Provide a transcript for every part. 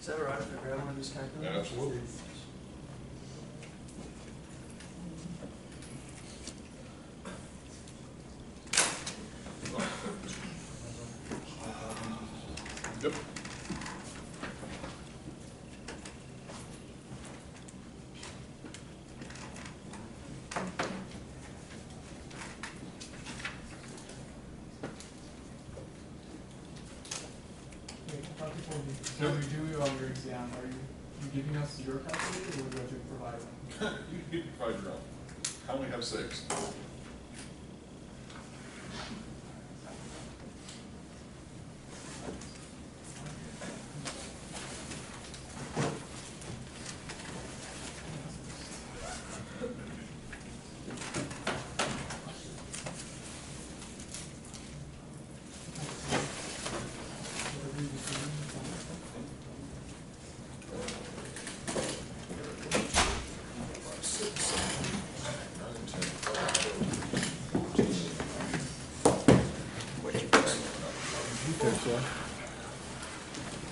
Is that right if I grab one of these calculators? Yeah, absolutely. Yep. So when we do your exam, are you giving us your calculator, or would you have to provide one? You can provide your own. I only have 6.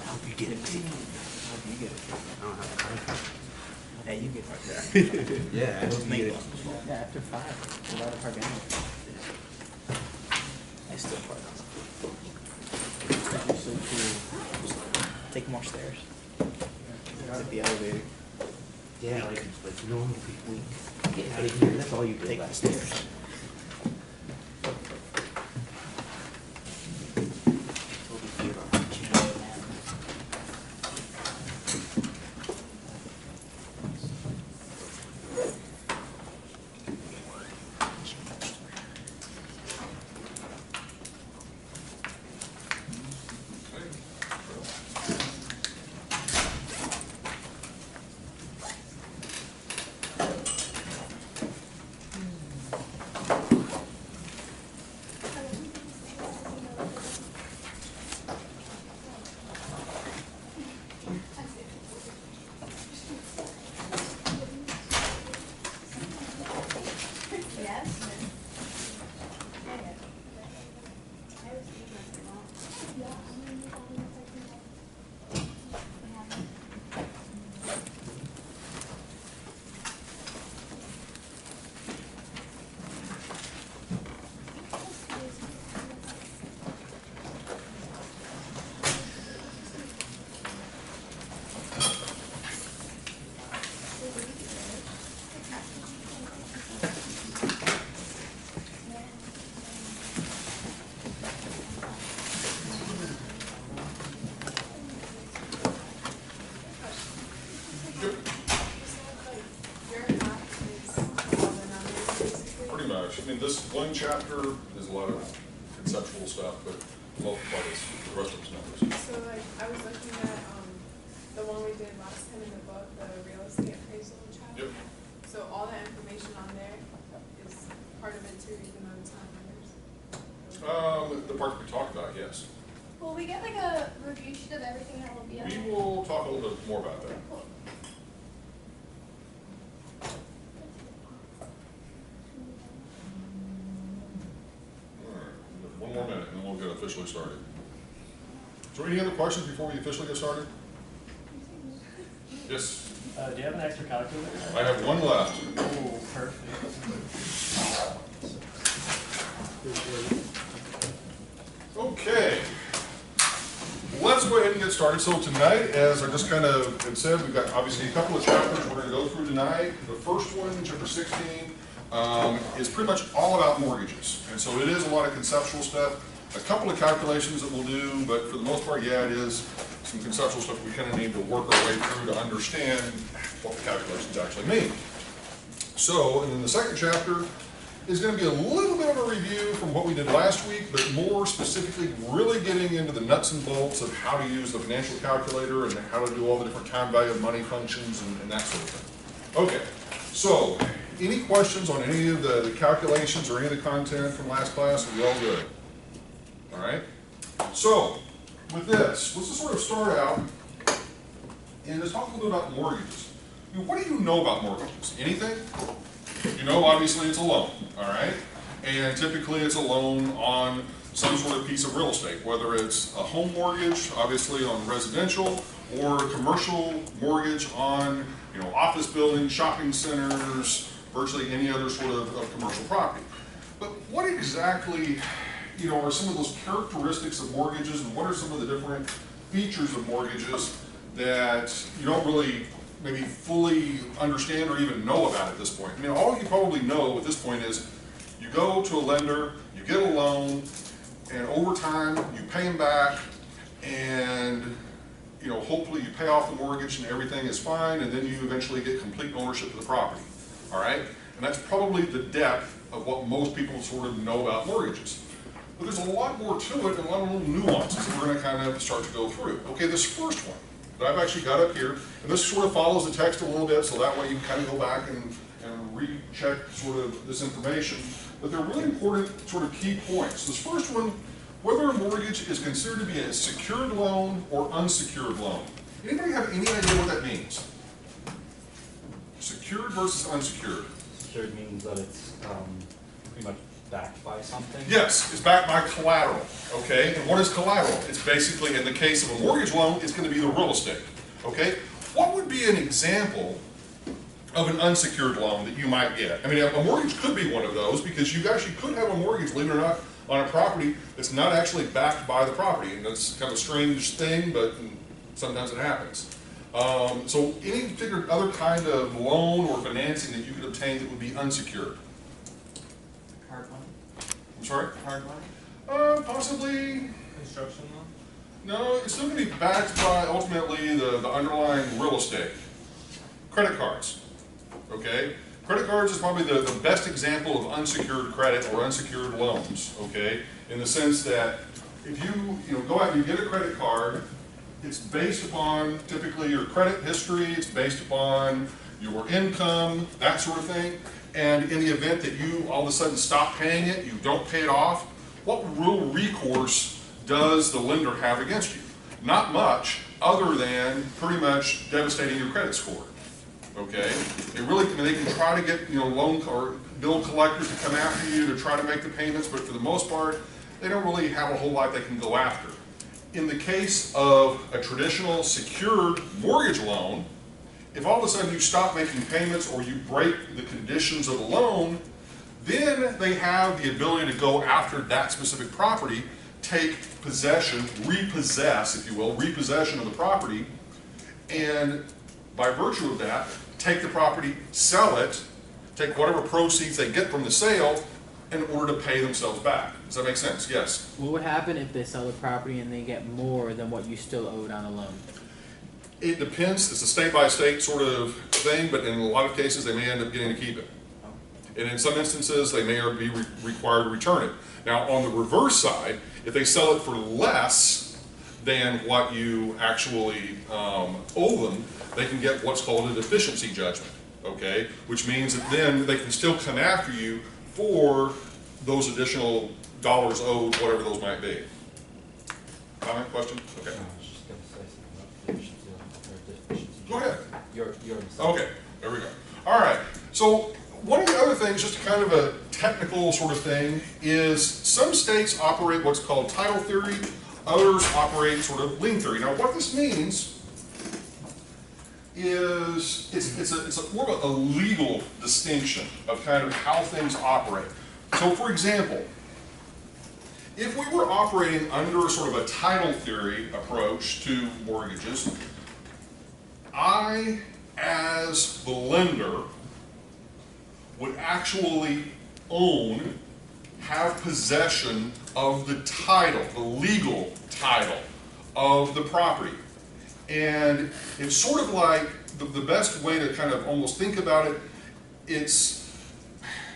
Hope you get it, baby. Hope you get it. I don't have a contract. Hey, you get right there. Yeah, I hope you get it. Yeah, after 5, a lot of park down. I still park on them. So cool. Take more stairs. At the elevator. Yeah, like normal people. Get out of here. That's all you do. Take the stairs. I mean, this one chapter is a lot of conceptual stuff, but most part is the rest of it's numbers. So, like, I was looking at the one we did last time in the book, the real estate appraisal chapter. Yep. So all that information on there is part of it too, even though it's not numbers. The part that we talked about, yes. Will we get like a review sheet of everything that will be on We there? will talk a little bit more about that. Cool. One more minute and then we'll get officially started. Is there any other questions before we officially get started? Yes. Do you have an extra calculator? I have one left. Oh, perfect. Okay. Let's go ahead and get started. So tonight, as I just kind of had said, we've got obviously a couple of chapters we're going to go through tonight. The first one, chapter 16, is pretty much all about mortgages. And so it is a lot of conceptual stuff. A couple of calculations that we'll do, but for the most part, yeah, it is some conceptual stuff we kind of need to work our way through to understand what the calculations actually mean. So, and then the second chapter is going to be a little bit of a review from what we did last week, but more specifically really getting into the nuts and bolts of how to use the financial calculator and how to do all the different time value of money functions and that sort of thing. Okay, so any questions on any of the calculations or any of the content from last class? Are we all good? All right, so with this, let's just sort of start out and just talk a little bit about mortgages. I mean, what do you know about mortgages? Anything? You know, obviously it's a loan, all right? And typically it's a loan on some sort of piece of real estate, whether it's a home mortgage, obviously on residential, or a commercial mortgage on, office buildings, shopping centers, virtually any other sort of commercial property. But what exactly, are some of those characteristics of mortgages, and what are some of the different features of mortgages that you don't really maybe fully understand or even know about at this point? I mean, all you probably know at this point is you go to a lender, you get a loan, and over time you pay them back, and hopefully you pay off the mortgage and everything is fine, and then you eventually get complete ownership of the property. All right? And that's probably the depth of what most people sort of know about mortgages. But there's a lot more to it and a lot of little nuances that we're going to kind of start to go through. Okay, this first one that I've actually got up here, and this sort of follows the text a little bit, so that way you can kind of go back and recheck sort of this information. But they're really important sort of key points. This first one, whether a mortgage is considered to be a secured loan or unsecured loan. Anybody have any idea what that means? Secured versus unsecured. Secured means that it's pretty much backed by something? Yes, it's backed by collateral, okay? And what is collateral? It's basically, in the case of a mortgage loan, it's going to be the real estate, okay? What would be an example of an unsecured loan that you might get? I mean, a mortgage could be one of those, because you actually could have a mortgage, believe it or not, on a property that's not actually backed by the property. And that's kind of a strange thing, but sometimes it happens. So any particular other kind of loan or financing that you could obtain that would be unsecured? Hard money? I'm sorry? Hard money? Possibly. Construction loan? No, it's still going to be backed by ultimately the underlying real estate. Credit cards, okay? Credit cards is probably the best example of unsecured credit or unsecured loans, okay? In the sense that if you go out and you get a credit card, it's based upon typically your credit history, it's based upon your income, that sort of thing. And in the event that you all of a sudden stop paying it, you don't pay it off, what real recourse does the lender have against you? Not much, other than pretty much devastating your credit score. Okay, they can try to get loan or bill collectors to come after you to try to make the payments, but for the most part, they don't really have a whole lot they can go after. In the case of a traditional secured mortgage loan, if all of a sudden you stop making payments or you break the conditions of the loan, then they have the ability to go after that specific property, take possession, repossess, if you will, repossession of the property, and by virtue of that, take the property, sell it, take whatever proceeds they get from the sale in order to pay themselves back. Does that make sense? Yes? What would happen if they sell the property and they get more than what you still owed on a loan? It depends. It's a state-by-state sort of thing, but in a lot of cases, they may end up getting to keep it. And in some instances, they may be required to return it. Now, on the reverse side, if they sell it for less than what you actually owe them, they can get what's called a deficiency judgment, okay? Which means that then they can still come after you for those additional dollars owed, whatever those might be. Comment, question? Okay. I was just going to say something about deficiency or deficiency. Go ahead. You're Okay, there we go. All right, so one of the other things, just kind of a technical sort of thing, is some states operate what's called title theory, others operate sort of lien theory. Now what this means is it's more of a legal distinction of kind of how things operate. So for example, if we were operating under sort of a title theory approach to mortgages, I, as the lender, would actually own, have possession of the title, the legal title of the property. And it's sort of like, the best way to kind of almost think about it, it's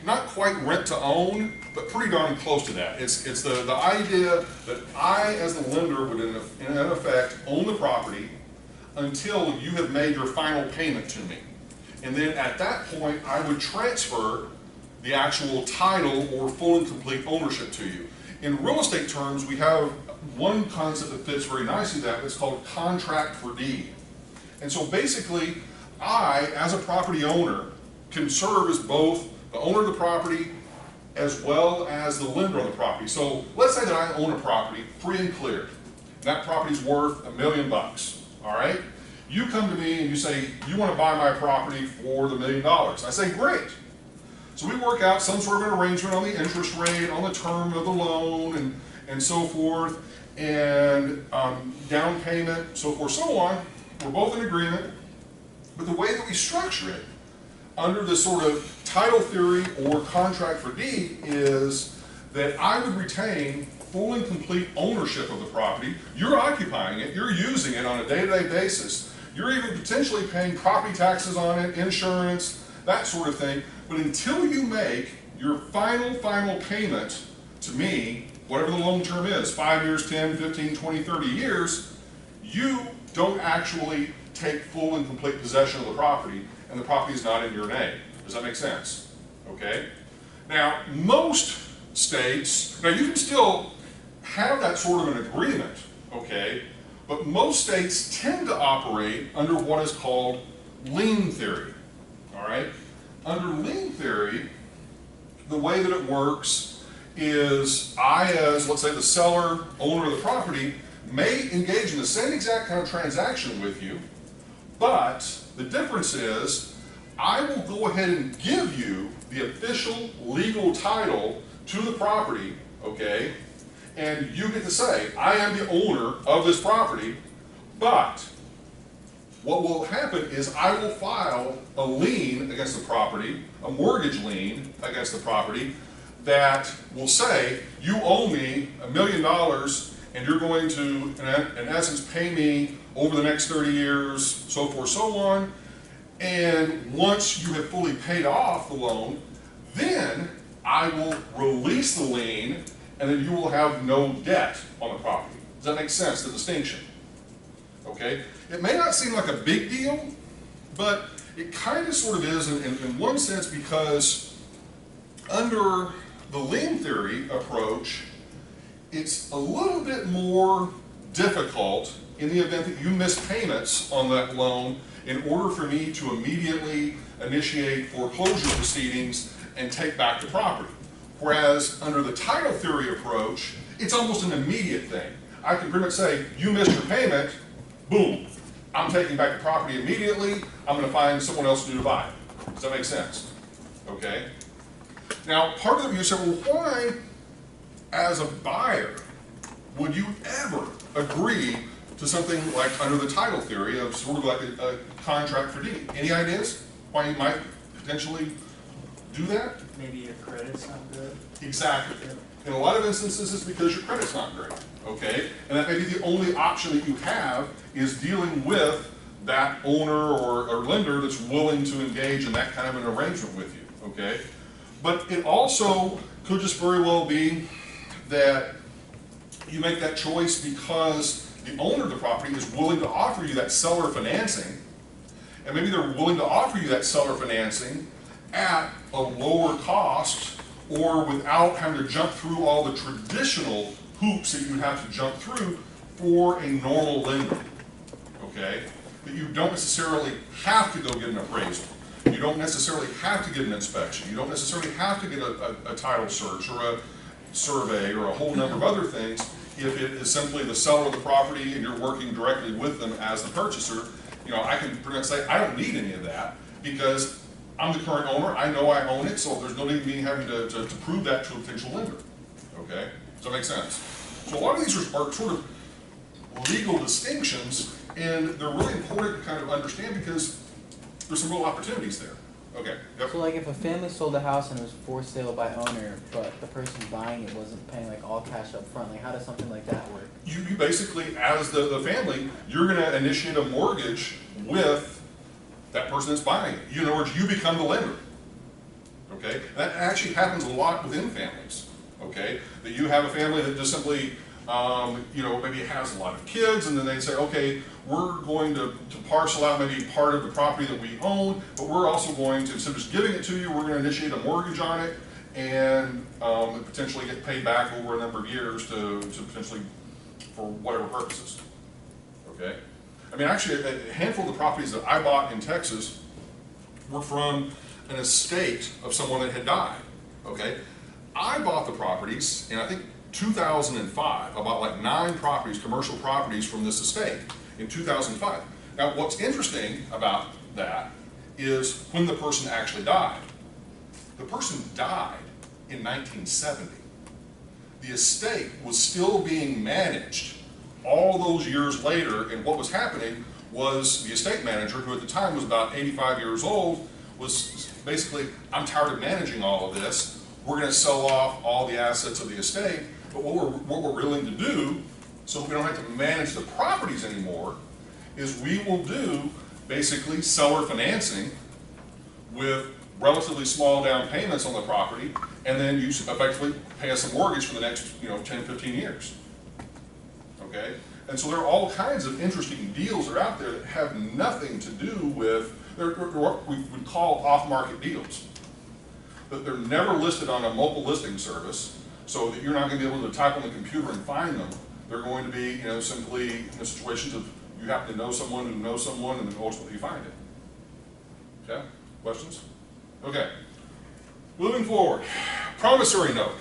not quite rent to own, but pretty darn close to that. It's the idea that I, as the lender, would in effect own the property until you have made your final payment to me. And then at that point, I would transfer the actual title or full and complete ownership to you. In real estate terms, we have one concept that fits very nicely that is called contract for deed. And so basically, I, as a property owner, can serve as both the owner of the property as well as the lender on the property. So let's say that I own a property free and clear. That property's worth $1 million, all all right? You come to me and you say, you want to buy my property for the $1 million. I say, great. So we work out some sort of an arrangement on the interest rate, on the term of the loan, and so forth, and down payment, so forth, so on. We're both in agreement. But the way that we structure it, under this sort of title theory or contract for deed, is that I would retain full and complete ownership of the property. You're occupying it, you're using it on a day-to-day basis. You're even potentially paying property taxes on it, insurance, that sort of thing. But until you make your final payment to me, whatever the loan term is, 5 years, 10, 15, 20, 30 years, you don't actually take full and complete possession of the property, and the property is not in your name. Does that make sense? Okay? Now, most states, now you can still have that sort of an agreement, okay, but most states tend to operate under what is called lien theory, all right? Under lien theory, the way that it works is I, as, let's say, the seller, owner of the property, may engage in the same exact kind of transaction with you, but the difference is I will go ahead and give you the official legal title to the property, okay, and you get to say, I am the owner of this property, but what will happen is I will file a lien against the property, a mortgage lien against the property, that will say, you owe me $1 million and you're going to, in essence, pay me over the next 30 years, so forth, so on. And once you have fully paid off the loan, then I will release the lien, and then you will have no debt on the property. Does that make sense, the distinction? Okay? It may not seem like a big deal, but it kind of sort of is in one sense, because under the lien theory approach, it's a little bit more difficult in the event that you miss payments on that loan in order for me to immediately initiate foreclosure proceedings and take back the property. Whereas under the title theory approach, it's almost an immediate thing. I can pretty much say, you missed your payment, boom, I'm taking back the property immediately, I'm going to find someone else to buy it. Does that make sense? Okay? Now, part of you say, well, why, as a buyer, would you ever agree to something like under the title theory of sort of like a contract for deed? Any ideas why you might potentially do that? Maybe your credit's not good. Exactly. In a lot of instances, it's because your credit's not great, okay? And that may be the only option that you have is dealing with that owner or lender that's willing to engage in that kind of an arrangement with you, okay? But it also could just very well be that you make that choice because the owner of the property is willing to offer you that seller financing, and maybe they're willing to offer you that seller financing at a lower cost or without having to jump through all the traditional hoops that you would have to jump through for a normal lender, okay? That you don't necessarily have to go get an appraisal. You don't necessarily have to get an inspection. You don't necessarily have to get a title search or a survey or a whole number of other things if it is simply the seller of the property and you're working directly with them as the purchaser. You know, I can pretty much say, I don't need any of that because I'm the current owner, I know I own it, so there's no need of me having to prove that to a potential lender. Okay? Does that make sense? So a lot of these are sort of legal distinctions, and they're really important to kind of understand because there's some real opportunities there. Okay. Yep. So like if a family sold a house and it was for sale by owner, but the person buying it wasn't paying like all cash up front, like how does something like that work? You basically, as the family, you're going to initiate a mortgage with that person that's buying it. In other words, you become the lender. Okay? That actually happens a lot within families. Okay? That you have a family that just simply, maybe has a lot of kids, and then they say, okay, we're going to parcel out maybe part of the property that we own, but we're also going to, instead of just giving it to you, we're going to initiate a mortgage on it and potentially get paid back over a number of years to potentially, for whatever purposes. Okay? I mean, actually, a handful of the properties that I bought in Texas were from an estate of someone that had died. Okay? I bought the properties in, I think, 2005. I bought like 9 properties, commercial properties from this estate. in 2005. Now, what's interesting about that is when the person actually died. The person died in 1970. The estate was still being managed all those years later, and what was happening was the estate manager, who at the time was about 85 years old, was basically, I'm tired of managing all of this. We're going to sell off all the assets of the estate, but what we're willing to do, so we don't have to manage the properties anymore, is we will do basically seller financing with relatively small down payments on the property, and then you effectively pay us a mortgage for the next 10, 15 years. Okay? And so there are all kinds of interesting deals that are out there that have nothing to do with, they're what we would call off-market deals. But they're never listed on a mobile listing service, so that you're not going to be able to type on the computer and find them. They're going to be simply situations of you happen to know someone who knows someone, and then ultimately you find it. Okay? Questions? Okay. Moving forward, promissory note.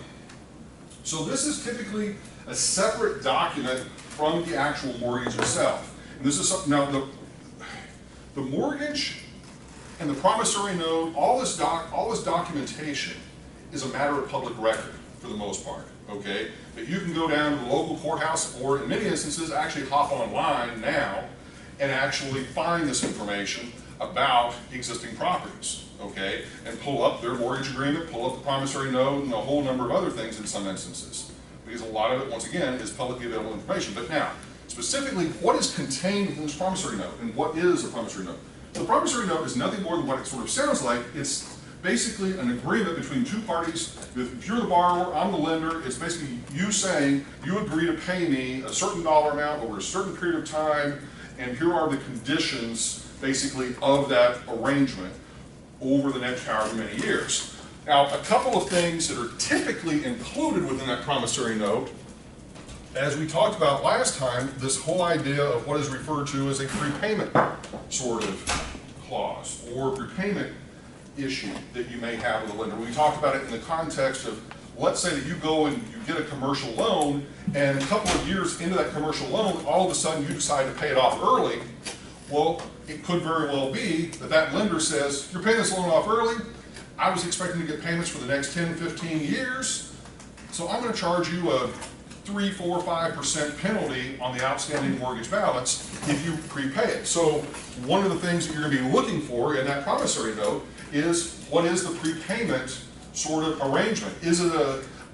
So this is typically a separate document from the actual mortgage itself. And this is something, now the mortgage and the promissory note, all this documentation is a matter of public record for the most part, okay? That you can go down to the local courthouse, or in many instances actually hop online now and actually find this information about existing properties, okay? And pull up their mortgage agreement, pull up the promissory note, and a whole number of other things in some instances. Because a lot of it, once again, is publicly available information. But now, specifically, what is contained within this promissory note, and what is a promissory note? So the promissory note is nothing more than what it sort of sounds like. It's basically an agreement between two parties. If you're the borrower, I'm the lender. It's basically you saying, you agree to pay me a certain dollar amount over a certain period of time, and here are the conditions, basically, of that arrangement over the next however many years. Now, a couple of things that are typically included within that promissory note, as we talked about last time, this whole idea of what is referred to as a prepayment sort of clause, or prepayment issue that you may have with a lender. We talked about it in the context of, let's say that you go and you get a commercial loan, and a couple of years into that commercial loan, all of a sudden you decide to pay it off early. Well, it could very well be that that lender says, you're paying this loan off early, I was expecting to get payments for the next 10, 15 years, so I'm going to charge you a 3, 4, 5% penalty on the outstanding mortgage balance if you prepay it. So one of the things that you're going to be looking for in that promissory note is, what is the prepayment sort of arrangement? Is it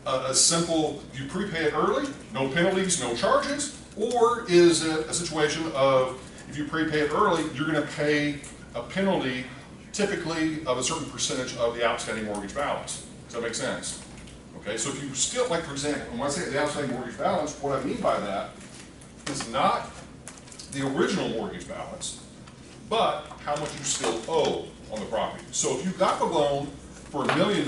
a simple, you prepay it early, no penalties, no charges? Or is it a situation of, if you prepay it early, you're going to pay a penalty typically of a certain percentage of the outstanding mortgage balance? Does that make sense? Okay, so if you still, like for example, when I say the outstanding mortgage balance, what I mean by that is not the original mortgage balance, but how much you still owe on the property. So if you got the loan for $1 million,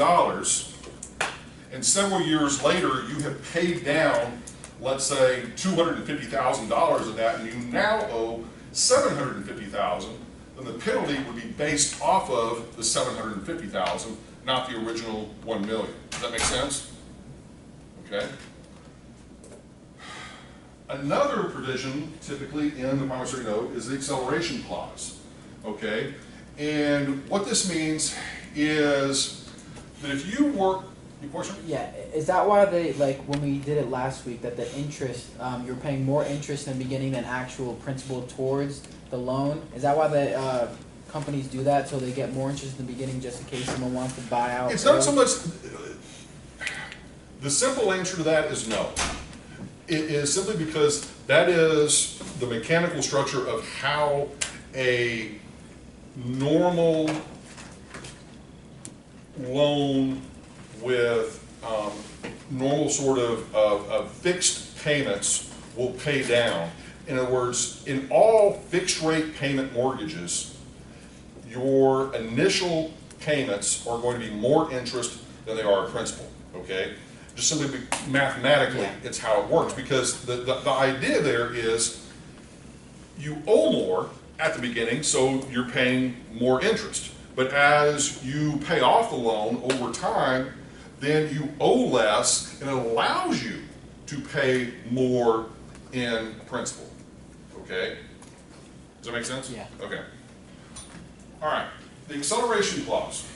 and several years later you have paid down, let's say, $250,000 of that, and you now owe $750,000, then the penalty would be based off of the $750,000, not the original $1 million. Does that make sense? Okay. Another provision, typically in the promissory note, is the acceleration clause. Okay, and what this means is that if you work, your question? Yeah, is that why they, like when we did it last week, that the interest, you're paying more interest in the beginning than actual principal towards the loan? Is that why the companies do that, so they get more interest in the beginning just in case someone wants to buy out? It's not so much, the simple answer to that is no. It is simply because that is the mechanical structure of how a normal loan with normal sort of fixed payments will pay down. In other words, in all fixed rate payment mortgages, your initial payments are going to be more interest than they are principal, okay? Just simply mathematically, it's how it works, because the idea there is you owe more at the beginning, so you're paying more interest. But as you pay off the loan over time, then you owe less, and it allows you to pay more in principal, okay? Does that make sense? Yeah. Okay. All right, the acceleration clause.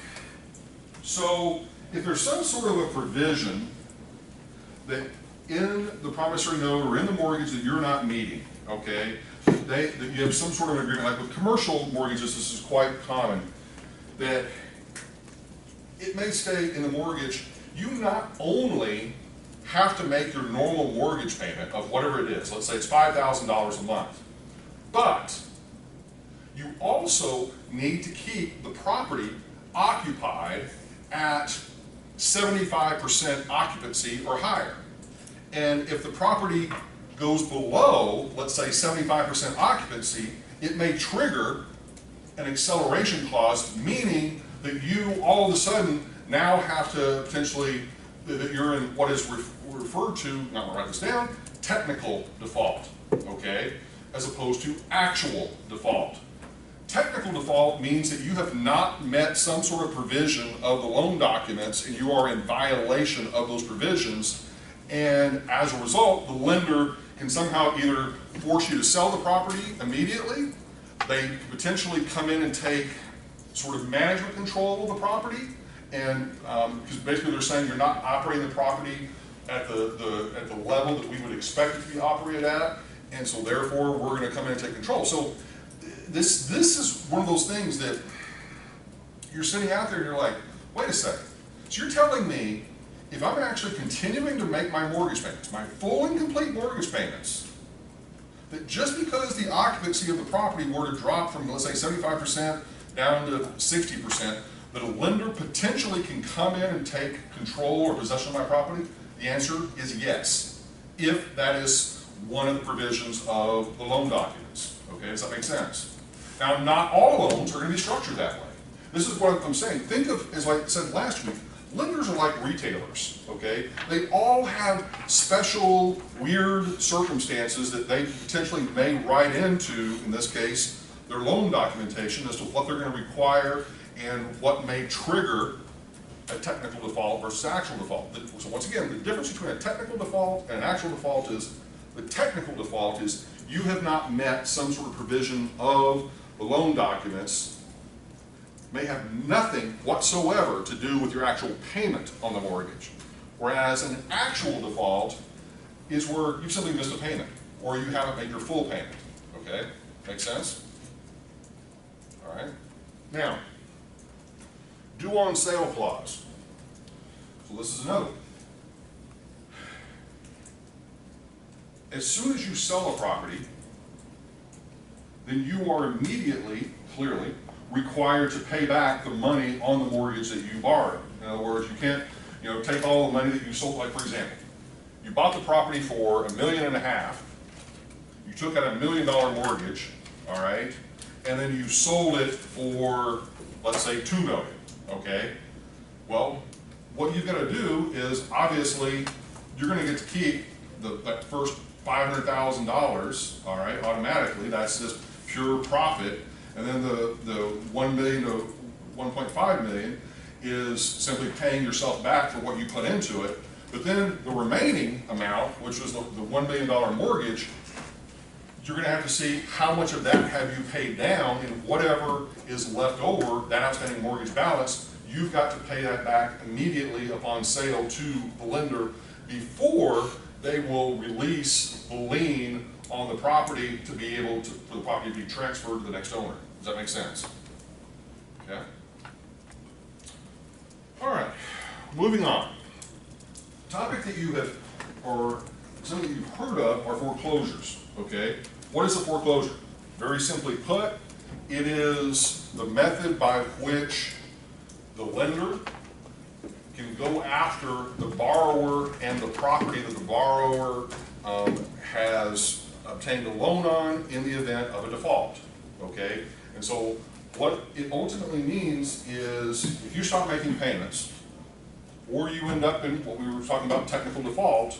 So if there's some sort of a provision that in the promissory note or in the mortgage that you're not meeting, okay, that you have some sort of an agreement, like with commercial mortgages, this is quite common, that it may stay in the mortgage, you not only have to make your normal mortgage payment of whatever it is, let's say it's $5,000 a month, but you also need to keep the property occupied at 75% occupancy or higher. And if the property goes below, let's say 75% occupancy, it may trigger an acceleration clause, meaning that you all of a sudden now have to potentially, that you're in what is referred to, now I'm gonna write this down, technical default, okay, as opposed to actual default. Technical default means that you have not met some sort of provision of the loan documents and you are in violation of those provisions, and as a result, the lender can somehow either force you to sell the property immediately, they potentially come in and take sort of management control of the property, and because basically they're saying you're not operating the property at the level that we would expect it to be operated at, and so therefore we're going to come in and take control. So this is one of those things that you're sitting out there and you're like, wait a second. So you're telling me if I'm actually continuing to make my mortgage payments, my full and complete mortgage payments, that just because the occupancy of the property were to drop from, let's say, 75% down to 60%, that a lender potentially can come in and take control or possession of my property? The answer is yes, if that is one of the provisions of the loan documents. Okay, does that make sense? Now, not all loans are going to be structured that way. This is what I'm saying. Think of, as I said last week, lenders are like retailers, okay? They all have special, weird circumstances that they potentially may write into, in this case, their loan documentation as to what they're going to require and what may trigger a technical default versus actual default. So once again, the difference between a technical default and an actual default is, the technical default is you have not met some sort of provision of the loan documents, may have nothing whatsoever to do with your actual payment on the mortgage. Whereas an actual default is where you've simply missed a payment or you haven't made your full payment. Okay? Make sense? All right. Now, due on sale clause. So this is another one. As soon as you sell a property, then you are immediately, clearly, required to pay back the money on the mortgage that you borrowed. In other words, you can't, take all the money that you sold. Like, for example, you bought the property for $1.5 million. You took out $1 million mortgage, all right, and then you sold it for, let's say, $2 million. Okay. Well, what you've got to do is obviously you're going to get to keep that first $500,000, all right, automatically. That's just pure profit. And then the $1 million to $1.5 million is simply paying yourself back for what you put into it. But then the remaining amount, which was the $1 million mortgage, you're going to have to see how much of that have you paid down, and whatever is left over, that outstanding mortgage balance, you've got to pay that back immediately upon sale to the lender before they will release the lien on the property to be able to, for the property to be transferred to the next owner. Does that make sense? Okay. All right, moving on. Topic that you have, or something that you've heard of, are foreclosures, okay? What is a foreclosure? Very simply put, it is the method by which the lender can go after the borrower and the property that the borrower has obtained a loan on in the event of a default, okay? And so what it ultimately means is if you stop making payments, or you end up in what we were talking about, technical default,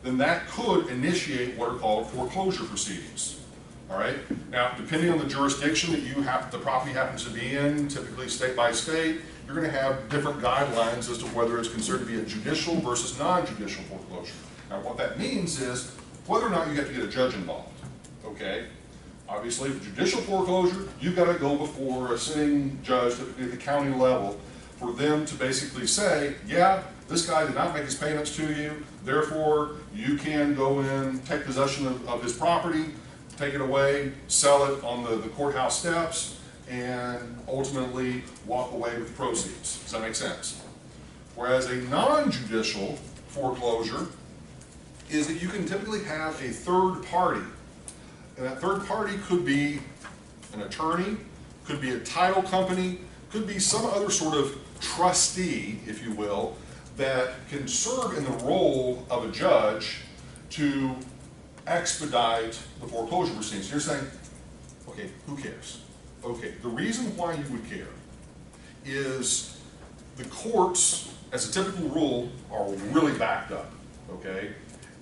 then that could initiate what are called foreclosure proceedings. All right. Now, depending on the jurisdiction that the property happens to be in, typically state by state, you're going to have different guidelines as to whether it's considered to be a judicial versus non-judicial foreclosure. Now, what that means is whether or not you have to get a judge involved. Okay. Obviously, for judicial foreclosure, you've got to go before a sitting judge at the county level for them to basically say, yeah, this guy did not make his payments to you, therefore you can go in, take possession of his property, take it away, sell it on the courthouse steps, and ultimately walk away with the proceeds. Does that make sense? Whereas a non-judicial foreclosure is that you can typically have a third party. And that third party could be an attorney, could be a title company, could be some other sort of trustee, if you will, that can serve in the role of a judge to expedite the foreclosure proceedings. You're saying, okay, who cares? Okay, the reason why you would care is the courts, as a typical rule, are really backed up, okay?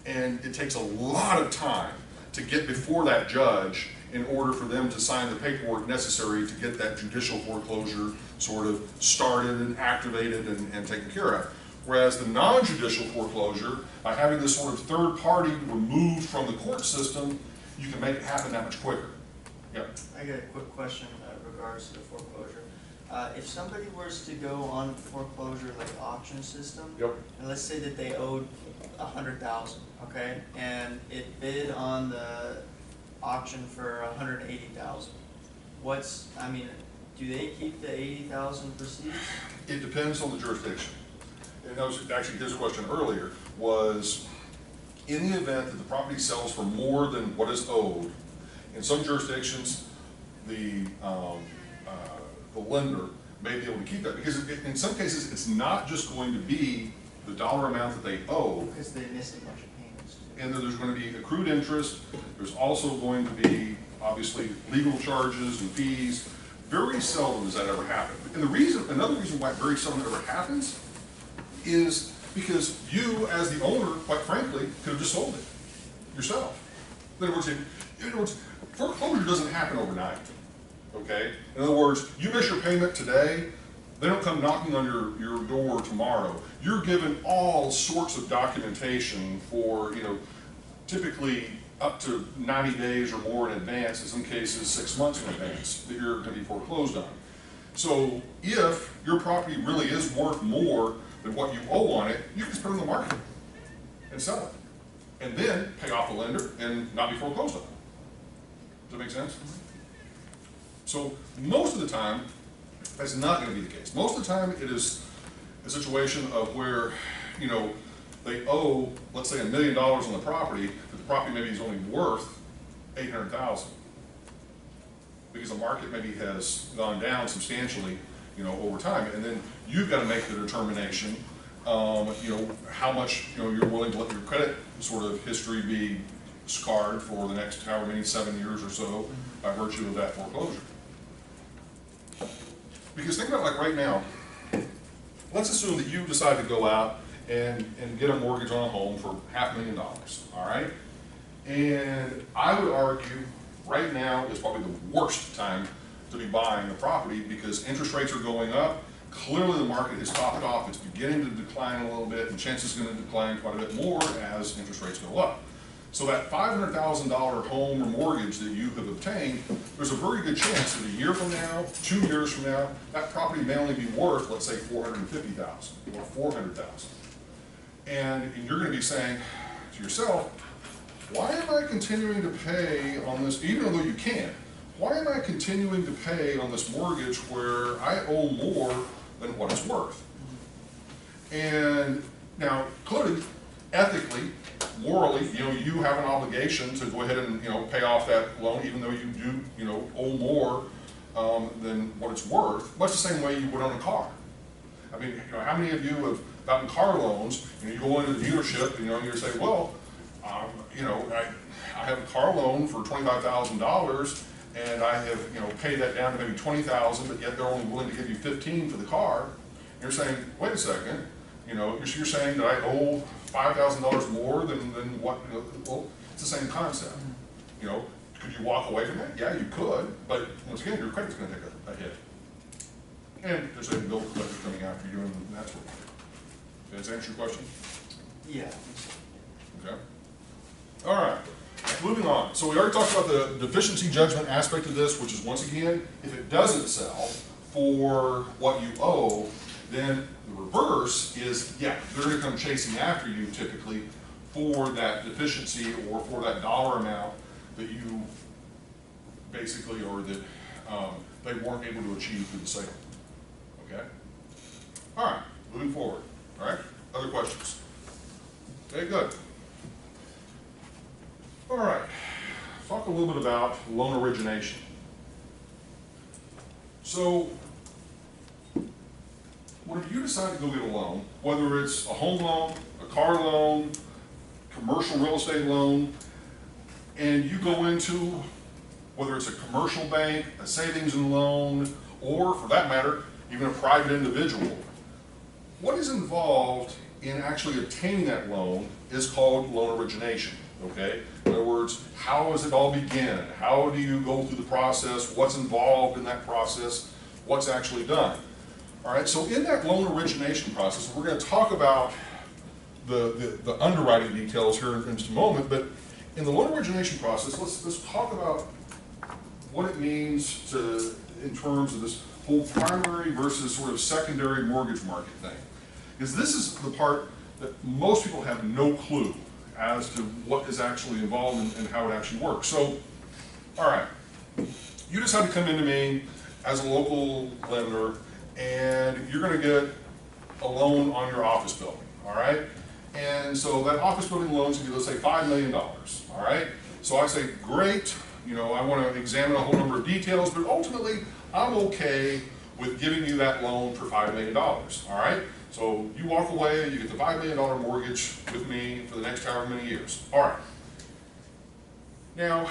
And it takes a lot of time to get before that judge in order for them to sign the paperwork necessary to get that judicial foreclosure sort of started and activated and taken care of. Whereas the non-judicial foreclosure, by having this sort of third party removed from the court system, you can make it happen that much quicker. Yep. I got a quick question in regards to the foreclosure. If somebody was to go on foreclosure like auction system, Yep. and let's say that they owed 100,000, okay, and it bid on the auction for 180,000. Do they keep the 80,000 proceeds? It depends on the jurisdiction. And that was actually his question earlier, was in the event that the property sells for more than what is owed, in some jurisdictions, the lender may be able to keep that, because in some cases, it's not just going to be the dollar amount that they owe. Because they missed a bunch of payments. And then there's going to be accrued interest. There's also going to be, obviously, legal charges and fees. Very seldom does that ever happen. And another reason why very seldom ever happens is because you, as the owner, quite frankly, could have just sold it yourself. In other words, foreclosure doesn't happen overnight. Okay? In other words, you miss your payment today, they don't come knocking on your door tomorrow. You're given all sorts of documentation for, typically up to 90 days or more in advance, in some cases 6 months in advance, that you're going to be foreclosed on. So if your property really is worth more than what you owe on it, you can just put it on the market and sell it. And then pay off the lender and not be foreclosed on. Does that make sense? So most of the time, that's not going to be the case. Most of the time, it is a situation of where, they owe, let's say, $1 million on the property, but the property maybe is only worth $800,000 because the market maybe has gone down substantially, over time, and then you've got to make the determination, how much, you're willing to let your credit sort of history be scarred for the next however many 7 years or so by virtue of that foreclosure. Because think about like right now, let's assume that you decide to go out and get a mortgage on a home for $500,000, all right? And I would argue right now is probably the worst time to be buying a property because interest rates are going up. Clearly the market has topped off, it's beginning to decline a little bit, and chances are going to decline quite a bit more as interest rates go up. So that $500,000 home or mortgage that you have obtained, there's a very good chance that a year from now, 2 years from now, that property may only be worth, let's say, $450,000 or $400,000. And you're going to be saying to yourself, why am I continuing to pay on this, even though you can? Why am I continuing to pay on this mortgage where I owe more than what it's worth? And now, clearly, ethically, morally, you have an obligation to go ahead and, pay off that loan, even though you do, owe more than what it's worth, much the same way you would on a car. I mean, how many of you have gotten car loans, and you go into the dealership, and you say, well, I have a car loan for $25,000, and I have, paid that down to maybe $20,000, but yet they're only willing to give you $15,000 for the car. And you're saying, wait a second, you're saying that I owe $5,000 more than what, well, it's the same concept. Could you walk away from that? Yeah, you could, but once again, your credit's going to take a hit. And there's a bill collector coming after you, and that's what. Does that answer your question? Yeah. Okay. All right. moving on. So we already talked about the deficiency judgment aspect of this, which is, once again, if it doesn't sell for what you owe, then the reverse is, yeah, they're gonna come chasing after you typically for that deficiency or for that dollar amount that you basically, or that they weren't able to achieve through the sale. Okay? All right, moving forward. All right, other questions? Okay, good. All right, talk a little bit about loan origination. So, whenever you decide to go get a loan, whether it's a home loan, a car loan, commercial real estate loan, and you go into, whether it's a commercial bank, a savings and loan, or for that matter, even a private individual, what is involved in actually obtaining that loan is called loan origination, okay? In other words, how does it all begin? How do you go through the process? What's involved in that process? What's actually done? All right, so in that loan origination process, we're going to talk about the underwriting details here in just a moment, but in the loan origination process, let's talk about what it means in terms of this whole primary versus sort of secondary mortgage market thing. Because this is the part that most people have no clue as to what is actually involved and how it actually works. So, all right, you decide to come into me as a local lender and you're going to get a loan on your office building, all right? And so that office building loan is going to be, let's say, $5 million, all right? So I say, great, you know, I want to examine a whole number of details, but ultimately, I'm okay with giving you that loan for $5 million, all right? So you walk away, you get the $5 million mortgage with me for the next however many years. All right. Now,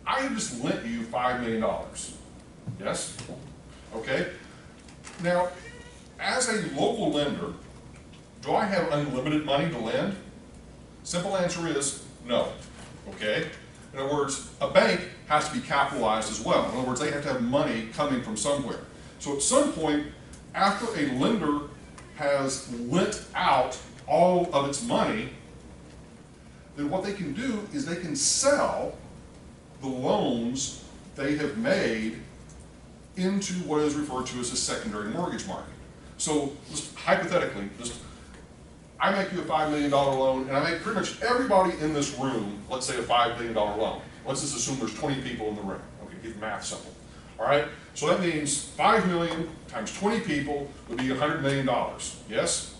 I have just lent you $5 million, yes? Okay? Now, as a local lender, do I have unlimited money to lend? Simple answer is no, okay? In other words, a bank has to be capitalized as well. In other words, they have to have money coming from somewhere. So at some point, after a lender has lent out all of its money, then what they can do is they can sell the loans they have made into what is referred to as a secondary mortgage market. So just hypothetically, I make you a $5 million loan, and I make pretty much everybody in this room, let's say, a $5 million loan. Let's just assume there's 20 people in the room. Okay, keep the math simple. All right? So that means 5 million times 20 people would be $100 million. Yes?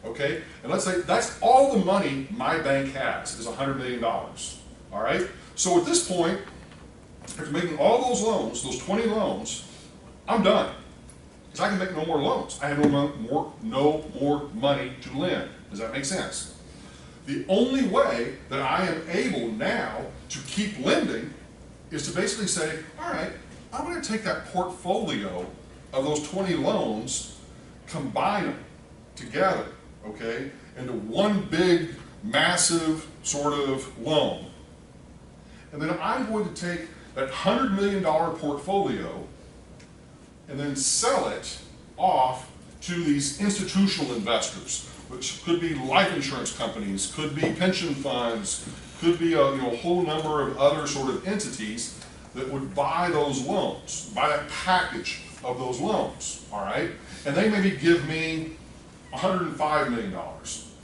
Okay? And let's say that's all the money my bank has is $100 million. All right? So at this point, after making all those loans, those 20 loans, I'm done. Because I can make no more loans. I have no more money to lend. Does that make sense? The only way that I am able now to keep lending is to basically say, all right, I'm going to take that portfolio of those 20 loans, combine them together, okay, into one big, massive sort of loan. And then I'm going to take that $100 million portfolio and then sell it off to these institutional investors, which could be life insurance companies, could be pension funds, could be a whole number of other sort of entities that would buy those loans, buy that package of those loans, all right? And they maybe give me $105 million,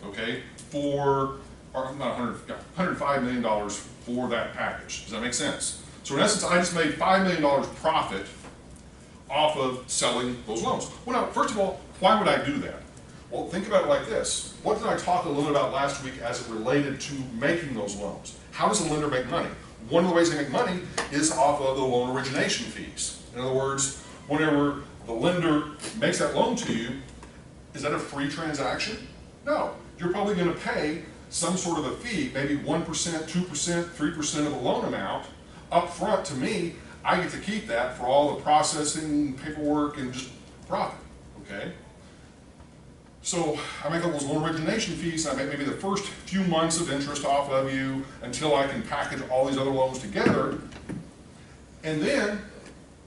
okay, or not 100, yeah, $105 million for that package. Does that make sense? So in essence, I just made $5 million profit off of selling those loans. Well, now, first of all, why would I do that? Well, think about it like this. What did I talk a little bit about last week as it related to making those loans? How does a lender make money? One of the ways they make money is off of the loan origination fees. In other words, whenever the lender makes that loan to you, is that a free transaction? No. You're probably going to pay some sort of a fee, maybe 1%, 2%, 3% of the loan amount up front to me. I get to keep that for all the processing, paperwork, and just profit, okay? So I make all those loan origination fees, I make maybe the first few months of interest off of you until I can package all these other loans together, and then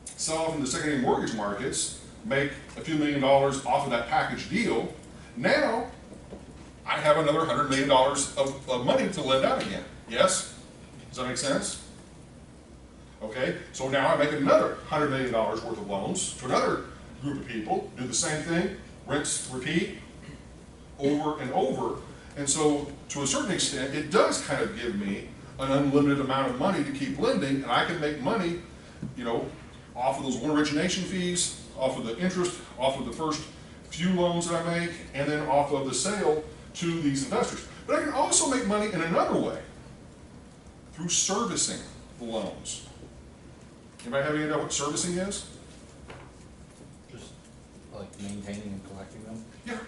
sell off into secondary mortgage markets, make a few $1 million off of that package deal. Now, I have another $100 million of money to lend out again, yes? Does that make sense? Okay, so now I make another $100 million worth of loans to another group of people, do the same thing, rinse, repeat, over and over. And so, to a certain extent, it does kind of give me an unlimited amount of money to keep lending, and I can make money, you know, off of those loan origination fees, off of the interest, off of the first few loans that I make, and then off of the sale to these investors. But I can also make money in another way, through servicing the loans. Anybody have any idea what servicing is? Just like maintaining and collecting them? Yeah.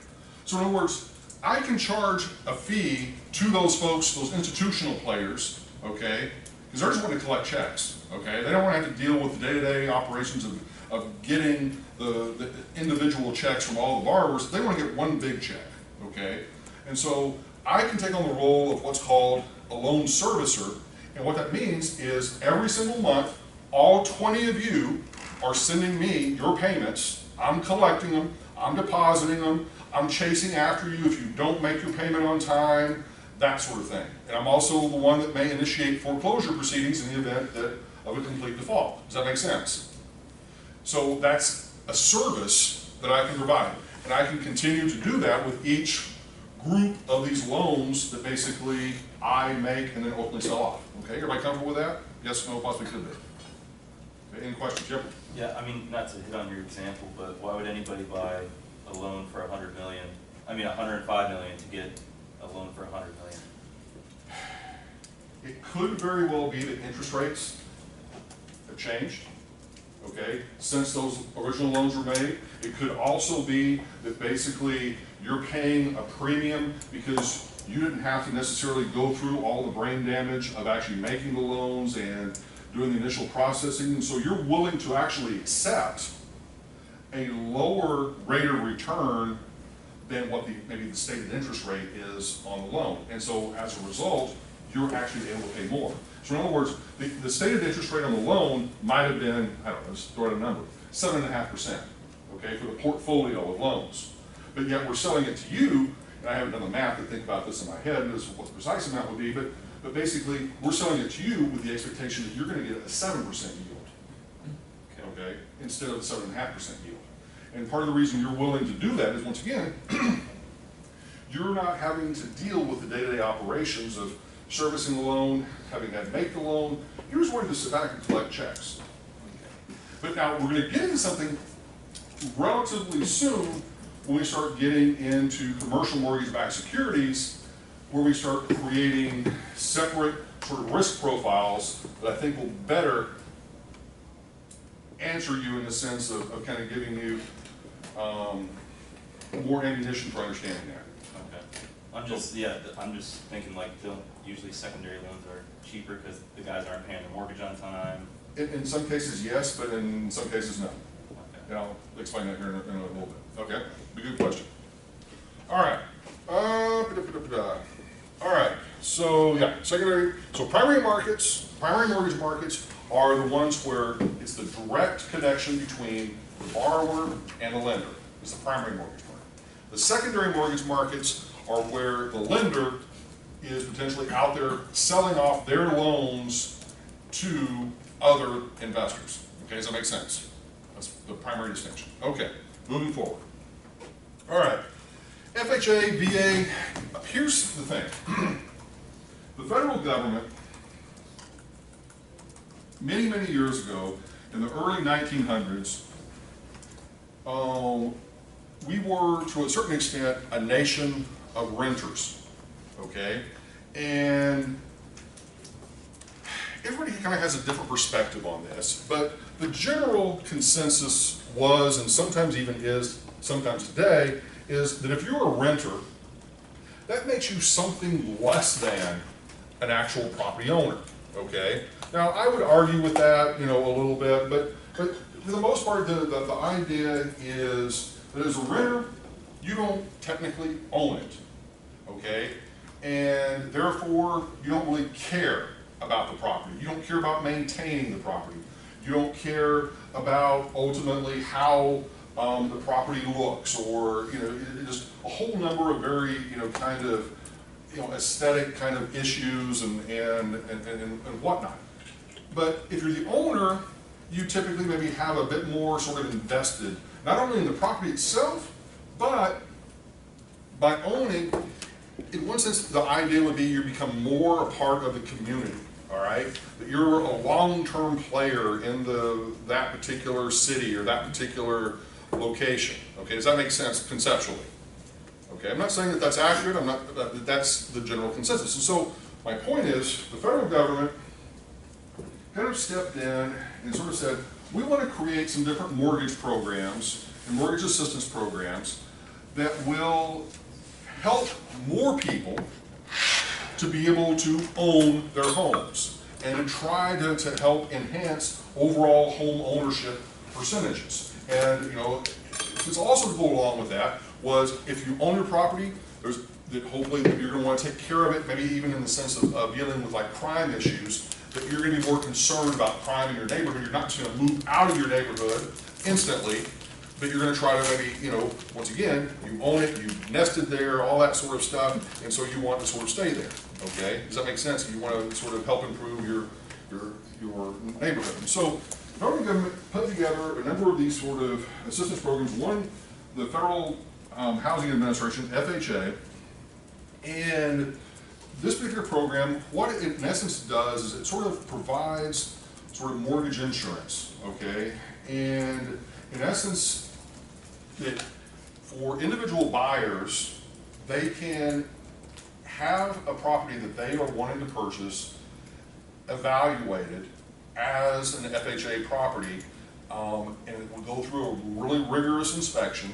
So in other words, I can charge a fee to those folks, those institutional players, okay? Because they're just wanting to collect checks, okay? They don't want to have to deal with the day-to-day operations of getting the individual checks from all the borrowers. They want to get one big check, okay? And so I can take on the role of what's called a loan servicer, and what that means is every single month, all 20 of you are sending me your payments. I'm collecting them, I'm depositing them, I'm chasing after you if you don't make your payment on time, that sort of thing. And I'm also the one that may initiate foreclosure proceedings in the event of a complete default. Does that make sense? So that's a service that I can provide. And I can continue to do that with each group of these loans that basically I make and then ultimately sell off. Okay, everybody comfortable with that? Yes, no, possibly could be. Okay, any questions, Jim? Yeah, I mean, not to hit on your example, but why would anybody buy a loan for 100 million, I mean 105 million to get a loan for 100 million? It could very well be that interest rates have changed, okay, since those original loans were made. It could also be that basically you're paying a premium because you didn't have to necessarily go through all the brain damage of actually making the loans and doing the initial processing, and so you're willing to actually accept a lower rate of return than what maybe the stated interest rate is on the loan. And so as a result, you're actually able to pay more. So in other words, the stated interest rate on the loan might have been, I don't know, let's throw out a number, 7.5%, okay, for the portfolio of loans. But yet we're selling it to you, and I haven't done the math to think about this in my head as what the precise amount would be, but basically we're selling it to you with the expectation that you're going to get a 7% yield, okay, instead of the 7.5% yield. And part of the reason you're willing to do that is, once again, you're not having to deal with the day-to-day operations of servicing the loan, having to make the loan. You're just wanting to sit back and collect checks. But now we're going to get into something relatively soon when we start getting into commercial mortgage-backed securities, where we start creating separate sort of risk profiles that I think will better answer you in the sense of kind of giving you more ammunition for understanding that. Okay. I'm just thinking like usually secondary loans are cheaper because the guys aren't paying their mortgage on time. In some cases, yes, but in some cases, no. Okay. And I'll explain that here in a little bit. Okay? Be a good question. All right. All right. So yeah, secondary. So primary mortgage markets are the ones where it's the direct connection between the borrower and the lender. It's the primary mortgage market. The secondary mortgage markets are where the lender is potentially out there selling off their loans to other investors. Okay, does that make sense? That's the primary distinction. Okay, moving forward. All right, FHA, VA, here's the thing. The federal government, many, many years ago, in the early 1900s, we were, to a certain extent, a nation of renters, okay? And everybody kind of has a different perspective on this, but the general consensus was, and sometimes even is, sometimes today, is that if you're a renter, that makes you something less than an actual property owner, okay? Now, I would argue with that, you know, a little bit, but for the most part, the idea is that as a renter, you don't technically own it, okay? And therefore, you don't really care about the property. You don't care about maintaining the property. You don't care about ultimately how the property looks, or, you know, just a whole number of very, you know, kind of aesthetic kind of issues and whatnot. But if you're the owner, you typically maybe have a bit more sort of invested, not only in the property itself, but by owning, in one sense, the idea would be you become more a part of the community, all right? That you're a long-term player in that particular city or that particular location, okay? Does that make sense conceptually? Okay, I'm not saying that that's accurate, that's the general consensus. And so my point is, the federal government kind of stepped in and sort of said, we want to create some different mortgage programs and mortgage assistance programs that will help more people to be able to own their homes and to try to help enhance overall home ownership percentages. And it's also to go along with that was if you own your property, that hopefully you're going to want to take care of it, maybe even in the sense of dealing with like crime issues, that you're going to be more concerned about crime in your neighborhood. You're not just going to move out of your neighborhood instantly, but you're going to try to maybe, once again, you own it, you nested there, all that sort of stuff, and so you want to sort of stay there, okay? Does that make sense? You want to sort of help improve your neighborhood. And so the federal government put together a number of these sort of assistance programs. One, the Federal Housing Administration, FHA, and this particular program, what it in essence does is it sort of provides sort of mortgage insurance, okay? And in essence, that for individual buyers, they can have a property that they are wanting to purchase evaluated as an FHA property, and it will go through a really rigorous inspection.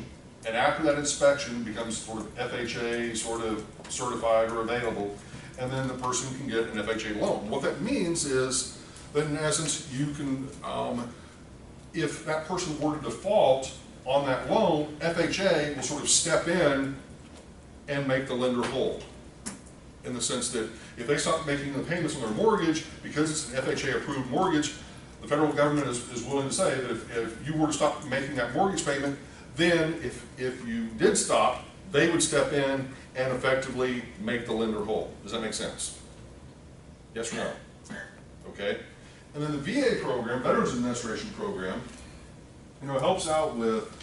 And after that inspection becomes sort of FHA sort of certified or available, and then the person can get an FHA loan. What that means is that in essence you can, if that person were to default on that loan, FHA will sort of step in and make the lender whole. In the sense that if they stop making the payments on their mortgage, because it's an FHA approved mortgage, the federal government is willing to say that if you were to stop making that mortgage payment, then if you did stop, they would step in and effectively make the lender whole. Does that make sense? Yes or no? Okay. And then the VA program, Veterans Administration program, helps out with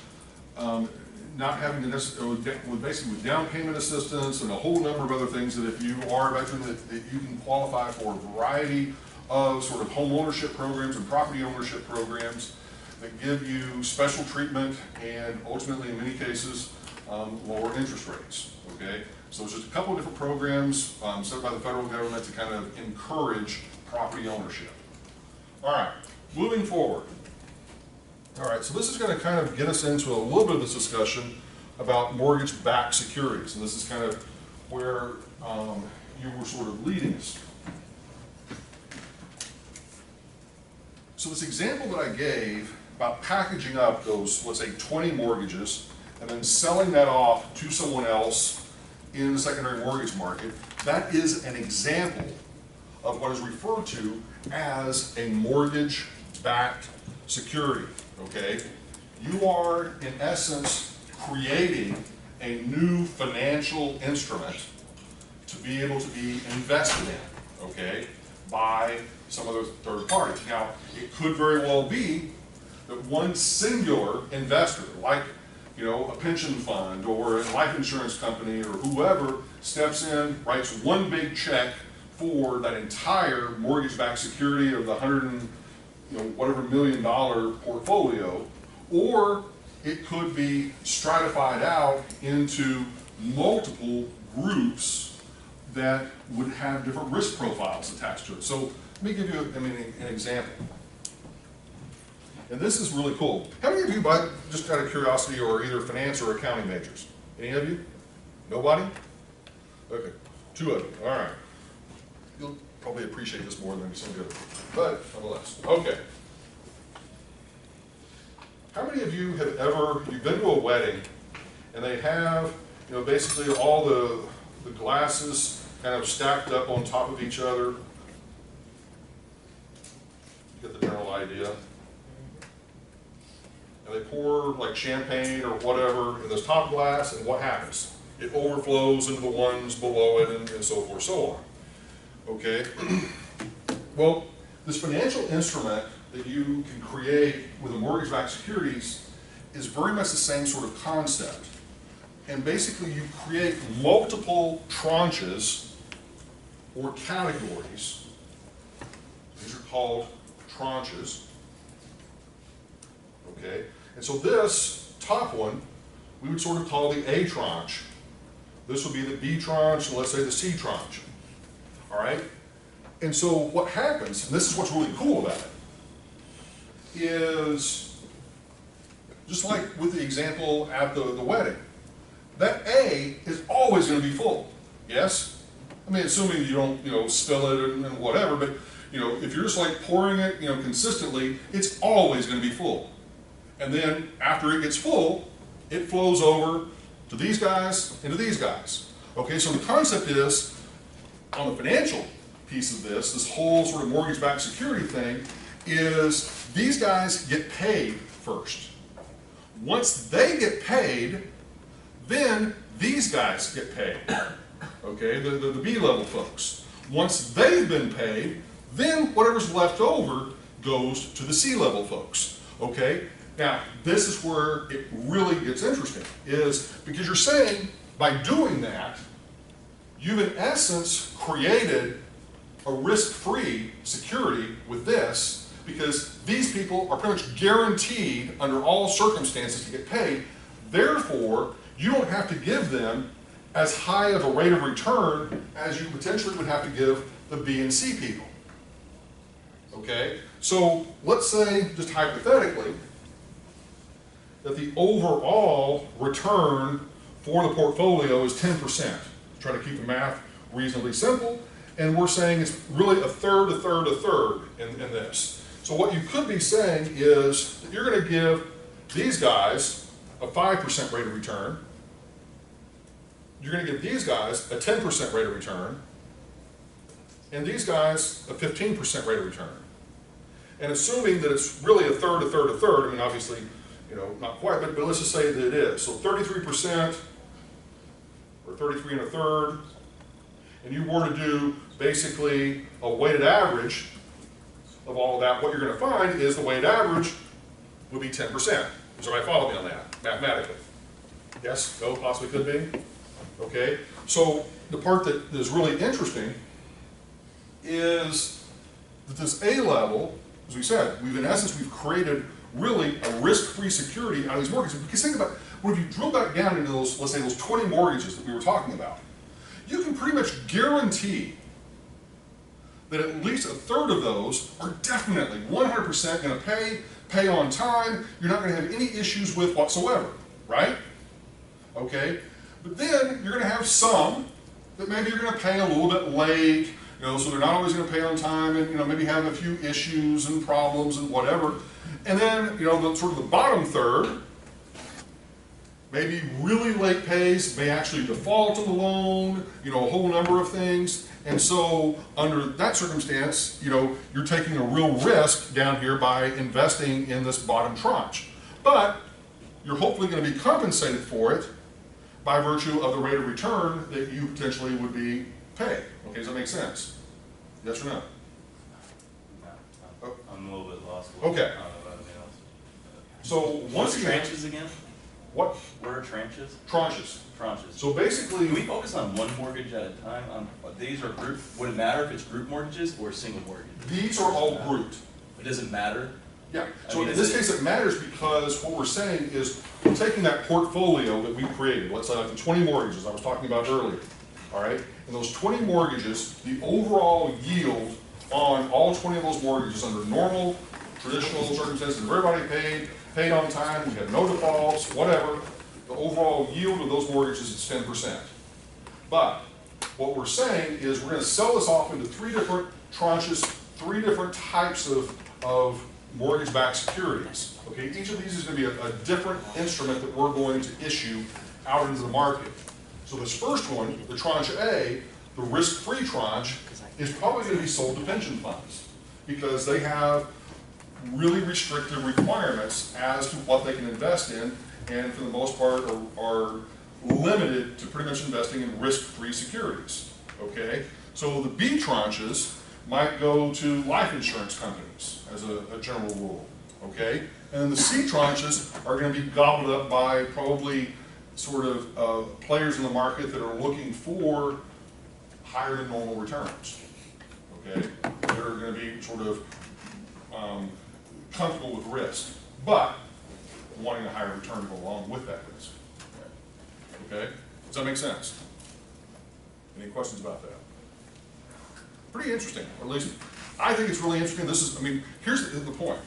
not having to necessarily, with down payment assistance and a whole number of other things that if you are a veteran that you can qualify for a variety of sort of home ownership programs and property ownership programs that give you special treatment and ultimately in many cases lower interest rates, okay? So it's just a couple of different programs set by the federal government to kind of encourage property ownership. All right, moving forward. All right, so this is going to kind of get us into a little bit of this discussion about mortgage-backed securities, and this is kind of where you were sort of leading us. So this example that I gave about packaging up those, let's say, 20 mortgages and then selling that off to someone else in the secondary mortgage market, that is an example of what is referred to as a mortgage-backed security, okay? You are, in essence, creating a new financial instrument to be able to be invested in, okay, by some other third party. Now, it could very well be that one singular investor, like a pension fund or a life insurance company or whoever, steps in, writes one big check for that entire mortgage-backed security of the whatever $1 million portfolio, or it could be stratified out into multiple groups that would have different risk profiles attached to it. So let me give you an example. And this is really cool. How many of you, just out of curiosity, are either finance or accounting majors? Any of you? Nobody? Okay, 2 of you, all right. You'll probably appreciate this more than some good, but nonetheless. Okay. How many of you have you've been to a wedding and they have, basically all the glasses kind of stacked up on top of each other? You get the general idea. And they pour like champagne or whatever in this top glass, and what happens? it overflows into the ones below it and so forth, so on. Okay? Well, this financial instrument that you can create with a mortgage-backed securities is very much the same sort of concept. And basically you create multiple tranches or categories. These are called tranches. Okay? And so this top one, we would sort of call the A tranche. This would be the B tranche, and let's say the C tranche. All right? And so what happens, and this is what's really cool about it, is just like with the example at the wedding, that A is always going to be full. Yes? I mean, assuming you don't, spill it and whatever, but, if you're just like pouring it, consistently, it's always going to be full. And then after it gets full, it flows over to these guys and to these guys. Okay, so the concept is, on the financial piece of this whole sort of mortgage-backed security thing, is these guys get paid first. Once they get paid, then these guys get paid. Okay, the B-level folks. Once they've been paid, then whatever's left over goes to the C-level folks. Okay, now this is where it really gets interesting, is because you're saying by doing that, you've in essence created a risk-free security with this, because these people are pretty much guaranteed under all circumstances to get paid. Therefore, you don't have to give them as high of a rate of return as you potentially would have to give the B and C people. Okay? So let's say, just hypothetically, that the overall return for the portfolio is 10%. Try to keep the math reasonably simple. And we're saying it's really a third, a third, a third in this. So what you could be saying is that you're going to give these guys a 5% rate of return. You're going to give these guys a 10% rate of return. And these guys a 15% rate of return. And assuming that it's really a third, a third, a third, I mean obviously, not quite, but let's just say that it is. So 33% or 33 and a third. And you were to do basically a weighted average of all of that, what you're going to find is the weighted average would be 10%. Does everybody follow me on that, mathematically? Yes? No? Possibly could be? Okay. So the part that is really interesting is that this A level, as we said, we've created really a risk-free security out of these mortgages. Because think about it, when you drill back down into those, let's say those 20 mortgages that we were talking about, you can pretty much guarantee that at least a third of those are definitely 100% going to pay on time. You're not going to have any issues with whatsoever, right? Okay, but then you're going to have some that maybe you're going to pay a little bit late, so they're not always going to pay on time, and maybe have a few issues and problems and whatever. And then the sort of the bottom third, maybe really late pays, may actually default on the loan, a whole number of things. And so under that circumstance, you're taking a real risk down here by investing in this bottom tranche. But you're hopefully going to be compensated for it by virtue of the rate of return that you potentially would be paid. Okay, does that make sense? Yes or no? No, I'm a little bit lost. Okay. So once What's again, tranches again? what? What are tranches? Tranches. Tranches. So basically, Can we focus on one mortgage at a time? These are group, would it matter if it's group mortgages or single mortgages? these are all grouped. It doesn't matter? Yeah, I so mean, in is this it- case it matters because what we're saying is we're taking that portfolio that we created, let's say like the 20 mortgages I was talking about earlier, all right? And those 20 mortgages, the overall yield on all 20 of those mortgages under normal, traditional circumstances, everybody paid on time, we had no defaults, whatever, the overall yield of those mortgages is 10%. But what we're saying is we're going to sell this off into 3 different tranches, 3 different types of mortgage-backed securities. Okay, each of these is going to be a different instrument that we're going to issue out into the market. So this first one, the tranche A, the risk-free tranche, is probably going to be sold to pension funds because they have really restrictive requirements as to what they can invest in, and for the most part are limited to pretty much investing in risk-free securities, okay? So the B tranches might go to life insurance companies as a general rule, okay? And then the C tranches are going to be gobbled up by probably sort of players in the market that are looking for higher than normal returns, okay? They're going to be sort of comfortable with risk, but wanting a higher return to go along with that risk. Okay? Does that make sense? Any questions about that? Pretty interesting, or at least I think it's really interesting. This is, I mean, here's the point.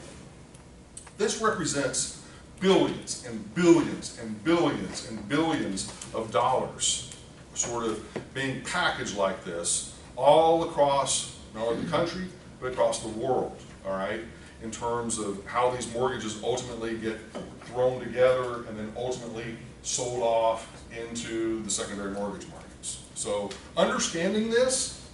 This represents billions and billions and billions and billions of dollars sort of being packaged like this all across not only the country, but across the world, all right? In terms of how these mortgages ultimately get thrown together and then ultimately sold off into the secondary mortgage markets. So understanding this,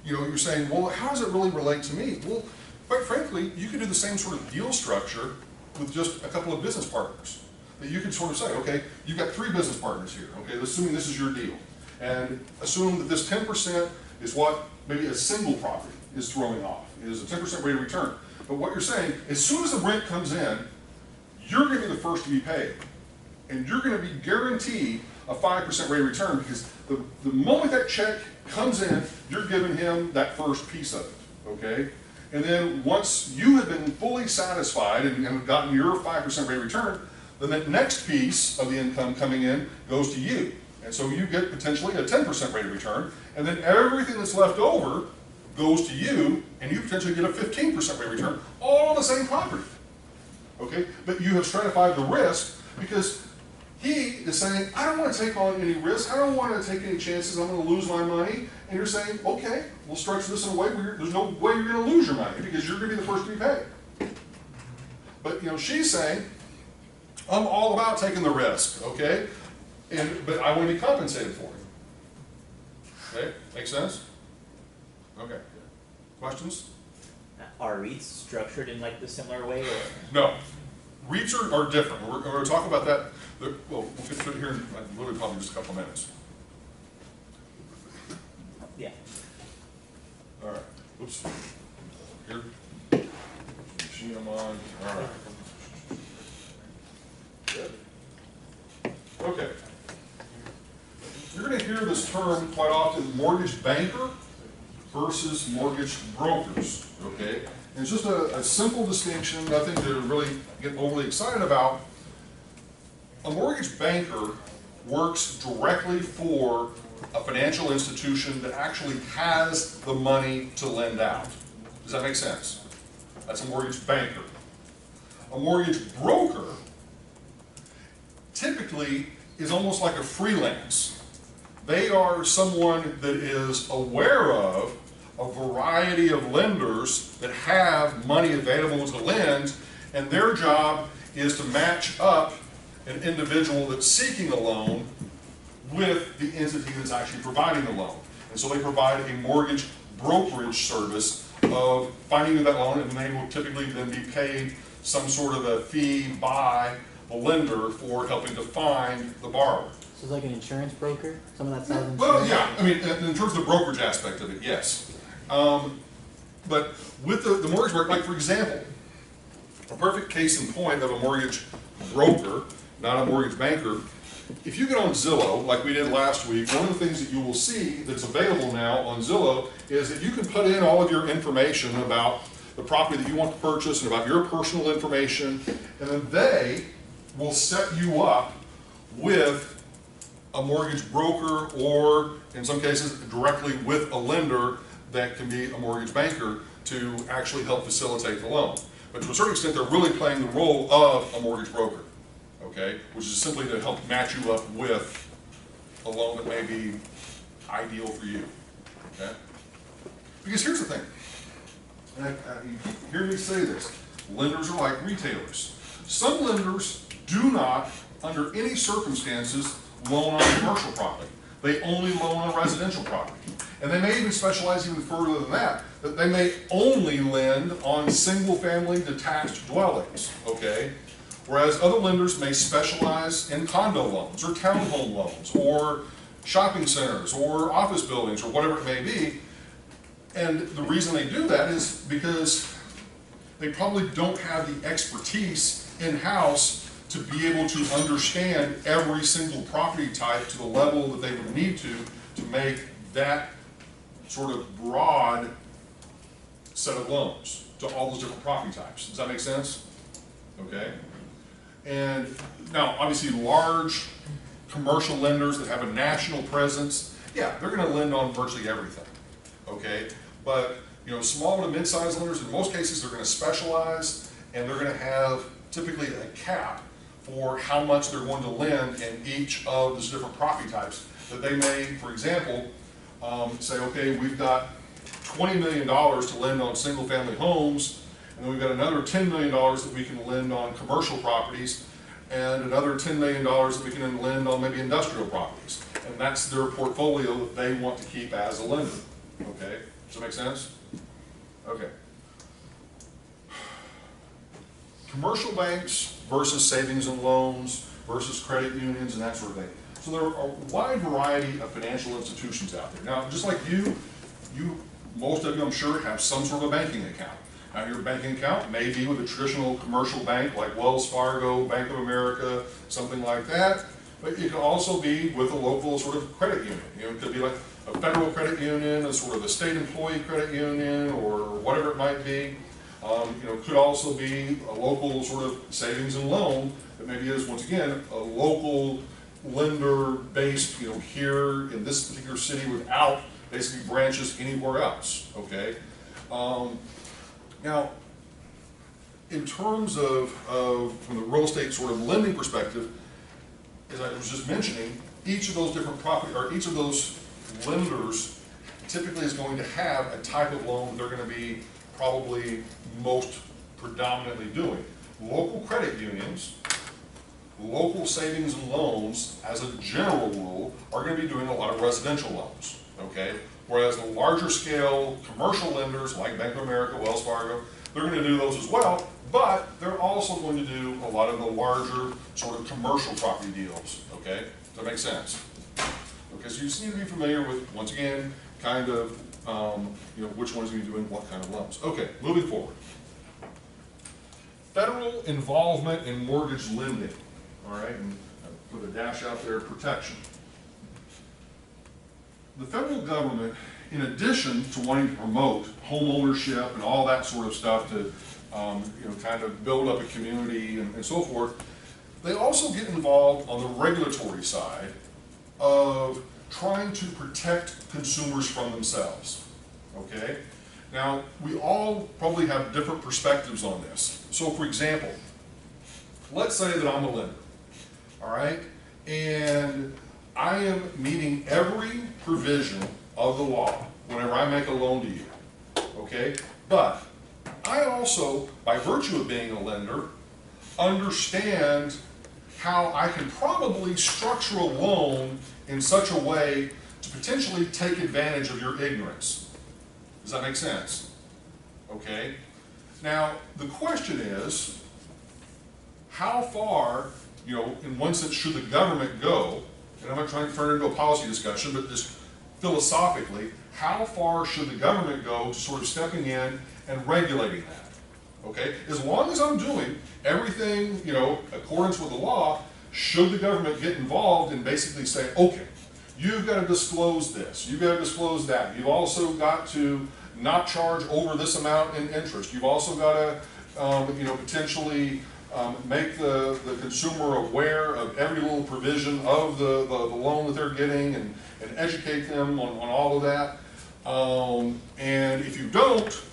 you know, you're saying, well, how does it really relate to me? Well, quite frankly, you could do the same sort of deal structure with just a couple of business partners. That you could sort of say, okay, you've got 3 business partners here, okay, assuming this is your deal. And assume that this 10% is what maybe a single property is throwing off, is a 10% rate of return. But what you're saying, as soon as the rent comes in, you're going to be the first to be paid. And you're going to be guaranteed a 5% rate of return because the moment that check comes in, you're giving him that first piece of it, okay? And then once you have been fully satisfied and have gotten your 5% rate of return, then that next piece of the income coming in goes to you. And so you get potentially a 10% rate of return, and then everything that's left over goes to you, and you potentially get a 15% rate of return, all on the same property. Okay? But you have stratified the risk because he is saying, I don't want to take on any risk, I don't want to take any chances, I'm going to lose my money. And you're saying, okay, we'll structure this in a way where there's no way you're going to lose your money because you're going to be the first to be paid. But you know, she's saying, I'm all about taking the risk, okay? But I want to be compensated for it. Okay, make sense? Okay. Questions? Are REITs structured in like the similar way, or? No. REITs are different. We're going to talk about that. Well, we'll get through it here in literally probably just a couple of minutes. Yeah. All right. Oops. Here. Machine I'm on. All right. Good. Okay. You're going to hear this term quite often, mortgage banker versus mortgage brokers, okay? And it's just a simple distinction, nothing to really get overly excited about. A mortgage banker works directly for a financial institution that actually has the money to lend out. Does that make sense? That's a mortgage banker. A mortgage broker typically is almost like a freelance. They are someone that is aware of a variety of lenders that have money available to lend, and their job is to match up an individual that's seeking a loan with the entity that's actually providing the loan. And so they provide a mortgage brokerage service of finding you that loan, and they will typically then be paid some sort of a fee by the lender for helping to find the borrower. So it's like an insurance broker? Some of that sounds insurance? Well, yeah, I mean, in terms of the brokerage aspect of it, yes. But with the mortgage broker, like for example, a perfect case in point of a mortgage broker, not a mortgage banker, if you get on Zillow, like we did last week, one of the things that you will see that's available now on Zillow is that you can put in all of your information about the property that you want to purchase and about your personal information, and then they will set you up with a mortgage broker, or in some cases directly with a lender that can be a mortgage banker to actually help facilitate the loan. But to a certain extent, they're really playing the role of a mortgage broker, okay? Which is simply to help match you up with a loan that may be ideal for you, okay? Because here's the thing, and you keep hearing me say this, lenders are like retailers. Some lenders do not, under any circumstances, loan on commercial property. They only loan on residential property. And they may even specialize even further than that they may only lend on single-family detached dwellings, okay? Whereas other lenders may specialize in condo loans or townhome loans or shopping centers or office buildings or whatever it may be. And the reason they do that is because they probably don't have the expertise in-house to be able to understand every single property type to the level that they would need to make that sort of broad set of loans to all those different property types. Does that make sense? Okay. And now, obviously, large commercial lenders that have a national presence, yeah, they're going to lend on virtually everything. Okay. But, you know, small to mid-sized lenders, in most cases, they're going to specialize, and they're going to have typically a cap for how much they're going to lend in each of those different property types. That they may, for example, say, okay, we've got $20 million to lend on single-family homes, and then we've got another $10 million that we can lend on commercial properties, and another $10 million that we can lend on maybe industrial properties. And that's their portfolio that they want to keep as a lender. Okay? Does that make sense? Okay. Commercial banks versus savings and loans versus credit unions and that sort of thing. So there are a wide variety of financial institutions out there. Now, just like you, most of you, I'm sure, have some sort of a banking account. Now, your banking account may be with a traditional commercial bank like Wells Fargo, Bank of America, something like that. But it can also be with a local sort of credit union. You know, it could be like a federal credit union, a sort of a state employee credit union, or whatever it might be. You know, it could also be a local sort of savings and loan that maybe is, once again, a local lender based, you know, here in this particular city without basically branches anywhere else, okay? Now, in terms of from the real estate sort of lending perspective, as I was just mentioning, each of those different property, or each of those lenders typically is going to have a type of loan they're going to be probably most predominantly doing. Local credit unions, local savings and loans, as a general rule, are going to be doing a lot of residential loans, okay? Whereas the larger scale commercial lenders like Bank of America, Wells Fargo, they're going to do those as well, but they're also going to do a lot of the larger sort of commercial property deals, okay? Does that make sense? Okay, so you just need to be familiar with, once again, kind of, you know, which ones are you doing what kind of loans. Okay, moving forward. Federal involvement in mortgage lending, all right, and I put a dash out there, protection. The federal government, in addition to wanting to promote home ownership and all that sort of stuff to, you know, kind of build up a community and so forth, they also get involved on the regulatory side of trying to protect consumers from themselves, okay? Now, we all probably have different perspectives on this. So, for example, let's say that I'm a lender, all right? And I am meeting every provision of the law whenever I make a loan to you, okay? But I also, by virtue of being a lender, understand how I can probably structure a loan in such a way to potentially take advantage of your ignorance. Does that make sense? Okay? Now, the question is, how far, you know, in one sense, should the government go? And I'm not trying to turn it into a policy discussion, but just philosophically, how far should the government go to sort of stepping in and regulating that? Okay? As long as I'm doing everything, you know, accordance with the law, should the government get involved and basically say, okay, you've got to disclose this, you've got to disclose that, you've also got to not charge over this amount in interest, you've also got to, you know, potentially make the consumer aware of every little provision of the loan that they're getting and educate them on all of that. And if you don't,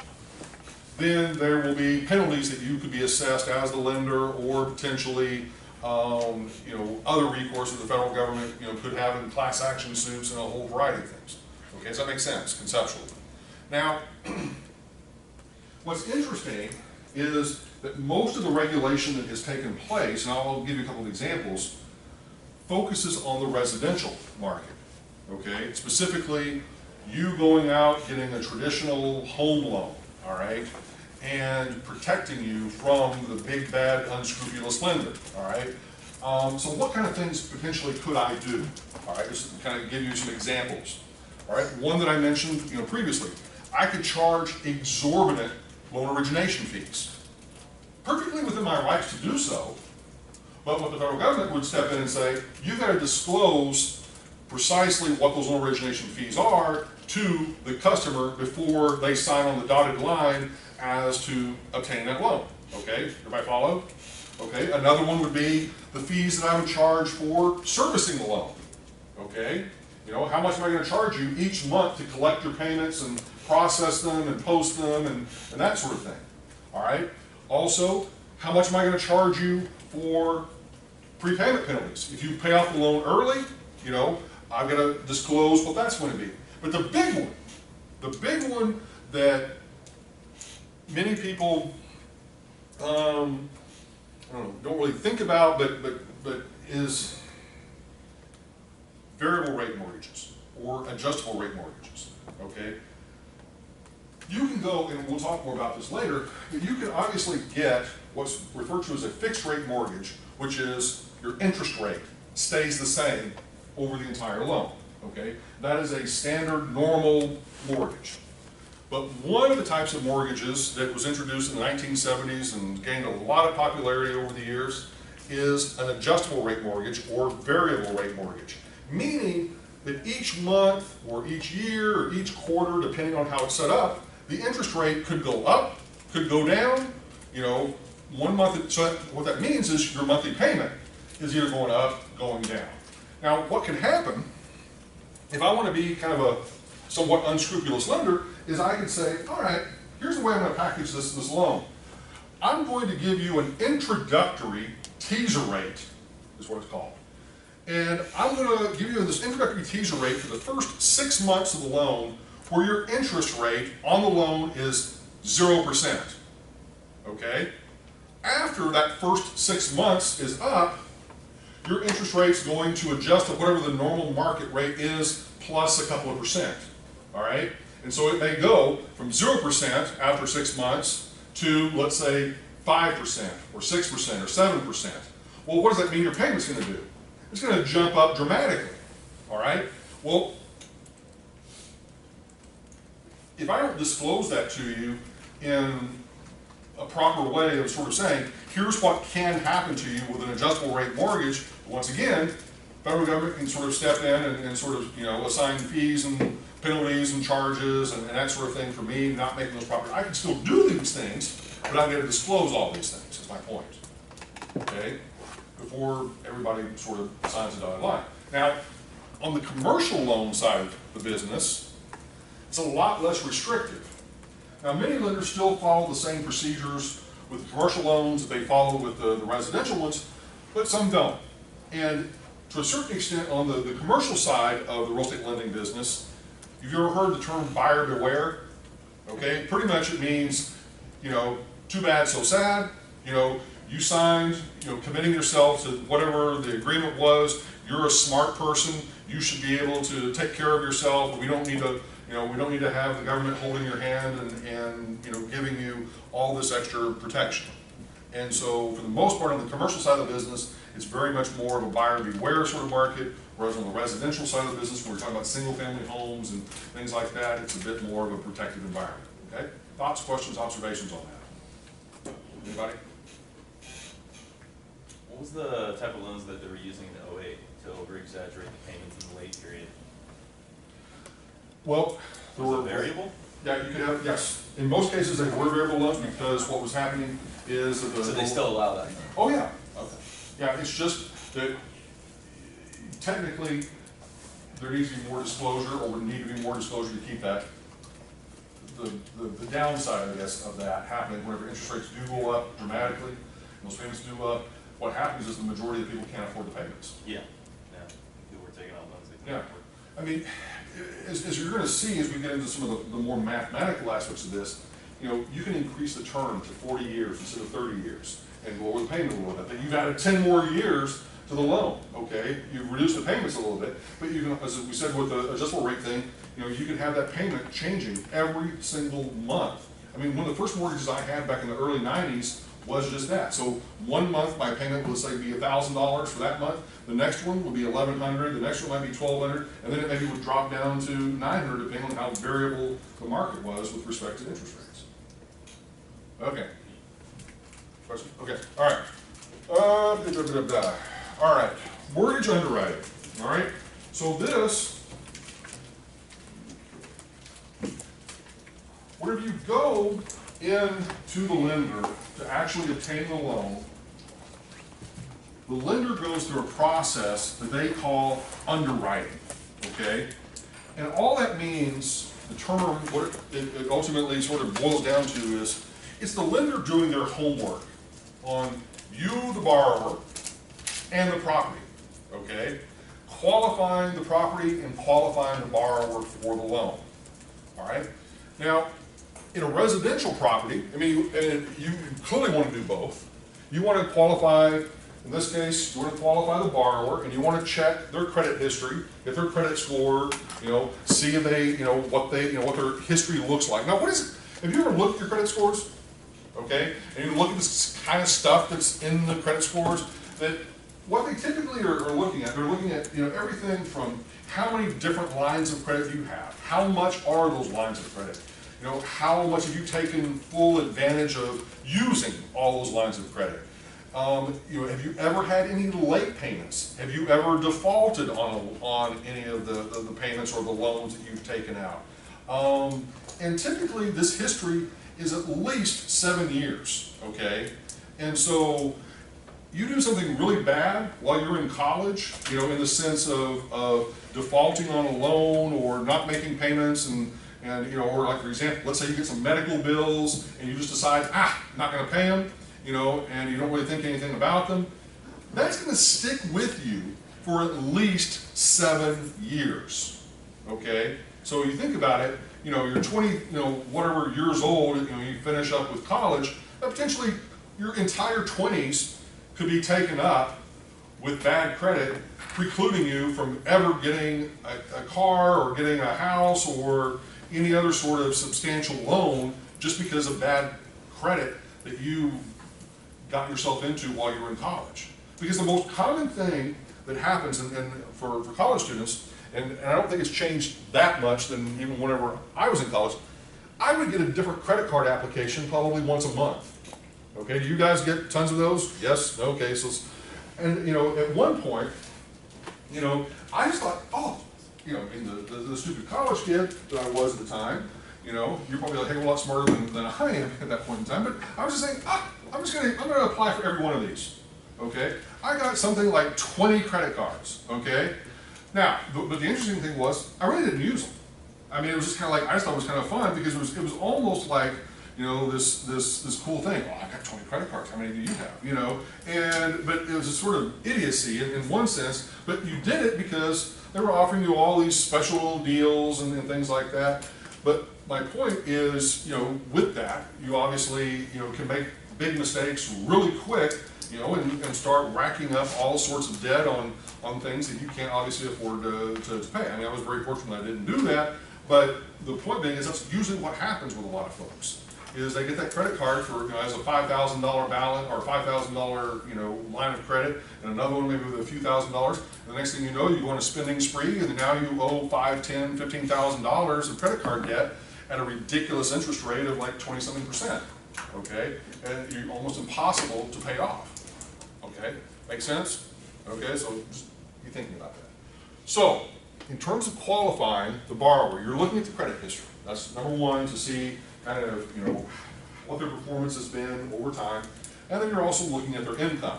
then there will be penalties that you could be assessed as the lender, or potentially, you know, other recourse that the federal government, you know, could have in class action suits and a whole variety of things. Okay, does that make sense conceptually? Now, what's interesting is that most of the regulation that has taken place, and I'll give you a couple of examples, focuses on the residential market. Okay, specifically, you going out getting a traditional home loan, all right, and protecting you from the big, bad, unscrupulous lender, all right? So what kind of things potentially could I do? All right, just to kind of give you some examples. All right, one that I mentioned, previously, I could charge exorbitant loan origination fees. Perfectly within my rights to do so, but what the federal government would step in and say, you've got to disclose precisely what those loan origination fees are to the customer before they sign on the dotted line as to obtaining that loan. Okay, everybody follow? Okay, another one would be the fees that I would charge for servicing the loan. Okay, how much am I going to charge you each month to collect your payments and process them and post them and that sort of thing. All right, also, how much am I going to charge you for prepayment penalties? If you pay off the loan early, I've got to disclose what that's going to be. But the big one that many people don't really think about, but is variable rate mortgages or adjustable rate mortgages. Okay, you can go, and we'll talk more about this later, but you can obviously get what's referred to as a fixed rate mortgage, which is your interest rate stays the same over the entire loan. Okay, that is a standard normal mortgage. But one of the types of mortgages that was introduced in the 1970s and gained a lot of popularity over the years is an adjustable rate mortgage or variable rate mortgage, meaning that each month or each year or each quarter, depending on how it's set up, the interest rate could go up, could go down, 1 month. So what that means is your monthly payment is either going up, going down. Now, what can happen if I want to be kind of a somewhat unscrupulous lender is I could say, all right, here's the way I'm going to package this loan. I'm going to give you an introductory teaser rate, is what it's called. And I'm going to give you this introductory teaser rate for the first 6 months of the loan where your interest rate on the loan is 0%. Okay? After that first 6 months is up, your interest rate's going to adjust to whatever the normal market rate is plus a couple of percent. All right? And so it may go from 0% after 6 months to, let's say, 5% or 6% or 7%. Well, what does that mean your payment's going to do? It's going to jump up dramatically. All right? Well, if I don't disclose that to you in a proper way of sort of saying, here's what can happen to you with an adjustable rate mortgage, once again, federal government can sort of step in and sort of, assign fees and penalties and charges and that sort of thing for me not making those proper. I can still do these things, but I've got to disclose all these things, is my point. Okay? Before everybody sort of signs a dotted line. Now, on the commercial loan side of the business, it's a lot less restrictive. Now, many lenders still follow the same procedures with the commercial loans that they follow with the residential ones, but some don't. And to a certain extent, on the commercial side of the real estate lending business, have you ever heard the term buyer beware? Okay, pretty much it means, too bad, so sad. You signed, committing yourself to whatever the agreement was. You're a smart person. You should be able to take care of yourself. We don't need to, we don't need to have the government holding your hand and giving you all this extra protection. And so, for the most part, on the commercial side of the business, it's very much more of a buyer beware sort of market. Whereas on the residential side of the business, when we're talking about single-family homes and things like that, it's a bit more of a protected environment. Okay? Thoughts, questions, observations on that? Anybody? What was the type of loans that they were using in 2008 to over-exaggerate the payments in the late period? Well, Was it variable? Yeah, you could have, yes. In most cases, they were variable loans because what was happening is that So they still allow that? Oh, yeah. Okay. Yeah, it's just that technically there needs to be more disclosure or would need to be more disclosure to keep that, the downside, I guess, of that happening whenever interest rates do go up dramatically, and those payments do up, what happens is the majority of people can't afford the payments. Yeah. People were taking out loans they Yeah. couldn't afford. I mean, as you're going to see as we get into some of the more mathematical aspects of this, you can increase the term to 40 years instead of 30 years and lower the payment a little bit. But you've added 10 more years to the loan, okay? You've reduced the payments a little bit, but you can, as we said with the adjustable rate thing, you can have that payment changing every single month I mean, one of the first mortgages I had back in the early 90s was just that. So 1 month my payment would say be $1,000 for that month. The next one would be $1,100. The next one might be $1,200, and then it maybe would drop down to $900 depending on how variable the market was with respect to interest rates. Okay. Question? Okay. All right. All right. Mortgage underwriting. All right. So this, whenever you go into the lender to actually obtain the loan, the lender goes through a process that they call underwriting, okay? And all that means, the term, what it ultimately sort of boils down to is, it's the lender doing their homework on you, the borrower, and the property, okay? Qualifying the property and qualifying the borrower for the loan, all right? Now, in a residential property, I mean, you clearly want to do both. You want to qualify, in this case, you want to qualify the borrower, and you want to check their credit history, get their credit score, you know, see if they, what their history looks like. Now, what is it? Have you ever looked at your credit scores? Okay, and you look at this kind of stuff that's in the credit scores, that what they typically are looking at, they're looking at, everything from how many different lines of credit you have, how much are those lines of credit, how much have you taken full advantage of using all those lines of credit. Have you ever had any late payments? Have you ever defaulted on any of the payments or the loans that you've taken out? And typically this history is at least 7 years, okay? And so you do something really bad while you're in college, in the sense of defaulting on a loan or not making payments and or like for example, let's say you get some medical bills and you just decide, not gonna pay them, and you don't really think anything about them, that's gonna stick with you for at least 7 years, okay? So you think about it, you're 20, whatever years old, you finish up with college, potentially your entire 20s could be taken up with bad credit, precluding you from ever getting a car or getting a house or any other sort of substantial loan just because of bad credit that you got yourself into while you were in college. Because the most common thing that happens for college students, and I don't think it's changed that much than even whenever I was in college, I would get a different credit card application probably once a month. Okay, do you guys get tons of those? Yes, no, okay, so, and at one point, I just thought, the stupid college kid that I was at the time, you're probably a heck of a lot smarter than I am at that point in time, but I was just saying, I'm gonna apply for every one of these, okay? I got something like 20 credit cards, okay? Now, but the interesting thing was, I really didn't use them. I mean, it was just kind of like, I just thought it was kind of fun because it was almost like, this cool thing. Oh, I got 20 credit cards. How many do you have? But it was a sort of idiocy in one sense. But you did it because they were offering you all these special deals and things like that. But my point is, with that, you obviously, can make big mistakes really quick, and start racking up all sorts of debt on things that you can't obviously afford to pay. I mean, I was very fortunate I didn't do that. But the point being is that's usually what happens with a lot of folks. Is they get that credit card for as a $5,000 balance or $5,000 line of credit, and another one maybe with a few $1,000s. And the next thing you know, you go on a spending spree, and now you owe $5,000, $10,000, $15,000 of credit card debt at a ridiculous interest rate of like 20-something%. Okay, and you're almost impossible to pay off. Okay, make sense? Okay, so just be thinking about that. So, in terms of qualifying the borrower, you're looking at the credit history. That's number one, to see kind of, what their performance has been over time. And then you're also looking at their income.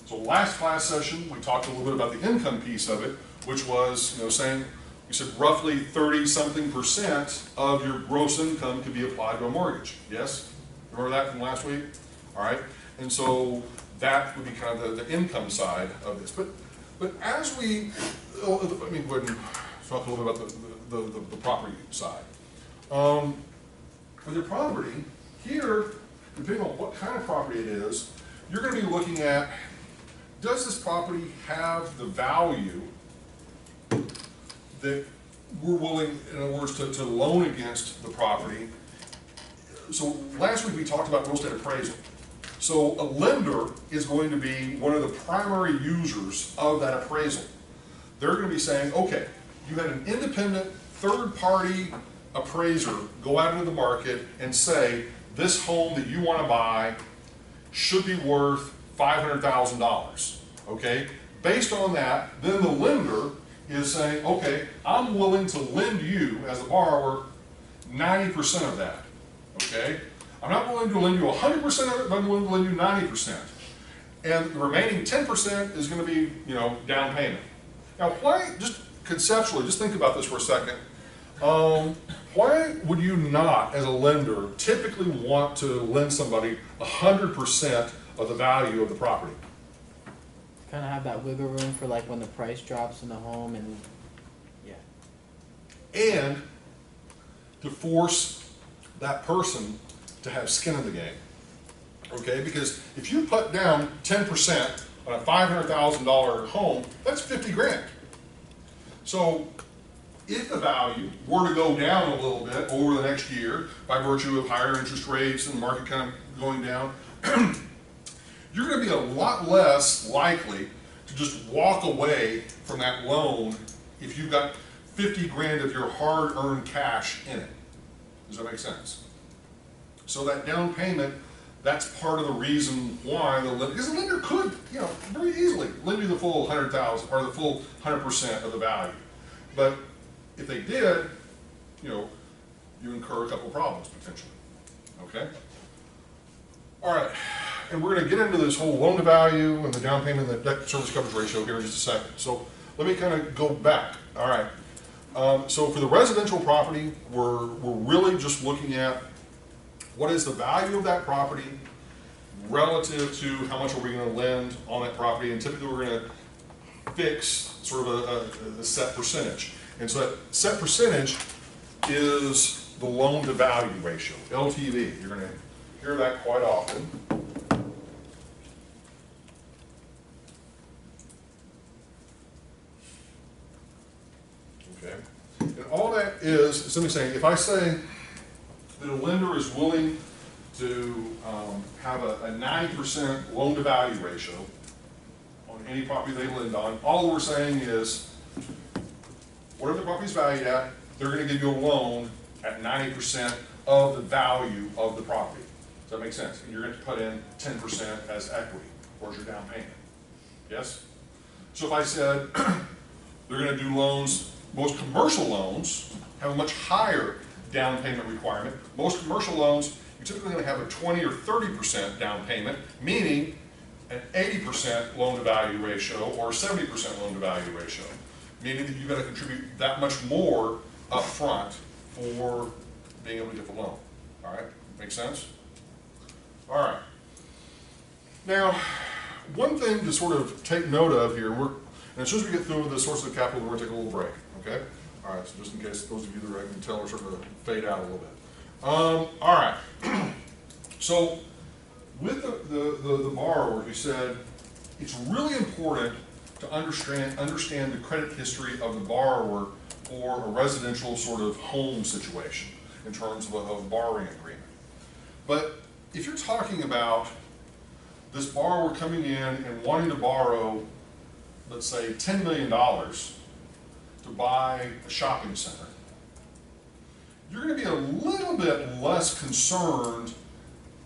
So last class session, we talked a little bit about the income piece of it, which was, saying, we said roughly 30-something% of your gross income could be applied to a mortgage. Yes? Remember that from last week? All right. And so that would be kind of the income side of this. But as we, let me go ahead and talk a little bit about the property side. With your property, here, depending on what kind of property it is, you're going to be looking at, does this property have the value that we're willing, in other words, to loan against the property so last week we talked about real estate appraisal. So a lender is going to be one of the primary users of that appraisal. They're going to be saying, okay, you had an independent third-party appraiser go out into the market and say, this home that you want to buy should be worth $500,000, okay? Based on that, then the lender is saying, okay, I'm willing to lend you, as a borrower, 90% of that, okay? I'm not willing to lend you 100% of it, but I'm willing to lend you 90%. And the remaining 10% is going to be, you know, down payment. Now, why, just conceptually, just think about this for a second. Why would you not, as a lender, typically want to lend somebody 100% of the value of the property? Kind of have that wiggle room for like when the price drops in the home and, yeah. And to force that person to have skin in the game, okay? Because if you put down 10% on a $500,000 home, that's 50 grand. So if the value were to go down a little bit over the next year by virtue of higher interest rates and the market kind of going down, you're going to be a lot less likely to just walk away from that loan if you've got 50 grand of your hard-earned cash in it. Does that make sense? So that down payment, that's part of the reason why the lender, because the lender could, you know, very easily lend you the full 100,000 or the full 100% of the value. But if they did, you know, you incur a couple problems potentially. Okay? All right, and we're going to get into this whole loan to value and the down payment and the debt service coverage ratio here in just a second. So let me kind of go back. All right. So for the residential property, we're really just looking at what is the value of that property relative to how much are we going to lend on that property, and typically we're going to fix sort of a set percentage. And so that set percentage is the loan to value ratio, LTV. You're going to hear that quite often. Okay. And all that is simply saying, if I say that a lender is willing to have a 90% loan to value ratio on any property they lend on, all we're saying is whatever the property's valued at, they're going to give you a loan at 90% of the value of the property. Does that make sense? And you're going to put in 10% as equity, or as your down payment. Yes? So if I said they're going to do loans, most commercial loans have a much higher down payment requirement. Most commercial loans, you're typically going to have a 20 or 30% down payment, meaning an 80% loan to value ratio or 70% loan to value ratio, meaning that you've got to contribute that much more up front for being able to get the loan. All right, make sense? All right. Now, one thing to sort of take note of here, and as soon as we get through the sources of capital, we're going to take a little break, okay? All right, so just in case those of you that I can tell are starting to fade out a little bit. All right. So with the borrower who said it's really important to understand the credit history of the borrower for a residential sort of home situation in terms of a borrowing agreement. But if you're talking about this borrower coming in and wanting to borrow, let's say, $10 million to buy a shopping center, you're going to be a little bit less concerned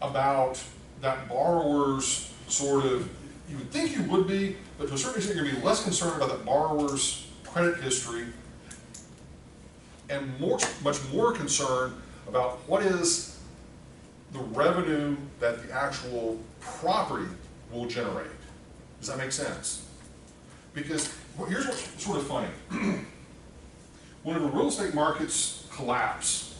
about that borrower's sort of, you would think you would be, but to a certain extent you're going to be less concerned about that borrower's credit history and much more concerned about what is the revenue that the actual property will generate. Does that make sense? Because here's what's sort of funny. Whenever real estate markets collapse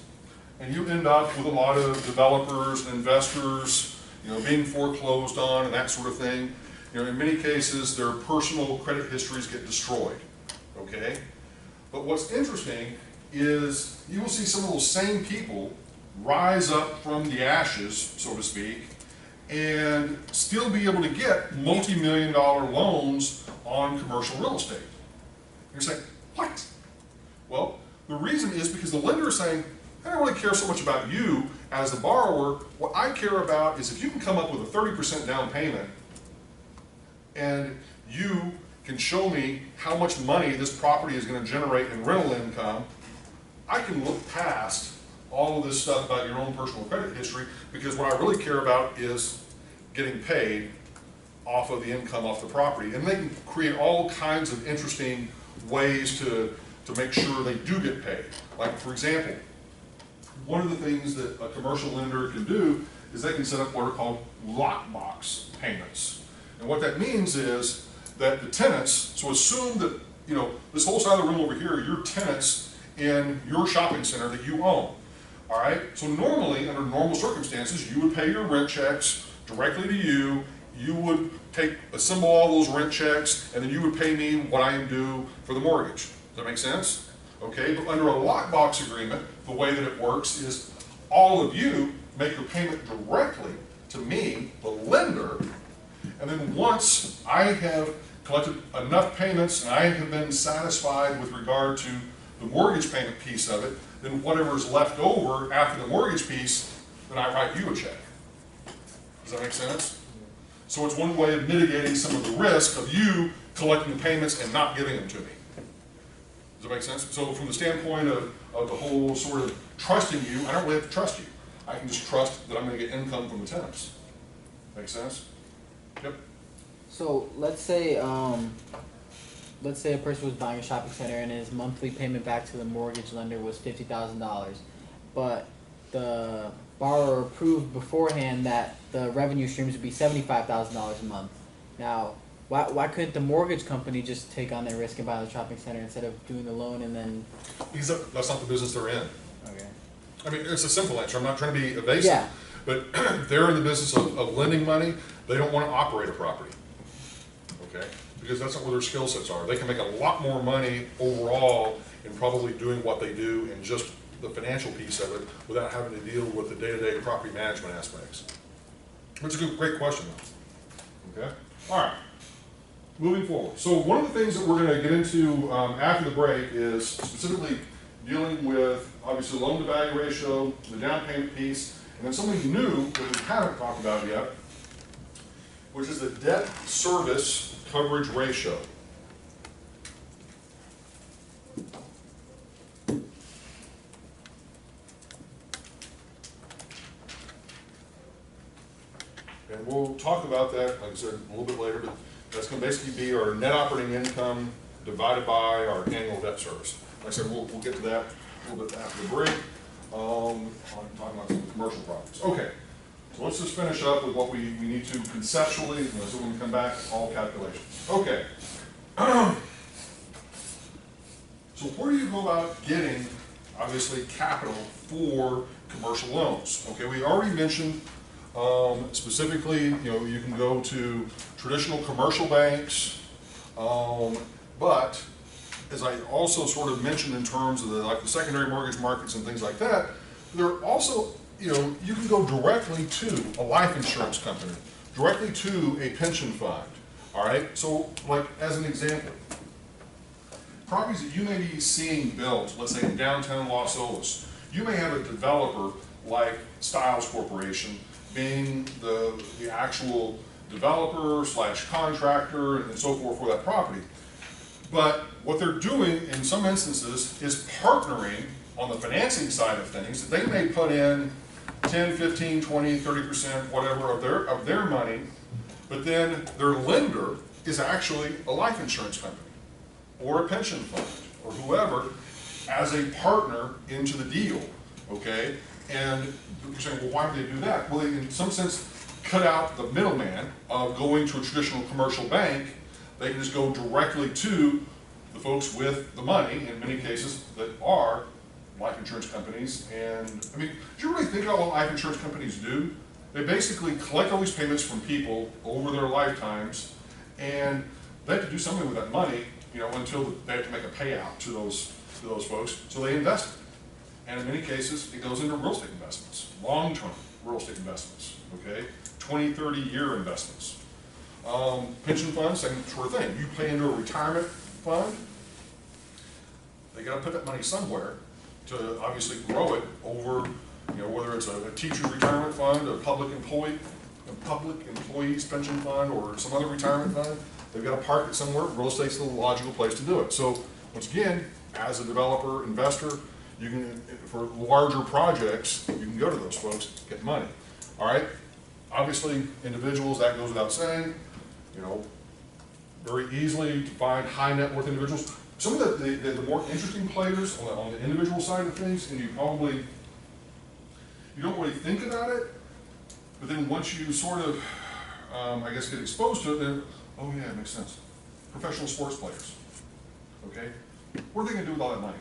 and you end up with a lot of developers and investors, you know, being foreclosed on and that sort of thing, you know, in many cases their personal credit histories get destroyed, okay? But what's interesting is you will see some of those same people rise up from the ashes, so to speak, and still be able to get multi-million-dollar loans on commercial real estate. You're saying, what? Well, the reason is because the lender is saying, I don't really care so much about you as the borrower, what I care about is if you can come up with a 30% down payment and you can show me how much money this property is going to generate in rental income, I can look past all of this stuff about your own personal credit history, because what I really care about is getting paid off of the income off the property. And they can create all kinds of interesting ways to make sure they do get paid. Like, for example, one of the things that a commercial lender can do is they can set up what are called lockbox payments. And what that means is that the tenants, so assume that, you know, this whole side of the room over here, your tenants in your shopping center that you own. All right, so normally, under normal circumstances, you would pay your rent checks directly to you. You would assemble all those rent checks, and then you would pay me what I am due for the mortgage. Does that make sense? Okay, but under a lockbox agreement, the way that it works is all of you make your payment directly to me, the lender, and then once I have collected enough payments and I have been satisfied with regard to the mortgage payment piece of it, then whatever is left over after the mortgage piece, then I write you a check. Does that make sense? So it's one way of mitigating some of the risk of you collecting the payments and not giving them to me. Does that make sense? So from the standpoint of the whole sort of trusting you, I don't really have to trust you. I can just trust that I'm going to get income from the tenants. Make sense? Yep. So let's say a person was buying a shopping center and his monthly payment back to the mortgage lender was $50,000, but the borrower approved beforehand that the revenue streams would be $75,000 a month. Now, why couldn't the mortgage company just take on their risk and buy the shopping center instead of doing the loan and then? Because that's not the business they're in. Okay. I mean, it's a simple answer. I'm not trying to be evasive. Yeah. But they're in the business of lending money. They don't want to operate a property. Okay? Because that's not where their skill sets are. They can make a lot more money overall in probably doing what they do in just the financial piece of it without having to deal with the day-to-day property management aspects. That's a great question, though. Okay? All right. Moving forward. So one of the things that we're going to get into after the break is specifically dealing with, obviously, loan-to-value ratio, the down payment piece, and then something new that we haven't talked about yet, which is the debt service coverage ratio. And we'll talk about that, like I said, a little bit later, but that's going to basically be our net operating income divided by our annual debt service. Like I said, we'll get to that a little bit after the break. I'm talking about some commercial properties. Okay, so let's just finish up with what we need to conceptually, and so when we come back, all calculations. Okay. So where do you go about getting, obviously, capital for commercial loans? Okay, we already mentioned specifically, you can go to traditional commercial banks, but as I also sort of mentioned in terms of the secondary mortgage markets and things like that, there are also, you can go directly to a life insurance company, directly to a pension fund. All right, so like as an example, properties that you may be seeing built, let's say in downtown Los Olas, you may have a developer like Stiles Corporation being the actual developer / contractor and so forth for that property. But what they're doing in some instances is partnering on the financing side of things. They may put in 10, 15, 20, 30%, whatever of their money, but then their lender is actually a life insurance company or a pension fund or whoever as a partner into the deal, okay? And you're saying, well, why would they do that? Well, they, in some sense, cut out the middleman of going to a traditional commercial bank. They can just go directly to the folks with the money, in many cases, that are life insurance companies. And, I mean, do you really think about what life insurance companies do? They basically collect all these payments from people over their lifetimes, and they have to do something with that money, until they have to make a payout to those folks, so they invest it. And in many cases, it goes into real estate investments, long-term real estate investments, okay? 20, 30-year investments. Pension funds, same sort of thing. You pay into a retirement fund, they got to put that money somewhere to obviously grow it over, You know, whether it's a teacher's retirement fund, a public employees pension fund, or some other retirement fund, they've got to park it somewhere. Real estate's the logical place to do it. So once again, as a developer, investor, you can, for larger projects, you can go to those folks, get money. All right? Obviously, individuals, that goes without saying, you know, very easily to find high net worth individuals. Some of the more interesting players on the individual side of things, and you don't really think about it, but then once you sort of, I guess, get exposed to it, then, oh yeah, it makes sense. Professional sports players, okay? What are they gonna do with all that money?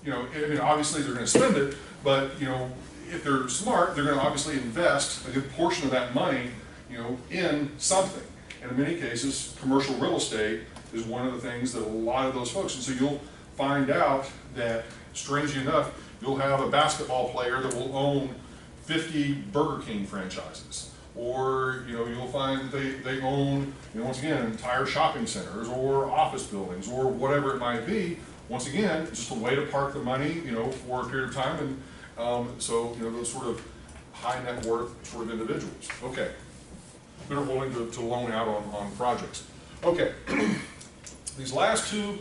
You know, I mean, obviously they're gonna spend it, but, you know, if they're smart, they're gonna obviously invest a good portion of that money, you know, in something. And in many cases, commercial real estate is one of the things that a lot of those folks, and so you'll find out that, strangely enough, you'll have a basketball player that will own 50 Burger King franchises. Or, you know, you'll find that they own, you know, once again, entire shopping centers or office buildings or whatever it might be. Once again, it's just a way to park the money, you know, for a period of time. And so, you know, those sort of high net worth sort of individuals. Okay. They're willing to loan out on projects. Okay. These last two,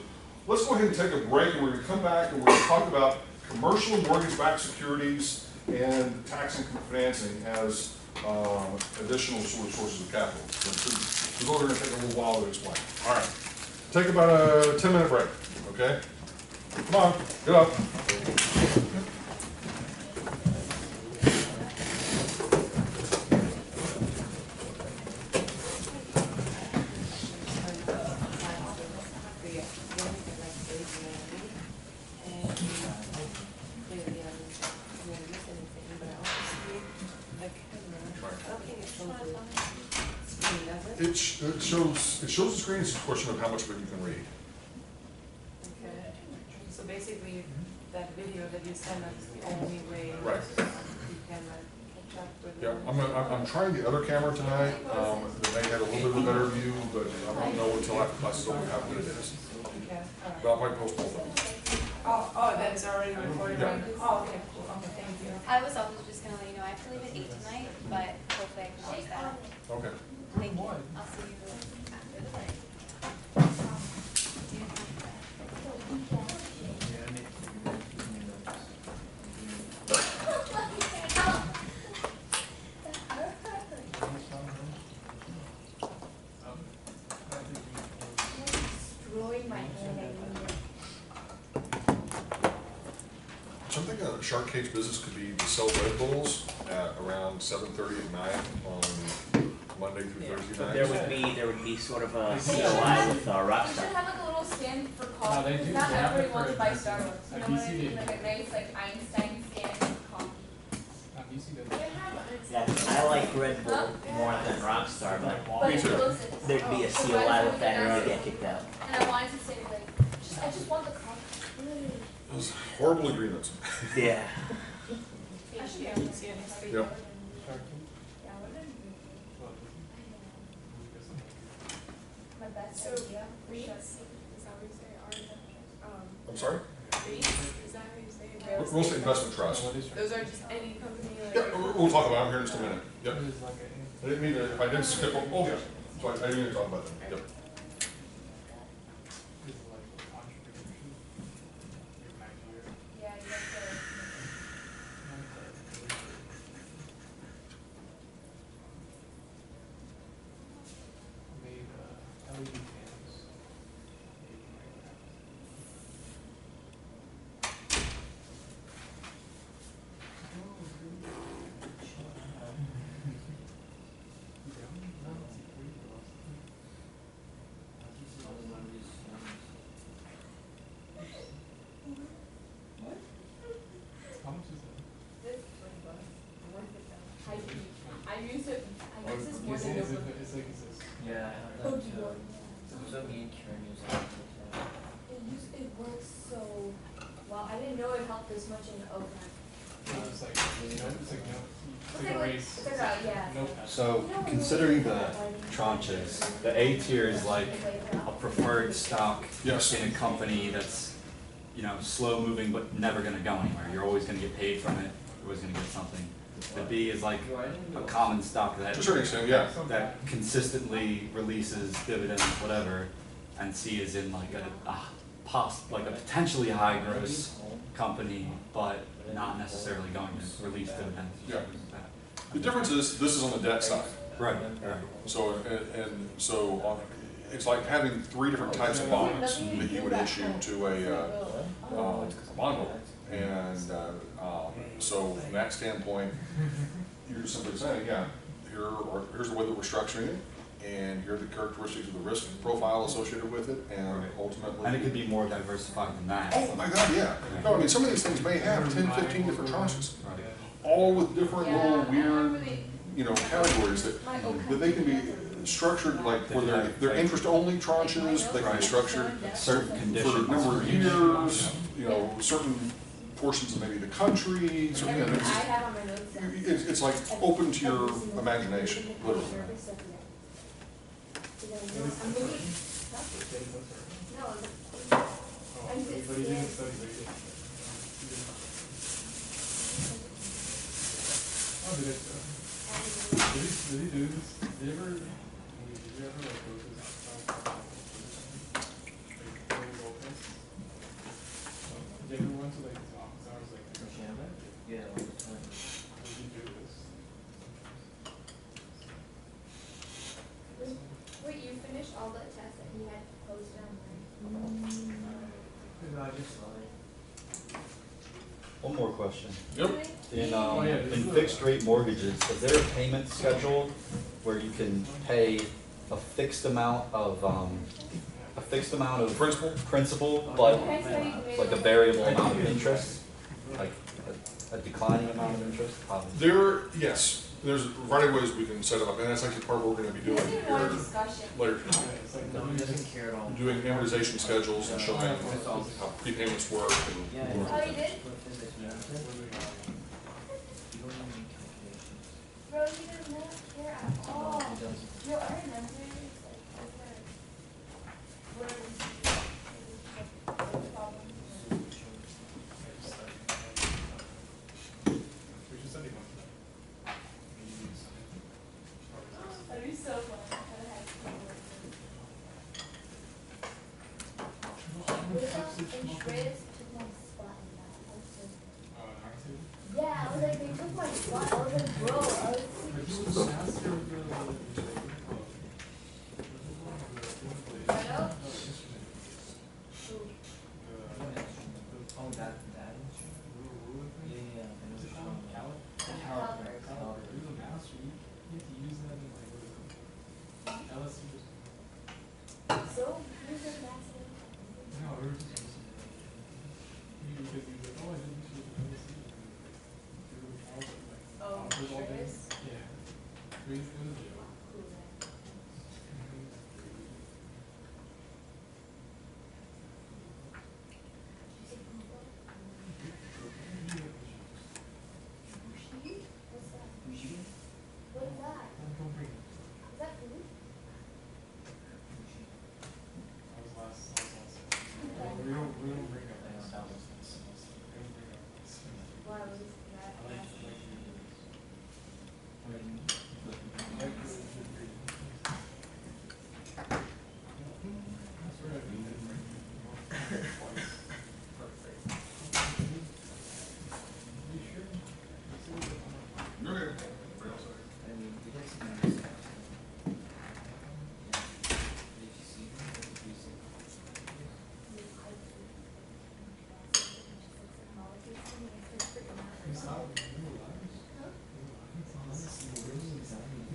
let's go ahead and take a break, and we're going to come back and we're going to talk about commercial mortgage-backed securities and tax income financing as additional sort of sources of capital. So we're going to take a little while to explain. All right. Take about a 10-minute break, okay? Come on, get up. It shows the screen. It's a question of how much of it you can read. Okay. So basically, that video that you send us is the only way Right. you can catch up with. Yeah, I'm trying the other camera tonight. That may have a little bit of a better view, but I don't know until after class is over how good it is. Okay, all right. But I might post both of them. Oh, that is already recorded, Yeah. right? Oh, okay, cool, okay, thank you. I was also just gonna let you know, I have to leave at 8 tonight, but hopefully I can watch that. Okay. Thank you. I'll see you after the break. Destroying my hand. So I'm thinking a Shark Cage business could be to sell Red Bulls at around 7:30 at night on Monday through Thursday nights. There would be sort of a COI with We should Rockstar. have like a little stand for No, coffee. they do. Not They have everybody it wants for to buy drinks. Starbucks. You At know what I BC mean? they- Like a nice like Einstein stand for coffee. You see that? Yeah, I like Red Bull more than Rockstar, But but it's too. closest. there'd be a COI with that and I'd get kicked out. And I wanted to say like, I just want the coffee. Those horrible agreements. Yeah. Yep. My best So, idea. REITs, is that what you say, I'm sorry? REITs, is that how you say it? Real Estate Investment Trust. What is Those are just any company like. Yeah, we'll talk about them here in just a minute. Yep. It is like a. I didn't mean to, if I didn't skip, oh yeah, so I didn't mean to talk about them. Yep. Is it like entrepreneurship? Like Nigeria? Yeah, you have to. Made LED candles. How much is that? This $20. Worth it though. I use it. I use this more Is than it, Notebook. it's like, is this? Yeah, I know that too. So me and Karen use that too. It works so well. I didn't know it helped this much in overnight. It's like, it's like, it's like a race. It's like a, yeah. Nope. So considering the tranches, the A tier is like a preferred stock Yes. in a company that's, you know, slow moving but never gonna go anywhere. You're always gonna get paid from it was gonna get something. The B is like a common stock that To a certain extent, yeah. that consistently releases dividends, whatever, and C is in like like a potentially high gross company, but not necessarily going to release dividends. Yeah. The difference is, this is on the debt side. Right, right. So, so it's like having 3 different types of bonds that you would issue to a bondholder. And so from that standpoint, you're just simply saying, yeah, here's the way that we're structuring it, and here are the characteristics of the risk profile associated with it, and ultimately. And it could be more diversified than that. Oh my God, yeah. No, I mean, some of these things may have 10, 15 different tranches, all with different little weird, you know, categories that they can be structured like where they're interest-only tranches, they can be structured certain conditions for a number of years, you know, certain portions of maybe the country, so, you know, it's like open to your imagination, literally. Did he do this? Did you ever like go to this did you ever went to like his office hours like Yeah, all the time. did you do this? Wait, you finished all the tests that he had posted online? No, I just saw it. One more question. Yep. In fixed rate mortgages, is there a payment schedule where you can pay a fixed amount of principal, but like a variable amount of interest, like a declining amount of interest? Yes, there's a variety of ways we can set it up, and that's actually part of what we're going to be doing here later tonight. No, he doesn't care at all. Doing amortization schedules and showing how prepayments work. Yeah. Oh, you did? Bro, he does not care at all. Yo, I remember it's like over. Where We should send him one today. that'd be so fun. Andreas took my spot in that. Yeah, I was like, they took my spot. I was like, bro, I was Oh, that. Yeah. And it was from Caliber. There's a master. You have to use that in like LSU. so, who's the master? No, we were just using it. Because he was like, oh, I did this with LSU. Oh, Andreas? Yeah. It was a joke. What's that? What is that? Don't bring it. Is that food? That was last. We don't bring up that stuff. We don't bring up that. Why was that? I like to do this. Okay.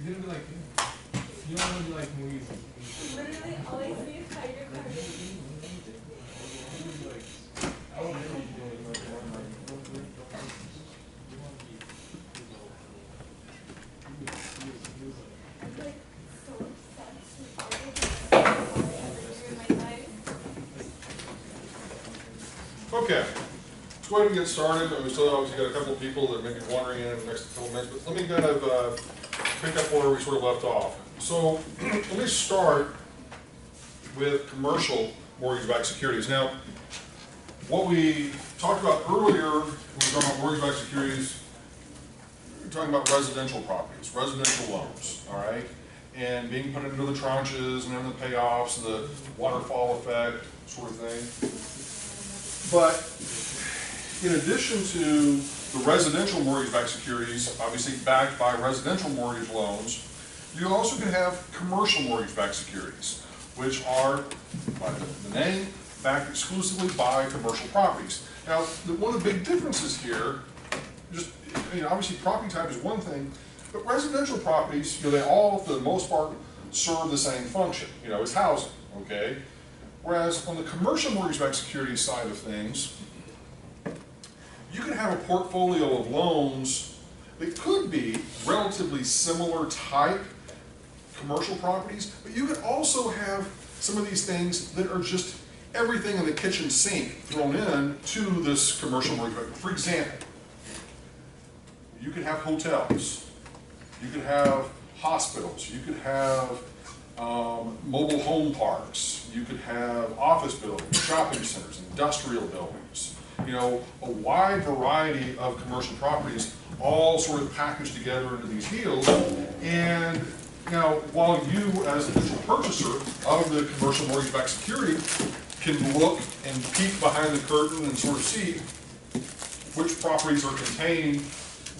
He's gonna be like, you don't want to be like movies. Literally, all I see is Tiger Carter. I'm like so obsessed with everything in my life. Okay, let's go ahead and get started. We still obviously got a couple of people that may be wandering in the next couple of minutes, but let me kind of pick up where we sort of left off. So let me start with commercial mortgage-backed securities. Now, what we talked about earlier when we were talking about mortgage-backed securities talking about residential properties, residential loans, all right? And being put into the tranches and then the payoffs, the waterfall effect sort of thing. But in addition to the residential mortgage-backed securities, obviously backed by residential mortgage loans, you also can have commercial mortgage-backed securities, which are, by the name, backed exclusively by commercial properties. Now, one of the big differences here, just, obviously property type is one thing, but residential properties, they all, for the most part, serve the same function. It's housing, okay? Whereas on the commercial mortgage-backed securities side of things, you can have a portfolio of loans that could be relatively similar type commercial properties, but you can also have some of these things that are just everything in the kitchen sink thrown in to this commercial mortgage. For example, you could have hotels, you could have hospitals, you could have mobile home parks, you could have office buildings, shopping centers, industrial buildings, a wide variety of commercial properties all sort of packaged together into these deals. And now, while you, as the initial purchaser of the commercial mortgage-backed security, can look and peek behind the curtain and sort of see which properties are contained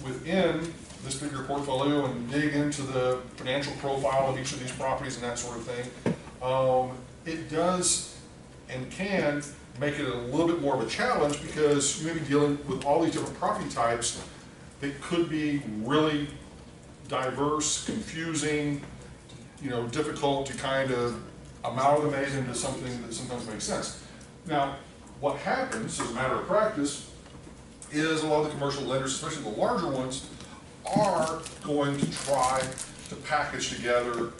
within this particular portfolio and dig into the financial profile of each of these properties and that sort of thing, it does and can make it a little bit more of a challenge because you may be dealing with all these different property types that could be really diverse, confusing, difficult to kind of amalgamate into something that sometimes makes sense. Now, what happens as a matter of practice is a lot of the commercial lenders, especially the larger ones, are going to try to package together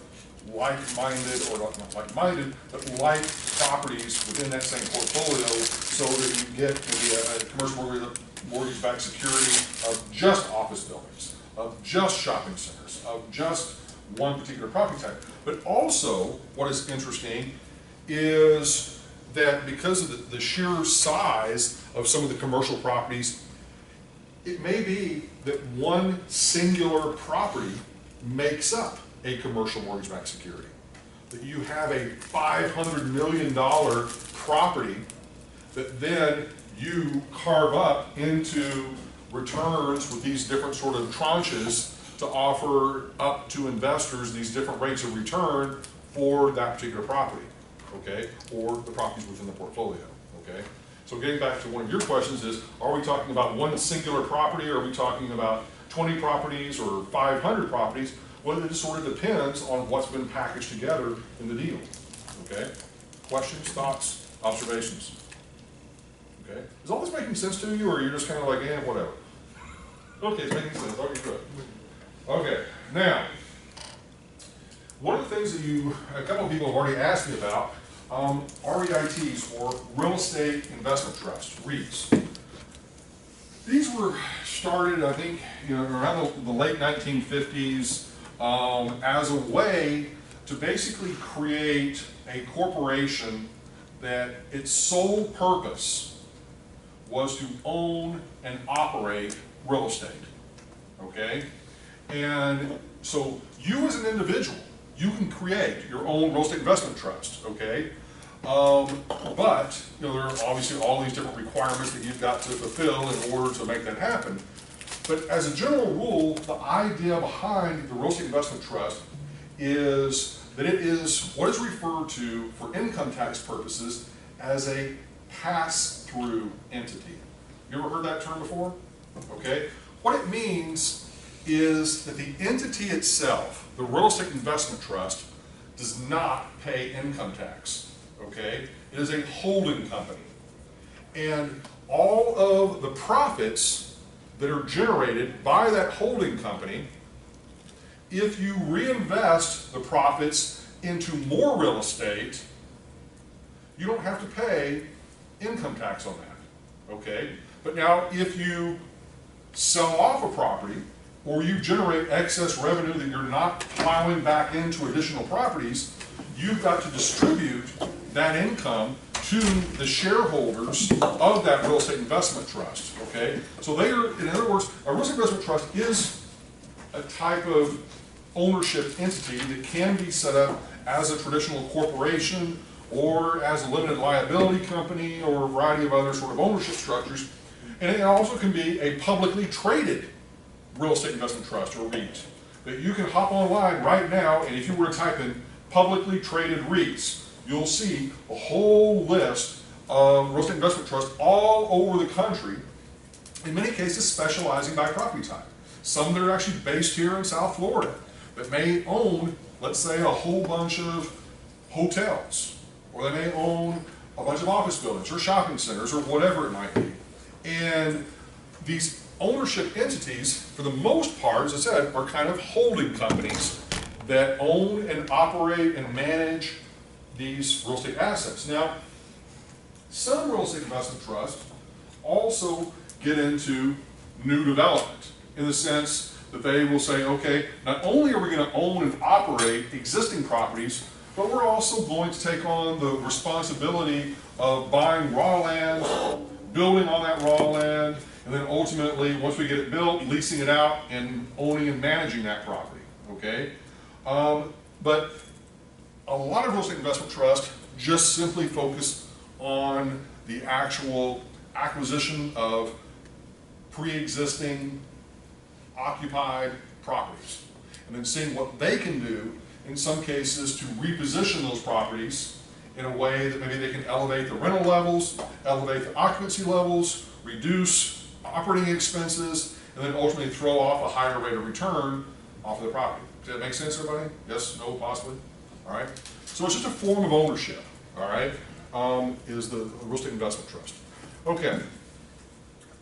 like-minded, or not like-minded, but like properties within that same portfolio so that you get maybe a commercial mortgage-backed security of just office buildings, of just shopping centers, of just one particular property type. But also, what is interesting is that because of the sheer size of some of the commercial properties, it may be that one singular property makes up a commercial mortgage-backed security. That you have a $500 million property that then you carve up into returns with these different sort of tranches to offer up to investors these different rates of return for that particular property, okay, or the properties within the portfolio, okay? So getting back to one of your questions is, are we talking about one singular property, or are we talking about 20 properties or 500 properties? Well, it just sort of depends on what's been packaged together in the deal, okay? Questions, thoughts, observations? Okay, is all this making sense to you, or you're just kind of like, whatever? Okay, it's making sense, okay, good. Okay, now, one of the things that a couple of people have already asked me about, REITs, or Real Estate Investment Trust, REITs. These were started, I think, around the late 1950s as a way to basically create a corporation that its sole purpose was to own and operate real estate, okay? And so you as an individual, you can create your own real estate investment trust, okay? But there are obviously all these different requirements that you've got to fulfill in order to make that happen. But as a general rule, the idea behind the real estate investment trust is that it is what is referred to for income tax purposes as a pass-through entity. You ever heard that term before? Okay. What it means is that the entity itself, the real estate investment trust, does not pay income tax. Okay? It is a holding company. And all of the profits that are generated by that holding company, if you reinvest the profits into more real estate, you don't have to pay income tax on that. Okay? But now, if you sell off a property, or you generate excess revenue that you're not plowing back into additional properties, you've got to distribute that income to the shareholders of that real estate investment trust, okay? So they are, in other words, a real estate investment trust is a type of ownership entity that can be set up as a traditional corporation or as a limited liability company or a variety of other sort of ownership structures. And it also can be a publicly traded real estate investment trust or REIT that you can hop online right now, and if you were to type in publicly traded REITs, you'll see a whole list of real estate investment trusts all over the country, in many cases specializing by property type. Some that are actually based here in South Florida that may own, let's say, a whole bunch of hotels, or they may own a bunch of office buildings or shopping centers or whatever it might be. And these ownership entities, for the most part, as I said, are kind of holding companies that own and operate and manage these real estate assets. Now, some real estate investment trusts also get into new development in the sense that they will say, okay, not only are we going to own and operate existing properties, but we're also going to take on the responsibility of buying raw land, building on that raw land, and then ultimately, once we get it built, leasing it out and owning and managing that property, okay? But a lot of real estate investment trusts just simply focus on the actual acquisition of pre-existing occupied properties, and then seeing what they can do in some cases to reposition those properties in a way that maybe they can elevate the rental levels, elevate the occupancy levels, reduce operating expenses, and then ultimately throw off a higher rate of return off of the property. Does that make sense, everybody? Yes, no, possibly? All right. So it's just a form of ownership, all right, is the real estate investment trust. Okay.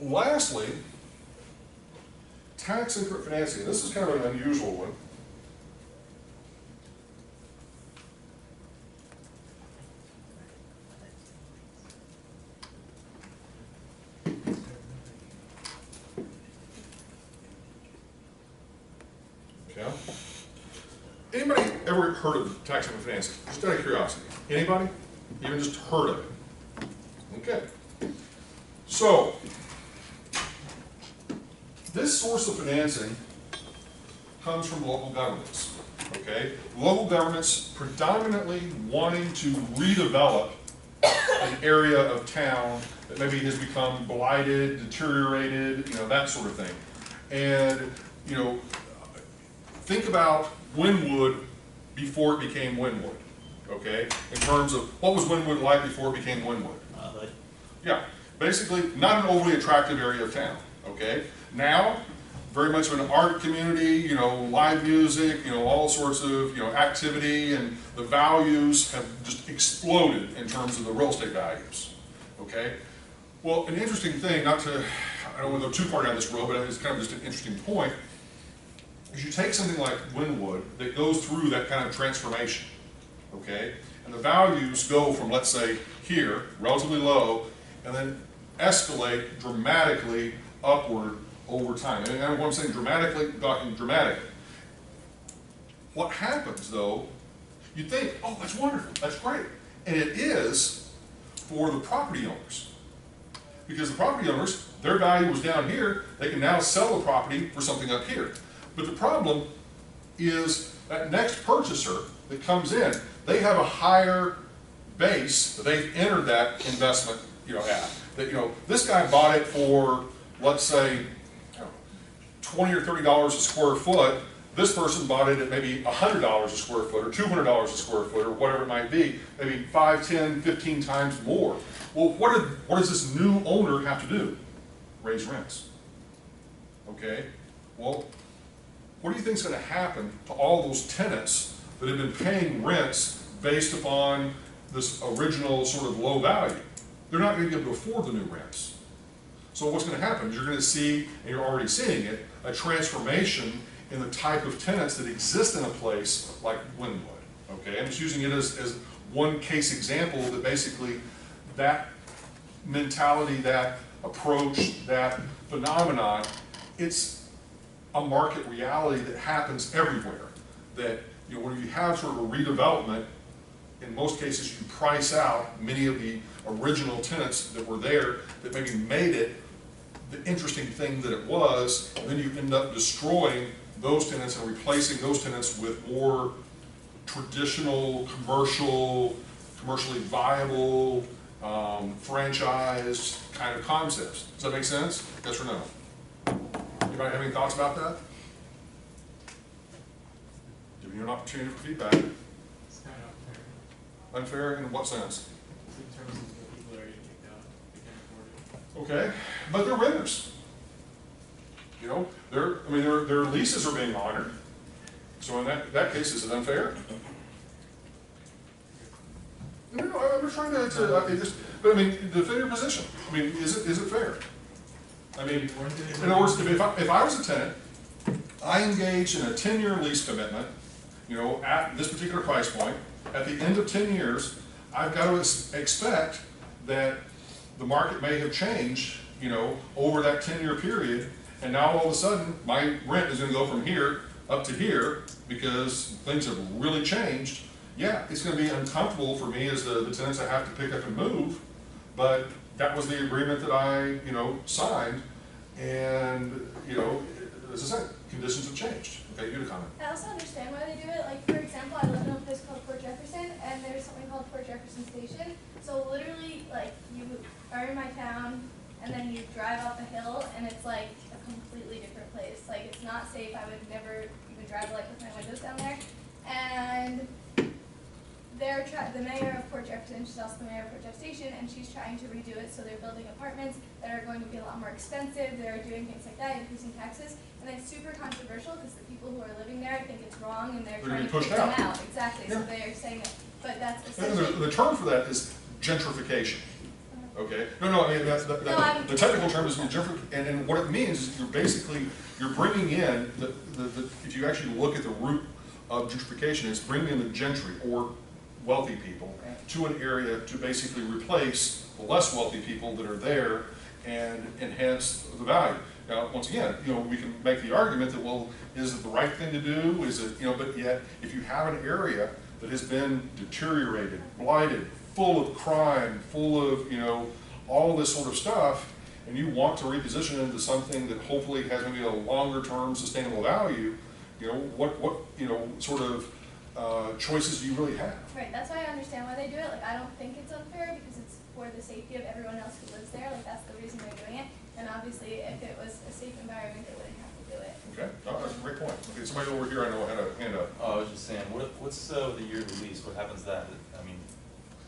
Lastly, tax increment financing. This is kind of an unusual one. Okay. Anybody ever heard of tax increment financing? Just out of curiosity. Anybody? Even just heard of it? Okay. So, this source of financing comes from local governments, okay? Local governments predominantly wanting to redevelop an area of town that maybe has become blighted, deteriorated, you know, that sort of thing. And, you know, think about Wynwood before it became Wynwood, okay? In terms of what was Wynwood like before it became Wynwood? Yeah, basically not an overly attractive area of town, okay? Now, very much of an art community, you know, live music, you know, all sorts of, you know, activity, and the values have just exploded in terms of the real estate values, okay? Well, an interesting thing, I don't want to go too far down this road, but it's kind of just an interesting point, is you take something like Wynwood that goes through that kind of transformation, okay? And the values go from, let's say, here, relatively low, and then escalate dramatically upward over time. And when I'm saying dramatically, I'm talking dramatically. What happens though, you think, oh, that's wonderful, that's great. And it is for the property owners. Because the property owners, their value was down here, they can now sell the property for something up here. But the problem is that next purchaser that comes in, they have a higher base that they've entered that investment, you know, at. That, you know, this guy bought it for, let's say, $20 or $30 a square foot. This person bought it at maybe $100 a square foot or $200 a square foot or whatever it might be, maybe 5, 10, 15 times more. Well, what does this new owner have to do? Raise rents. Okay? Well, what do you think is going to happen to all those tenants that have been paying rents based upon this original sort of low value? They're not going to be able to afford the new rents. So what's going to happen is you're going to see, and you're already seeing it, a transformation in the type of tenants that exist in a place like Wynwood. Okay, I'm just using it as one case example that basically that mentality, that approach, that phenomenon, it's a market reality that happens everywhere. That, you know, when you have sort of a redevelopment, in most cases you price out many of the original tenants that were there that maybe made it the interesting thing that it was, and then you end up destroying those tenants and replacing those tenants with more traditional, commercially viable, franchise kind of concepts. Does that make sense? Yes or no? Anybody have any thoughts about that? Giving you an opportunity for feedback. It's kind of unfair, Unfair in what sense? in terms of the people that are getting kicked out, they can't afford it. Okay, but they're renters. You know, their leases are being honored. So in that case, is it unfair? No, I'm just trying but I mean, defend your position. I mean, is it fair? I mean, in other words, if I was a tenant, I engage in a 10-year lease commitment, you know, at this particular price point, at the end of 10 years, I've got to expect that the market may have changed, you know, over that 10-year period, and now all of a sudden, my rent is gonna go from here up to here because things have really changed. Yeah, it's gonna be uncomfortable for me as the tenants I have to pick up and move, but that was the agreement that I, you know, signed, and, you know, as I said, conditions have changed. Okay, you had a comment. I also understand why they do it. Like, for example, I live in a place called Port Jefferson, and there's something called Port Jefferson Station. So literally, like, you are in my town, and then you drive up the hill, and it's like a completely different place. Like, it's not safe. I would never even drive, like, with my windows down there. And the mayor of Port Jefferson, she's also the mayor of Port Jeff Station, and she's trying to redo it, so they're building apartments that are going to be a lot more expensive. They're doing things like that, increasing taxes, and it's super controversial because the people who are living there think it's wrong, and they're trying to kick them out. Exactly. Yeah. So they're saying that, but that's And essentially. the term for that is gentrification. Okay? No, I mean, the technical term is gentrification, and what it means is you're bringing in, if you actually look at the root of gentrification, it's bringing in the gentry, or wealthy people, to an area to basically replace the less wealthy people that are there and enhance the value. Now, once again, you know, we can make the argument that, well, is it the right thing to do? Is it, you know, but yet, if you have an area that has been deteriorated, blighted, full of crime, full of, you know, all this sort of stuff, and you want to reposition it into something that hopefully has maybe a longer term sustainable value, you know, what you know, sort of choices do you really have? Right, that's why I understand why they do it. Like, I don't think it's unfair because it's for the safety of everyone else who lives there. Like, that's the reason they're doing it. And obviously, if it was a safe environment, they wouldn't have to do it. Okay, no, that's a great point. Okay, somebody over here I know had a hand up. Oh, I was just saying, what's the yearly lease, what happens to that? I mean,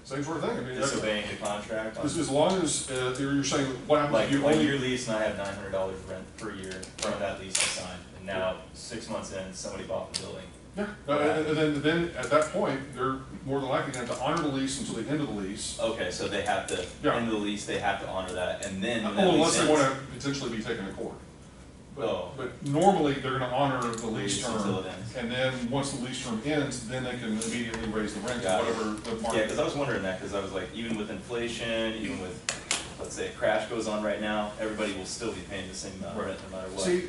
Same sort of thing. I mean, disobeying the contract? as long as you're saying what happens Like, if you one only. year lease and I have $900 rent per year from that lease I signed, and now 6 months in, somebody bought the building. Yeah, and then at that point, they're more than likely going to have to honor the lease until the end of the lease. Okay, so they have to, Yeah. in the lease, they have to honor that, and then when that Well, lease unless they want ends. to potentially be taken to court. Oh. But normally, they're going to honor the lease Lease term, until it ends. and then once the lease term ends, then they can immediately raise the rent to Got it. whatever the market. Yeah, because I was wondering that, because I was like, even with inflation, even with, let's say a crash goes on right now, everybody will still be paying the same amount of rent no matter what. See,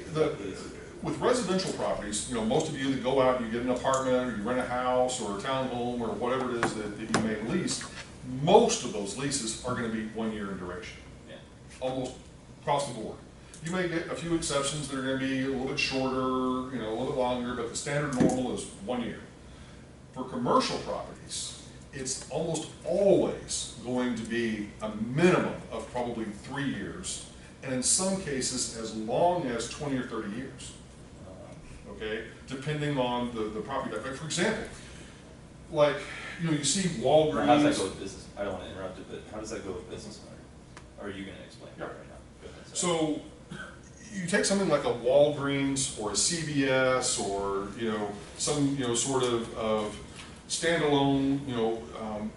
with residential properties, you know, most of you that go out and you get an apartment, or you rent a house, or a townhome, or whatever it is that you may lease, most of those leases are gonna be 1 year in duration. Yeah. Almost across the board. You may get a few exceptions that are gonna be a little bit shorter, you know, a little bit longer, but the standard normal is 1 year. For commercial properties, it's almost always going to be a minimum of probably 3 years, and in some cases, as long as 20 or 30 years. Okay, depending on the property type. Like, for example, like, you know, you see Walgreens. How does that go with business? I don't want to interrupt it, but how does that go with business owner? Or are you gonna explain that right now? Go ahead, sorry. So, you take something like a Walgreens or a CVS or, you know, some, you know, sort of standalone, you know,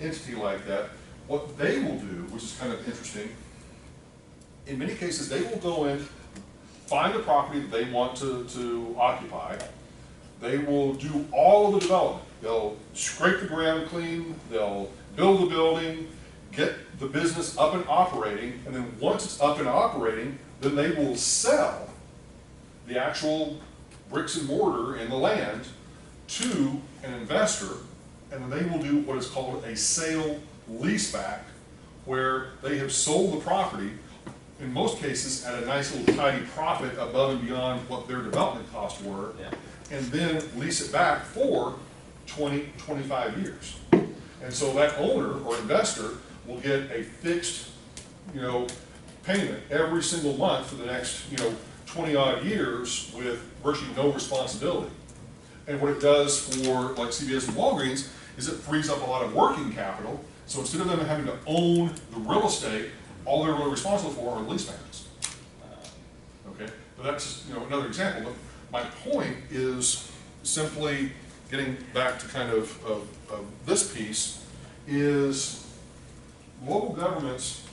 entity like that, what they will do, which is kind of interesting, in many cases, they will go in, find a property that they want to occupy. They will do all of the development. They'll scrape the ground clean, they'll build the building, get the business up and operating, and then once it's up and operating, then they will sell the actual bricks and mortar and the land to an investor, and then they will do what is called a sale leaseback, where they have sold the property in most cases, at a nice little tidy profit above and beyond what their development costs were, Yeah. and then lease it back for 20, 25 years. And so that owner or investor will get a fixed, payment every single month for the next, 20 odd years with virtually no responsibility. And what it does for like CVS and Walgreens is it frees up a lot of working capital. So instead of them having to own the real estate, all they're really responsible for are lease payments. Okay, but that's just, another example. But my point is simply getting back to kind of this piece is local governments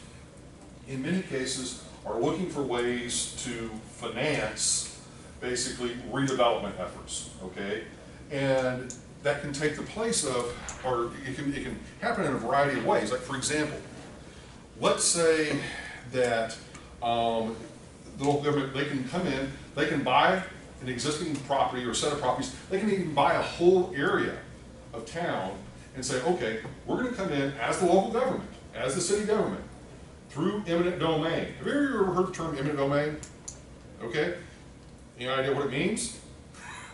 in many cases are looking for ways to finance basically redevelopment efforts, okay? And that can take the place of, or it can happen in a variety of ways. Like for example, let's say that the local government, they can come in, they can buy an existing property or a set of properties, they can even buy a whole area of town and say, okay, we're gonna come in as the local government, as the city government, through eminent domain. Have you ever heard the term eminent domain? Okay, any idea what it means?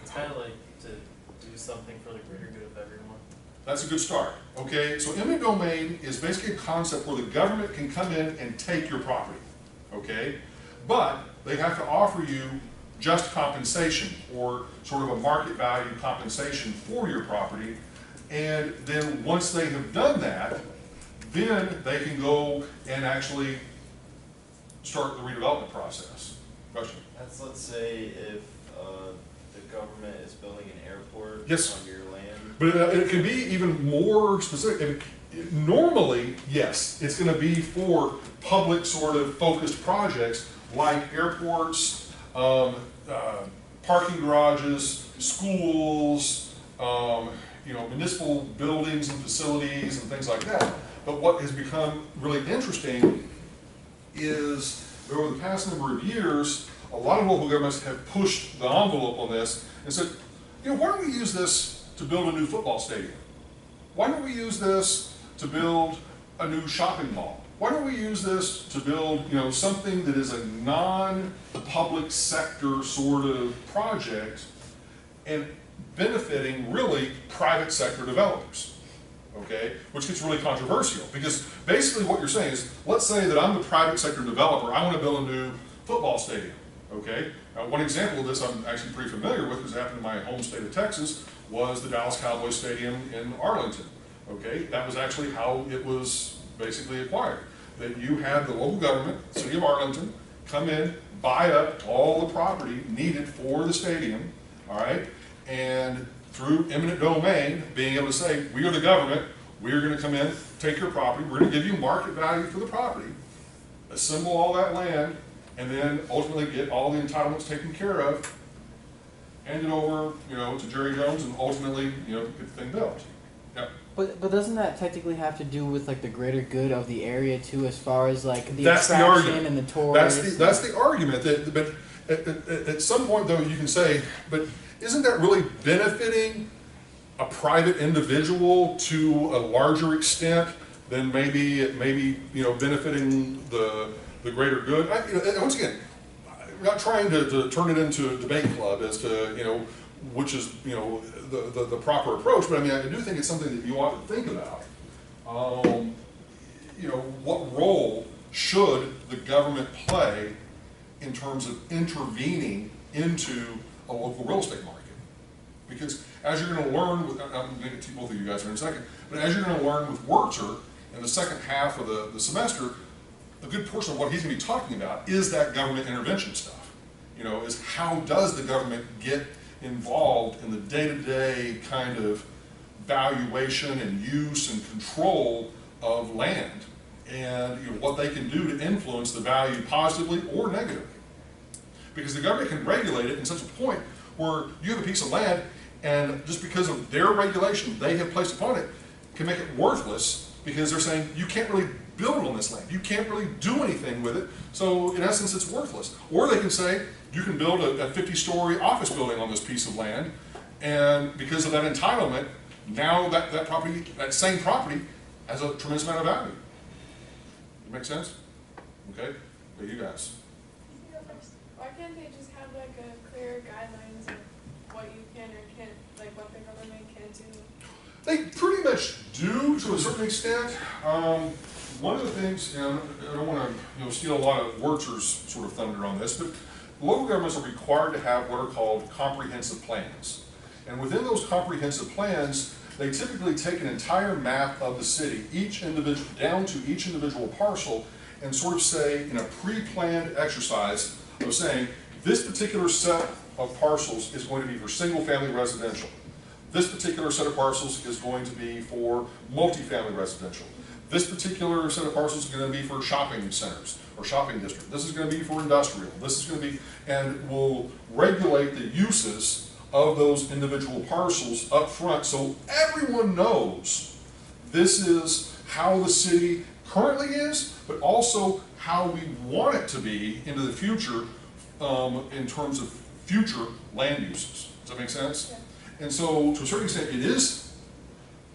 It's kind of like to do something for the greater good of everyone. That's a good start. Okay, so eminent domain is basically a concept where the government can come in and take your property. Okay, but they have to offer you just compensation or sort of a market value compensation for your property. And then once they have done that, then they can go and actually start the redevelopment process. Question? That's, let's say, if the government is building an airport Yes. on your land. But it can be even more specific. Normally, yes, it's going to be for public sort of focused projects like airports, parking garages, schools, municipal buildings and facilities and things like that. But what has become really interesting is over the past number of years, a lot of local governments have pushed the envelope on this and said, why don't we use this to build a new football stadium? Why don't we use this to build a new shopping mall? Why don't we use this to build, something that is a non-public sector sort of project and benefiting really private sector developers? Okay, which gets really controversial because basically what you're saying is, let's say that I'm the private sector developer, I want to build a new football stadium. Okay, now one example of this I'm actually pretty familiar with, because it happened in my home state of Texas, was the Dallas Cowboys Stadium in Arlington. Okay, that was actually how it was basically acquired. That you had the local government, city of Arlington, come in, buy up all the property needed for the stadium, all right, and through eminent domain, being able to say, we are the government, we are going to come in, take your property, we're going to give you market value for the property, assemble all that land, and then ultimately get all the entitlements taken care of, hand it over, to Jerry Jones, and ultimately, get the thing built. Yep. But doesn't that technically have to do with like the greater good of the area too, as far as like the That's the attraction argument. and the tourists? That's the argument. But at some point though, you can say, but isn't that really benefiting a private individual to a larger extent than maybe benefiting the greater good? Once again, I'm not trying to turn it into a debate club as to which is the proper approach, but I mean I do think it's something that you ought to think about. What role should the government play in terms of intervening into a local real estate market? Because as you're going to learn, I'm going to get to both of you guys in a second, but as you're going to learn with Wurzer in the second half of the semester, a good portion of what he's going to be talking about is that government intervention stuff. Is how does the government get involved in the day-to-day kind of valuation and use and control of land, and what they can do to influence the value positively or negatively. Because the government can regulate it in such a point where you have a piece of land, and just because of their regulation they have placed upon it, can make it worthless because they're saying you can't really build on this land, you can't really do anything with it, so in essence it's worthless. Or they can say you can build a 50-story office building on this piece of land, and because of that entitlement, now that property, that same property, has a tremendous amount of value. Make sense? Okay. Okay, you guys. Why can't they just have like a clear guidelines of what you can or can't, like what the government can do? They pretty much do to a certain extent. One of the things, and I don't want to steal a lot of Wertzer's sort of thunder on this, but local governments are required to have what are called comprehensive plans. And within those comprehensive plans, they typically take an entire map of the city, each individual, down to each individual parcel, and sort of say, in a pre-planned exercise of saying, this particular set of parcels is going to be for single-family residential. This particular set of parcels is going to be for multifamily residential. This particular set of parcels is going to be for shopping centers or shopping district. This is going to be for industrial. This is going to be, and will regulate the uses of those individual parcels up front so everyone knows this is how the city currently is, but also how we want it to be into the future in terms of future land uses. Does that make sense? Yeah. And so, to a certain extent, it is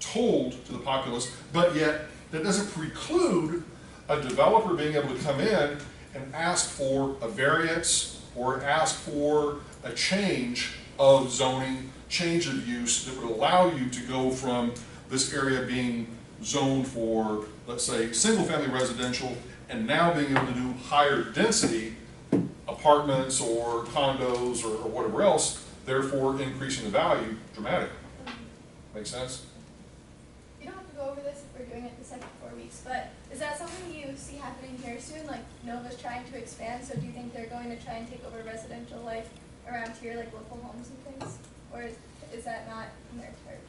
told to the populace, but yet that doesn't preclude a developer being able to come in and ask for a variance or ask for a change of zoning, change of use that would allow you to go from this area being zoned for, let's say, single-family residential, and now being able to do higher density apartments or condos or whatever else, therefore increasing the value dramatically. Make sense? You don't have to go over this if we're doing it the second 4 weeks, but is that something you see happening here soon? Like Nova's trying to expand, so do you think they're going to try and take over residential life around here, like local homes and things? Or is that not in their territory?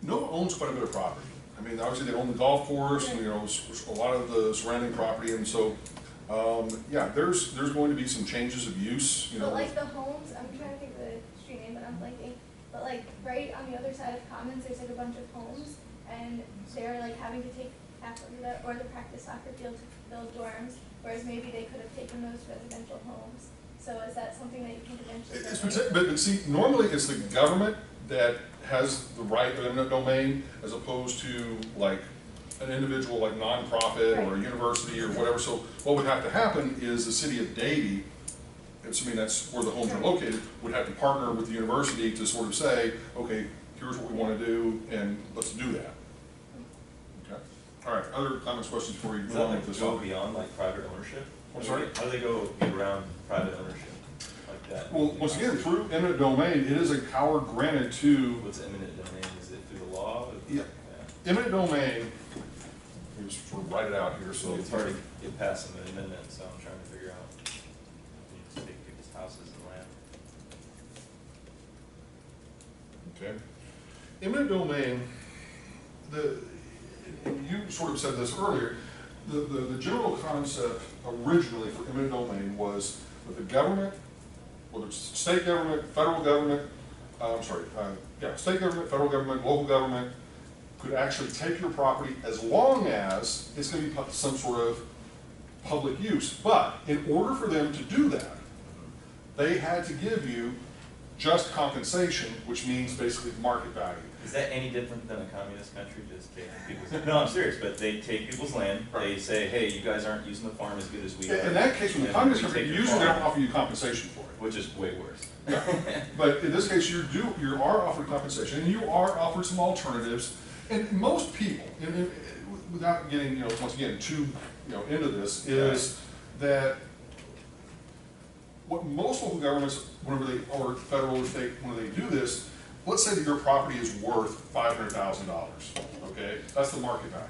Nova owns quite a bit of property. I mean, obviously they own the golf course, and, a lot of the surrounding property, and so, yeah, there's going to be some changes of use, But like the homes, I'm trying to think of the street name, but I'm blanking. But like right on the other side of Commons, there's like a bunch of homes, and they're like having to take half of the, or the practice soccer field to build dorms, whereas maybe they could have taken those residential homes. So is that something that you think eventually? But see, normally it's the government that has the right of eminent domain, as opposed to like an individual, like nonprofit or a university or whatever. So what would have to happen is the city of Davie, assuming that's where the homes are located, would have to partner with the university to sort of say, okay, here's what we want to do, and let's do that. Okay. All right. Other comments, questions before we Does move on that with this? go beyond like private ownership? I'm sorry? How do they go around private ownership like that? Well, once again, through eminent domain, it is a power granted to. What's eminent domain? Is it through the law? Yeah. Eminent domain. Let me just sort of write it out here. So It's hard to get past an amendment, so I'm trying to figure out. You just take people's houses and land. Okay. Eminent domain, and you sort of said this earlier, the general concept originally for eminent domain was that the government, whether it's state government, federal government, state government, federal government, local government, could actually take your property as long as it's going to be some sort of public use. But in order for them to do that, they had to give you just compensation, which means basically market value. Is that any different than a communist country just taking people's? No, I'm serious, but they take people's land, they say, hey, you guys aren't using the farm as good as we are. In that case, when the communist country, usually they don't offer you compensation for it. Which is way worse. Yeah. But in this case, you are offered compensation, and you are offered some alternatives. And most people, without getting, once again, too, into this, is that what most local governments, whenever they, or federal or state, when they do this, let's say that your property is worth $500,000, okay? That's the market value.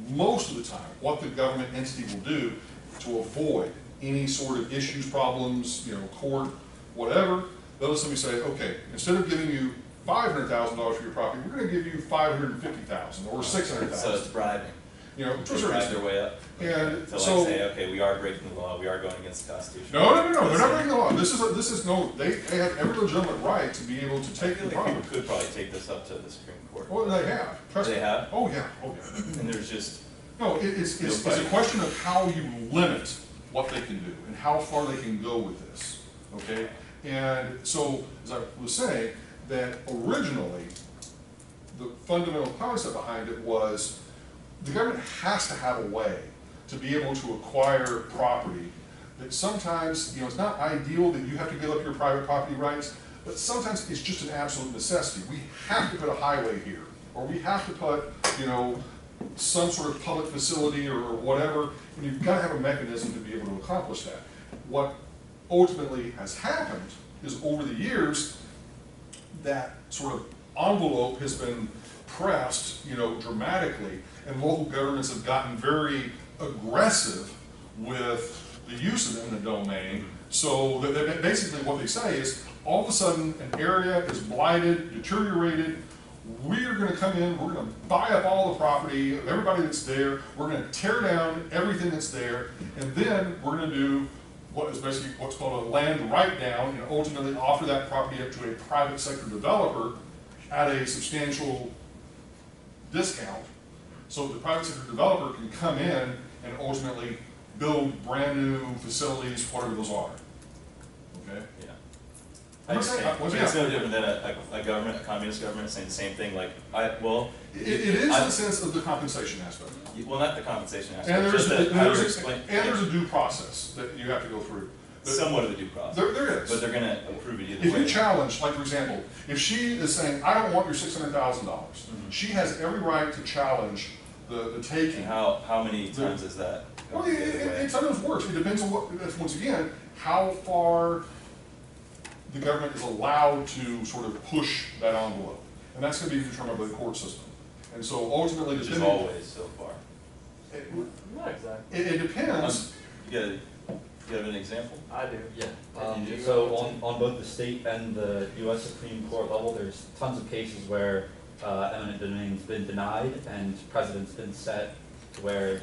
Most of the time, what the government entity will do to avoid any sort of issues, problems, court, whatever, they'll simply say, okay, instead of giving you $500,000 for your property, we're going to give you $550,000 or $600,000. So it's bribing. To a They certain bribe extent. their way up. And To so, say, okay, we are breaking the law, we are going against the Constitution. no, they're not breaking the law. This is no. They have every legitimate right to be able to I take feel the like property. people could probably take this up to the Supreme Court. Well, they have. Trust They me. have? Oh yeah. Oh yeah. And there's just, No, it's a question of how you limit what they can do and how far they can go with this. Okay. And so, as I was saying, that originally the fundamental concept behind it was the government has to have a way to be able to acquire property that sometimes, it's not ideal that you have to give up your private property rights, but sometimes it's just an absolute necessity. We have to put a highway here, or we have to put, some sort of public facility or whatever, and you've got to have a mechanism to be able to accomplish that. What ultimately has happened is over the years, that sort of envelope has been pressed, dramatically, and local governments have gotten very aggressive with the use of eminent domain. So that basically what they say is, all of a sudden, an area is blighted, deteriorated. We're going to come in, we're going to buy up all the property of everybody that's there, we're going to tear down everything that's there, and then we're going to do what is basically what's called a land write-down, and ultimately offer that property up to a private sector developer at a substantial discount, so the private sector developer can come in and ultimately build brand new facilities, whatever those are. Okay? Yeah. I understand. What's It's no different than a government, a communist government saying the same thing, like, it is in the sense of the compensation aspect. well, not the compensation aspect, And there's, just that, how you and explain. there's a due process that you have to go through. Somewhat of a due process. There is. But they're gonna approve it either If way. you challenge, like for example, if she is saying, I don't want your $600,000, she has every right to challenge the taking. And how many times is that? Well, it sometimes works. It depends on what, once again, how far the government is allowed to sort of push that envelope. And that's going to be determined by the court system. And so ultimately, Which is always so far. Not exactly. It depends. You have an example? I do. Yeah, You do? so on both the state and the US Supreme Court level, there's tons of cases where eminent domain's been denied and precedent's been set to where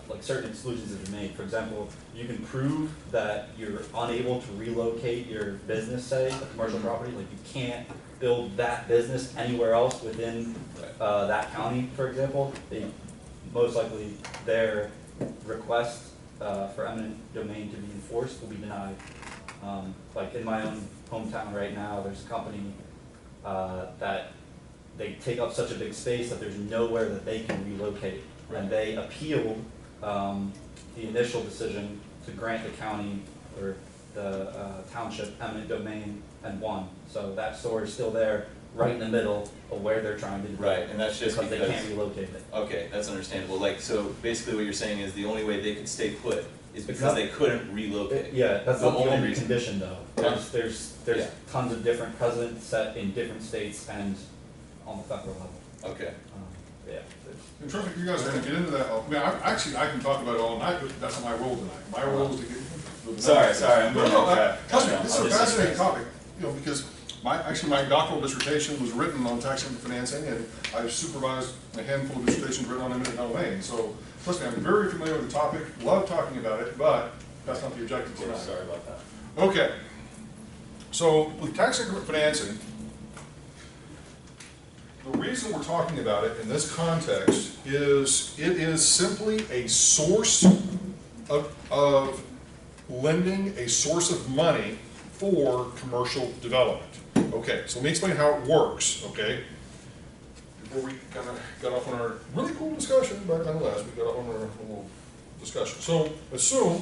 like certain exclusions have been made. For example, you can prove that you're unable to relocate your business, say, a commercial property, like you can't build that business anywhere else within that county, for example. They most likely their request for eminent domain to be enforced will be denied. Like in my own hometown right now, there's a company that they take up such a big space that there's nowhere that they can relocate. And they appealed the initial decision to grant the county or the township eminent domain and won. So that store is still there, right in the middle of where they're trying to develop. Right, and that's just because they can't relocate it. Okay, that's understandable. Like, so basically what you're saying is the only way they could stay put is because not- they couldn't relocate. Yeah, that's The not the only reason. condition though. There's Yeah. tons of different precedents set in different states and on the federal level. Okay. Yeah. In terms of you guys are going to get into that, I mean, I can talk about it all night, but that's not my role tonight. My role is to get. Sorry, I'm going off track. Trust me, No, this is I'm a just fascinating interested. topic, because my doctoral dissertation was written on tax increment financing, and I've supervised a handful of dissertations written on eminent domain. So, trust me, I'm very familiar with the topic, love talking about it, but that's not the objective tonight. Sorry about that. Okay, so with tax increment financing, the reason we're talking about it in this context is it is simply a source of lending, a source of money for commercial development. Okay, so let me explain how it works, okay? Before we kind of got off on our really cool discussion, but nonetheless, we got off on our little discussion. So assume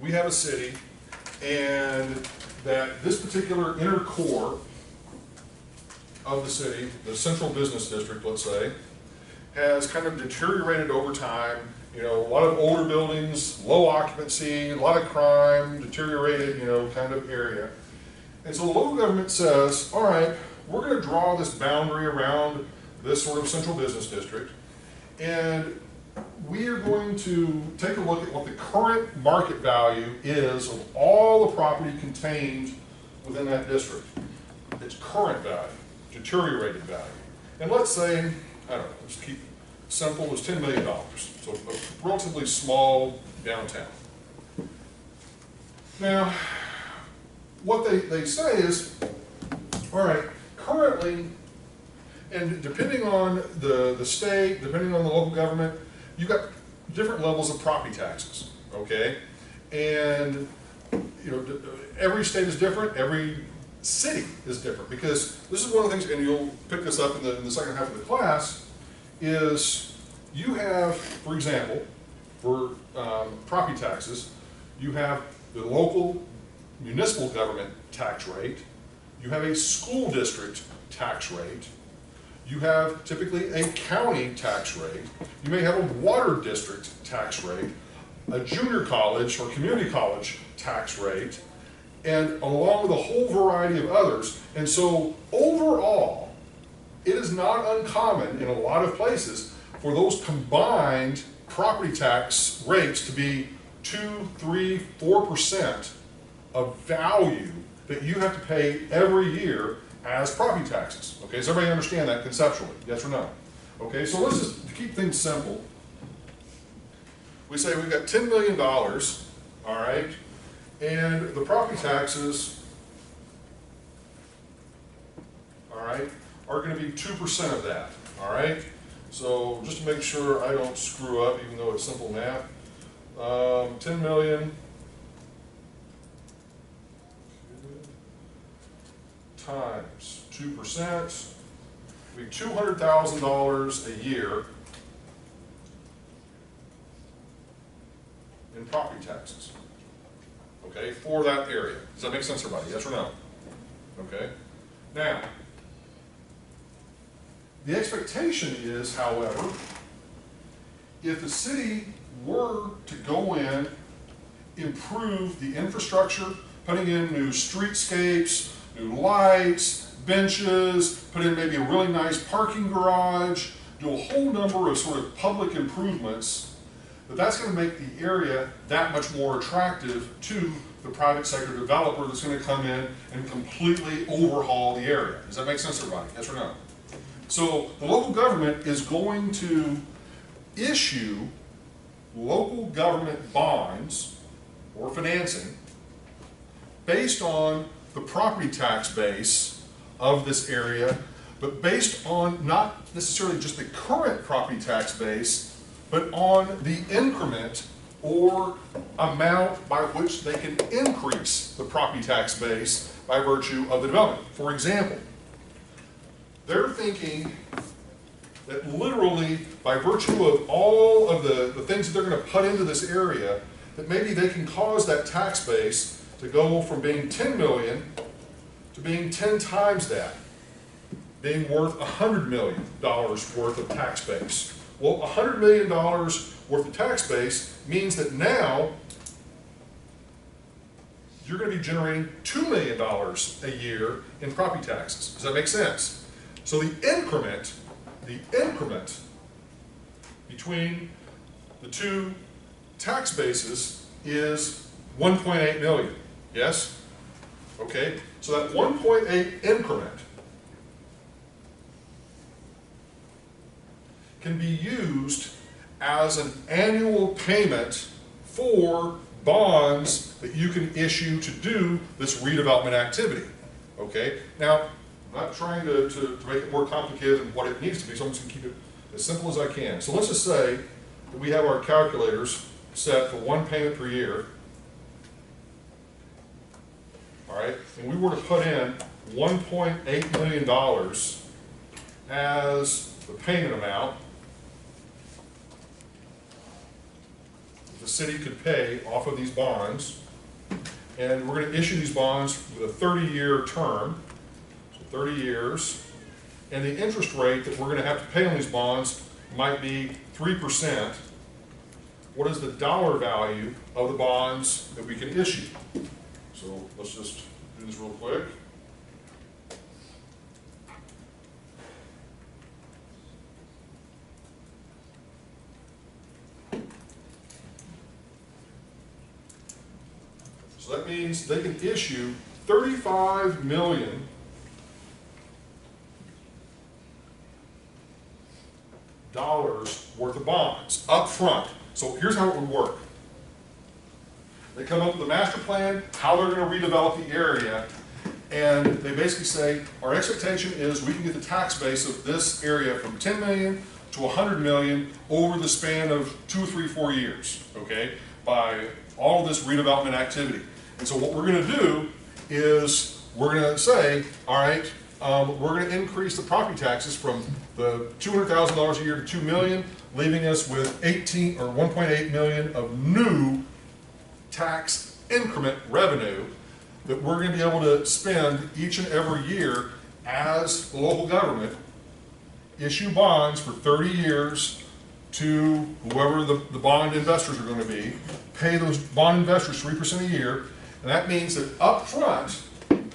we have a city and that this particular inner core of the city, the central business district, let's say, has kind of deteriorated over time. A lot of older buildings, low occupancy, a lot of crime, deteriorated, kind of area. And so the local government says, all right, we're going to draw this boundary around this sort of central business district, and we are going to take a look at what the current market value is of all the property contained within that district. Its current value, deteriorated value. And let's say, I don't know, let's keep it simple, it was $10 million. So a relatively small downtown. Now, what they say is, all right, currently, and depending on the state, depending on the local government, you've got different levels of property taxes, okay? And, every state is different, every city is different, because this is one of the things, and you'll pick this up in the second half of the class, is you have, for example, for property taxes, you have the local municipal government tax rate, you have a school district tax rate, you have typically a county tax rate, you may have a water district tax rate, a junior college or community college tax rate, and along with a whole variety of others. And so overall, it is not uncommon in a lot of places for those combined property tax rates to be 2, 3, 4% of value that you have to pay every year as property taxes. Okay, does everybody understand that conceptually? Yes or no? Okay, so let's just, to keep things simple, we say we've got $10 million, all right, and the property taxes, all right, are going to be 2% of that, all right? So just to make sure I don't screw up, even though it's simple math, 10 million times 2% would be $200,000 a year in property taxes, okay, for that area. Does that make sense, everybody? Yes or no? Okay. Now, the expectation is, however, if the city were to go in, improve the infrastructure, putting in new streetscapes, new lights, benches, put in maybe a really nice parking garage, do a whole number of sort of public improvements, that's going to make the area that much more attractive to the private sector developer that's going to come in and completely overhaul the area. Does that make sense, everybody? Yes or no? So the local government is going to issue local government bonds or financing based on the property tax base of this area, but based on not necessarily just the current property tax base, but on the increment or amount by which they can increase the property tax base by virtue of the development. For example, they're thinking that literally by virtue of all of the things that they're going to put into this area, that maybe they can cause that tax base to go from being 10 million to being 10 times that, being worth $100 million worth of tax base. Well, $100 million worth of tax base means that now you're going to be generating $2 million a year in property taxes. Does that make sense? So the increment between the two tax bases is 1.8 million. Yes? Okay, so that 1.8 increment can be used as an annual payment for bonds that you can issue to do this redevelopment activity. Okay, now I'm not trying to make it more complicated than what it needs to be, so I'm just going to keep it as simple as I can. So let's just say that we have our calculators set for one payment per year. All right, and we were to put in $1.8 million as the payment amount that the city could pay off of these bonds, and we're going to issue these bonds with a 30-year term, so 30 years, and the interest rate that we're going to have to pay on these bonds might be 3%. What is the dollar value of the bonds that we can issue? So let's just do this real quick. So that means they can issue $35 million worth of bonds up front. So here's how it would work. They come up with a master plan, how they're going to redevelop the area, and they basically say, our expectation is we can get the tax base of this area from 10 million to 100 million over the span of 2, 3, 4 years, okay, by all of this redevelopment activity. And so what we're going to do is we're going to say, all right, we're going to increase the property taxes from the $200,000 a year to $2 million, leaving us with 18 or 1.8 million of new tax increment revenue that we're going to be able to spend each and every year as the local government issue bonds for 30 years to whoever the bond investors are going to be, pay those bond investors 3% a year, and that means that up front,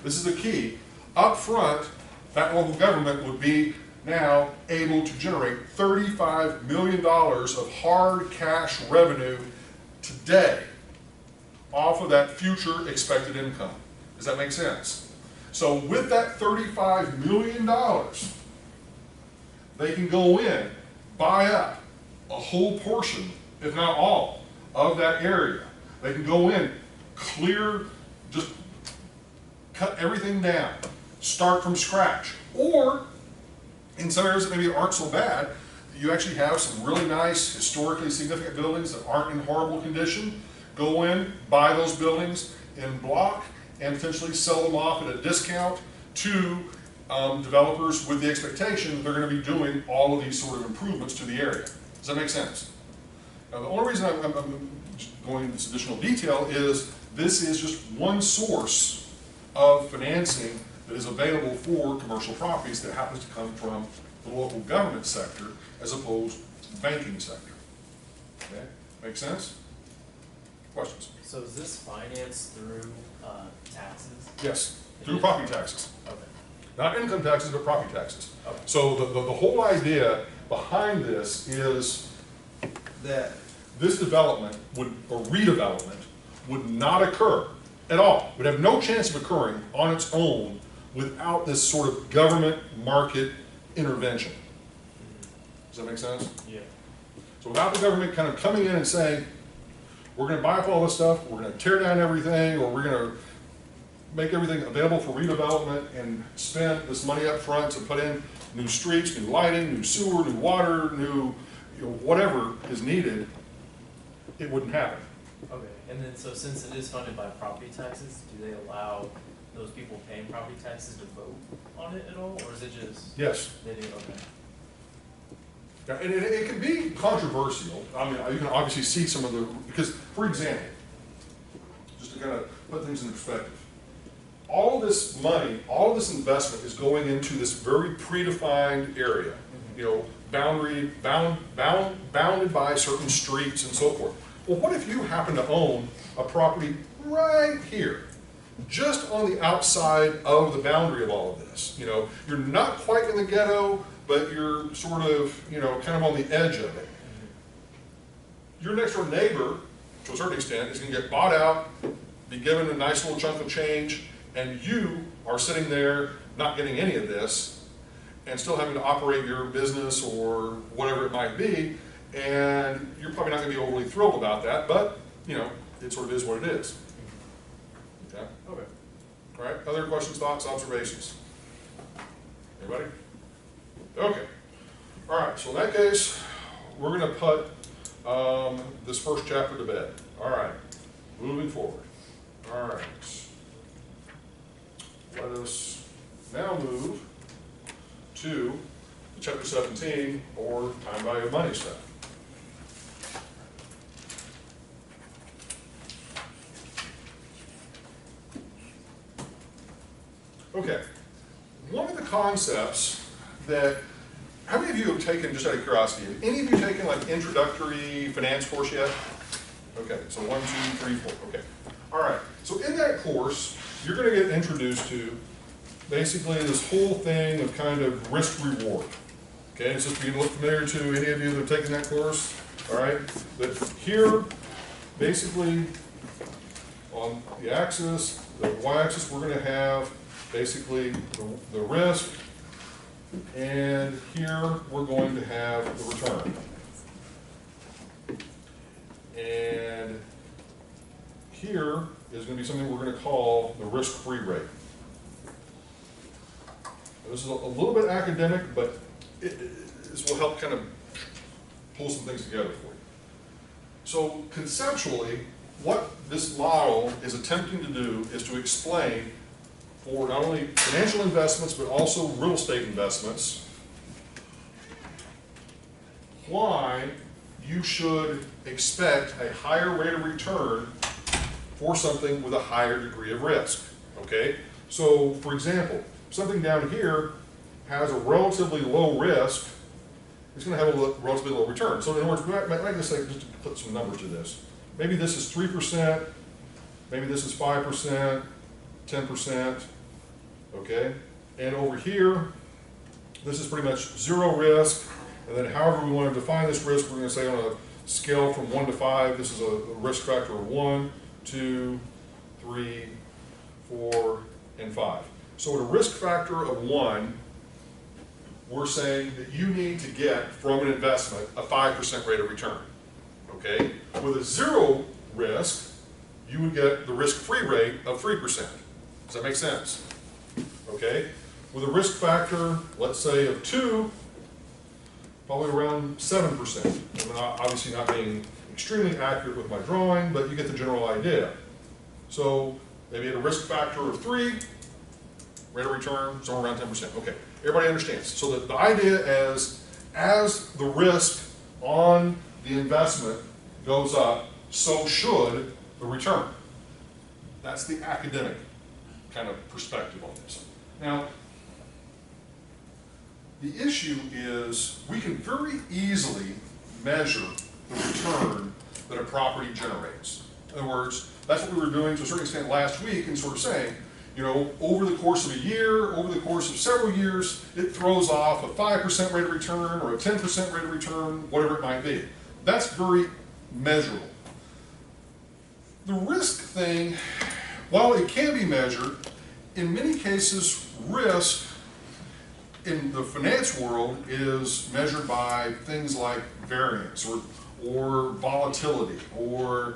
this is the key, up front, that local government would be now able to generate $35 million of hard cash revenue today off of that future expected income. Does that make sense? So with that $35 million, they can go in, buy up a whole portion, if not all, of that area. They can go in, clear, just cut everything down, start from scratch. Or, in some areas that maybe aren't so bad, you actually have some really nice, historically significant buildings that aren't in horrible condition. Go in, buy those buildings in block, and potentially sell them off at a discount to developers with the expectation that they're going to be doing all of these sort of improvements to the area. Does that make sense? Now, the only reason I'm going into this additional detail is this is just one source of financing that is available for commercial properties that happens to come from the local government sector as opposed to the banking sector. Okay? Make sense? Questions? So is this financed through taxes? Yes, through property taxes. Okay. Not income taxes, but property taxes. Okay. So the whole idea behind this is that this development or redevelopment would not occur at all, would have no chance of occurring on its own without this sort of government market intervention. Does that make sense? Yeah. So without the government kind of coming in and saying, we're going to buy up all this stuff, we're going to tear down everything, or we're going to make everything available for redevelopment and spend this money up front to put in new streets, new lighting, new sewer, new water, new, whatever is needed, it wouldn't happen. Okay, and then so since it is funded by property taxes, do they allow those people paying property taxes to vote on it at all, or is it just? Yes. They do, okay. Yeah, and it can be controversial. I mean, you can obviously see some of the, because, for example, just to kind of put things in perspective, all this money, all this investment is going into this very predefined area, bounded by certain streets and so forth. Well, what if you happen to own a property right here, just on the outside of the boundary of all of this? You're not quite in the ghetto, but you're sort of, kind of on the edge of it. Your next door neighbor, to a certain extent, is going to get bought out, be given a nice little chunk of change, and you are sitting there not getting any of this and still having to operate your business or whatever it might be, and you're probably not going to be overly thrilled about that, but, it sort of is what it is. Okay? Okay. All right, other questions, thoughts, observations? Anybody? Okay. All right, so in that case, we're going to put this first chapter to bed. All right, moving forward. All right. Let us now move to chapter 17, or time value of money stuff. Okay, one of the concepts that, how many of you have taken, just out of curiosity, have any of you taken like introductory finance course yet? Okay, so 1, 2, 3, 4, okay. All right, so in that course, you're going to get introduced to basically this whole thing of kind of risk reward. Okay, so if you look familiar to any of you that have taken that course, all right, that here, basically, on the axis, the y-axis, we're going to have basically the risk, and here we're going to have the return. And here is going to be something we're going to call the risk-free rate. This is a little bit academic, but this will help kind of pull some things together for you. So conceptually, what this model is attempting to do is to explain for not only financial investments, but also real estate investments, why you should expect a higher rate of return for something with a higher degree of risk, okay? So, for example, something down here has a relatively low risk, it's gonna have a relatively low return. So in other words, I just say, just to put some numbers to this, maybe this is 3%, maybe this is 5%, 10%, okay? And over here, this is pretty much zero risk, and then however we want to define this risk, we're going to say on a scale from 1 to 5, this is a risk factor of 1, 2, 3, 4, and 5. So at a risk factor of 1, we're saying that you need to get from an investment a 5% rate of return, okay? With a zero risk, you would get the risk-free rate of 3%. Does that make sense? Okay? With a risk factor, let's say of 2, probably around 7%. I'm obviously not being extremely accurate with my drawing, but you get the general idea. So maybe at a risk factor of 3, rate of return somewhere around 10%. Okay, everybody understands. So the idea is, as the risk on the investment goes up, so should the return. That's the academic kind of perspective on this. Now, the issue is we can very easily measure the return that a property generates. In other words, that's what we were doing to a certain extent last week and sort of saying, you know, over the course of a year, over the course of several years, it throws off a 5% rate of return or a 10% rate of return, whatever it might be. That's very measurable. The risk thing, while it can be measured, in many cases, risk in the finance world is measured by things like variance or volatility or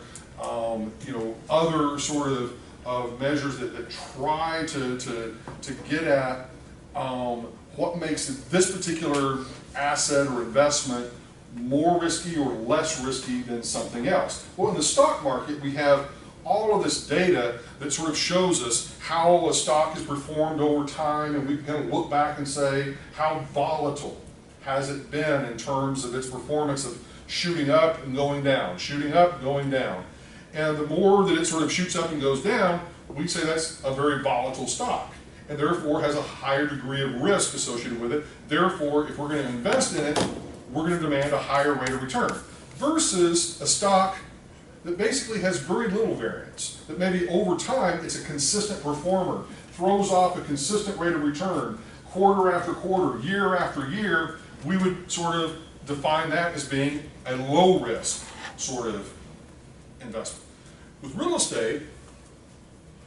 you know, other sort of measures that try to get at what makes this particular asset or investment more risky or less risky than something else. Well, in the stock market, we have all of this data that sort of shows us how a stock has performed over time, and we can kind of look back and say, how volatile has it been in terms of its performance of shooting up and going down, shooting up and going down. And the more that it sort of shoots up and goes down, we say that's a very volatile stock, and therefore has a higher degree of risk associated with it. Therefore, if we're going to invest in it, we're going to demand a higher rate of return. Versus a stock that basically has very little variance, that maybe over time it's a consistent performer, throws off a consistent rate of return, quarter after quarter, year after year, we would sort of define that as being a low risk sort of investment. With real estate,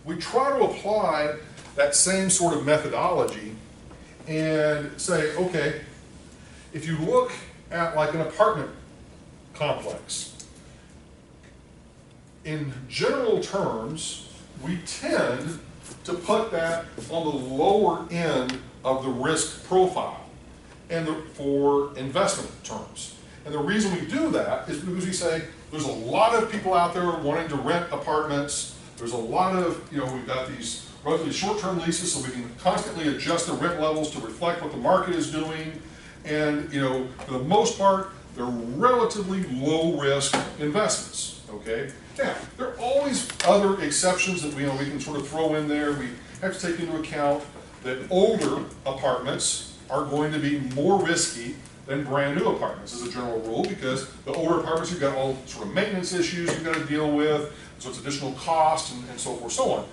we try to apply that same sort of methodology and say, okay, if you look at like an apartment complex, in general terms, we tend to put that on the lower end of the risk profile and for investment terms. And the reason we do that is because we say there's a lot of people out there wanting to rent apartments. There's a lot of, you know, we've got these relatively short-term leases, so we can constantly adjust the rent levels to reflect what the market is doing. And, you know, for the most part, they're relatively low-risk investments, okay? Now, there are always other exceptions that we can sort of throw in there. We have to take into account that older apartments are going to be more risky than brand new apartments as a general rule, because the older apartments, you've got all sort of maintenance issues you've got to deal with, so it's additional cost and so forth, so on.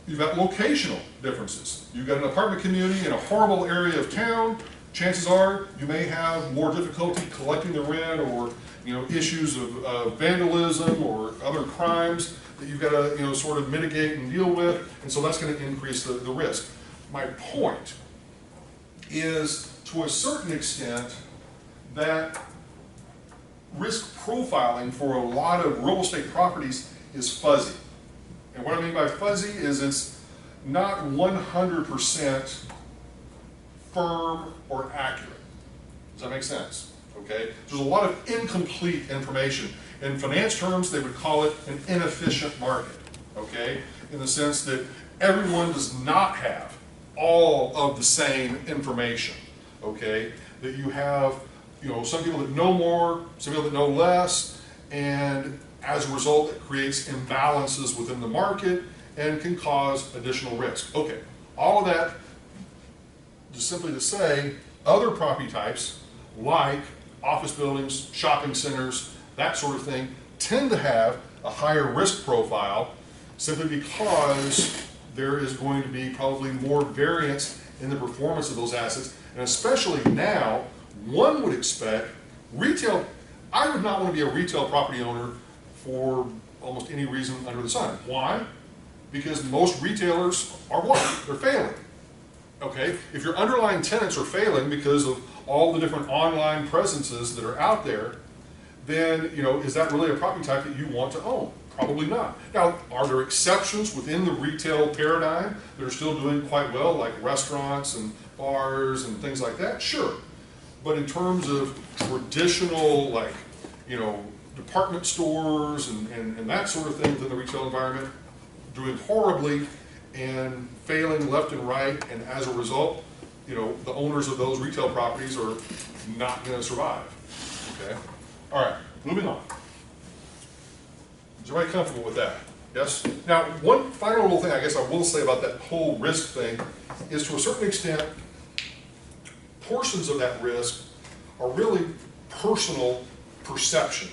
You've got locational differences. You've got an apartment community in a horrible area of town. Chances are you may have more difficulty collecting the rent, or issues of vandalism or other crimes that you've got to sort of mitigate and deal with, and so that's going to increase the risk. My point is, to a certain extent, that risk profiling for a lot of real estate properties is fuzzy. And what I mean by fuzzy is it's not 100% firm or accurate. Does that make sense? Okay? There's a lot of incomplete information. In finance terms, they would call it an inefficient market. Okay? In the sense that everyone does not have all of the same information, okay? That you have, you know, some people that know more, some people that know less, and as a result, it creates imbalances within the market and can cause additional risk. Okay, all of that, just simply to say, other property types, like office buildings, shopping centers, that sort of thing, tend to have a higher risk profile simply because there is going to be probably more variance in the performance of those assets. And especially now, one would expect retail, I would not want to be a retail property owner for almost any reason under the sun. Why? Because most retailers are what? They're failing. Okay? If your underlying tenants are failing because of all the different online presences that are out there, then, you know, is that really a property type that you want to own? Probably not. Now, are there exceptions within the retail paradigm that are still doing quite well, like restaurants and bars and things like that? Sure. But in terms of traditional, like, you know, department stores and that sort of thing within the retail environment, doing horribly and failing left and right, and as a result, you know, the owners of those retail properties are not going to survive. Okay? All right, moving on. Is everybody comfortable with that? Yes? Now, one final little thing I guess I will say about that whole risk thing is, to a certain extent, portions of that risk are really personal perception,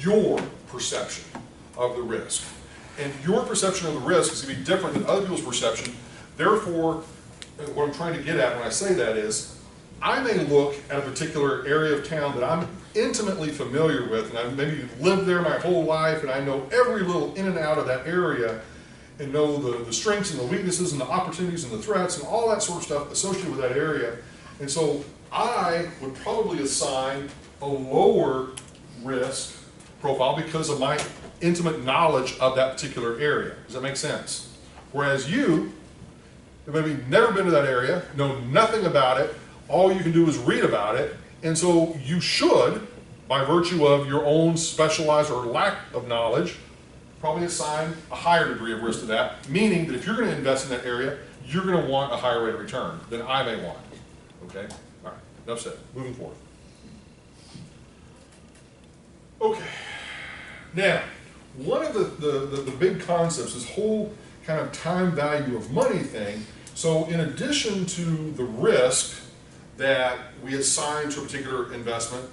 your perception of the risk. And your perception of the risk is going to be different than other people's perception. Therefore, what I'm trying to get at when I say that is, I may look at a particular area of town that I'm intimately familiar with, and I've maybe lived there my whole life, and I know every little in and out of that area, and know the strengths and the weaknesses and the opportunities and the threats and all that sort of stuff associated with that area. And so I would probably assign a lower risk profile because of my intimate knowledge of that particular area. Does that make sense? Whereas you have maybe never been to that area, know nothing about it, all you can do is read about it, and so you should, by virtue of your own specialized or lack of knowledge, probably assign a higher degree of risk to that, meaning that if you're going to invest in that area, you're going to want a higher rate of return than I may want. Okay? All right, enough said. Moving forward. Okay. Now, one of the big concepts, this whole kind of time value of money thing, so in addition to the risk that we assign to a particular investment,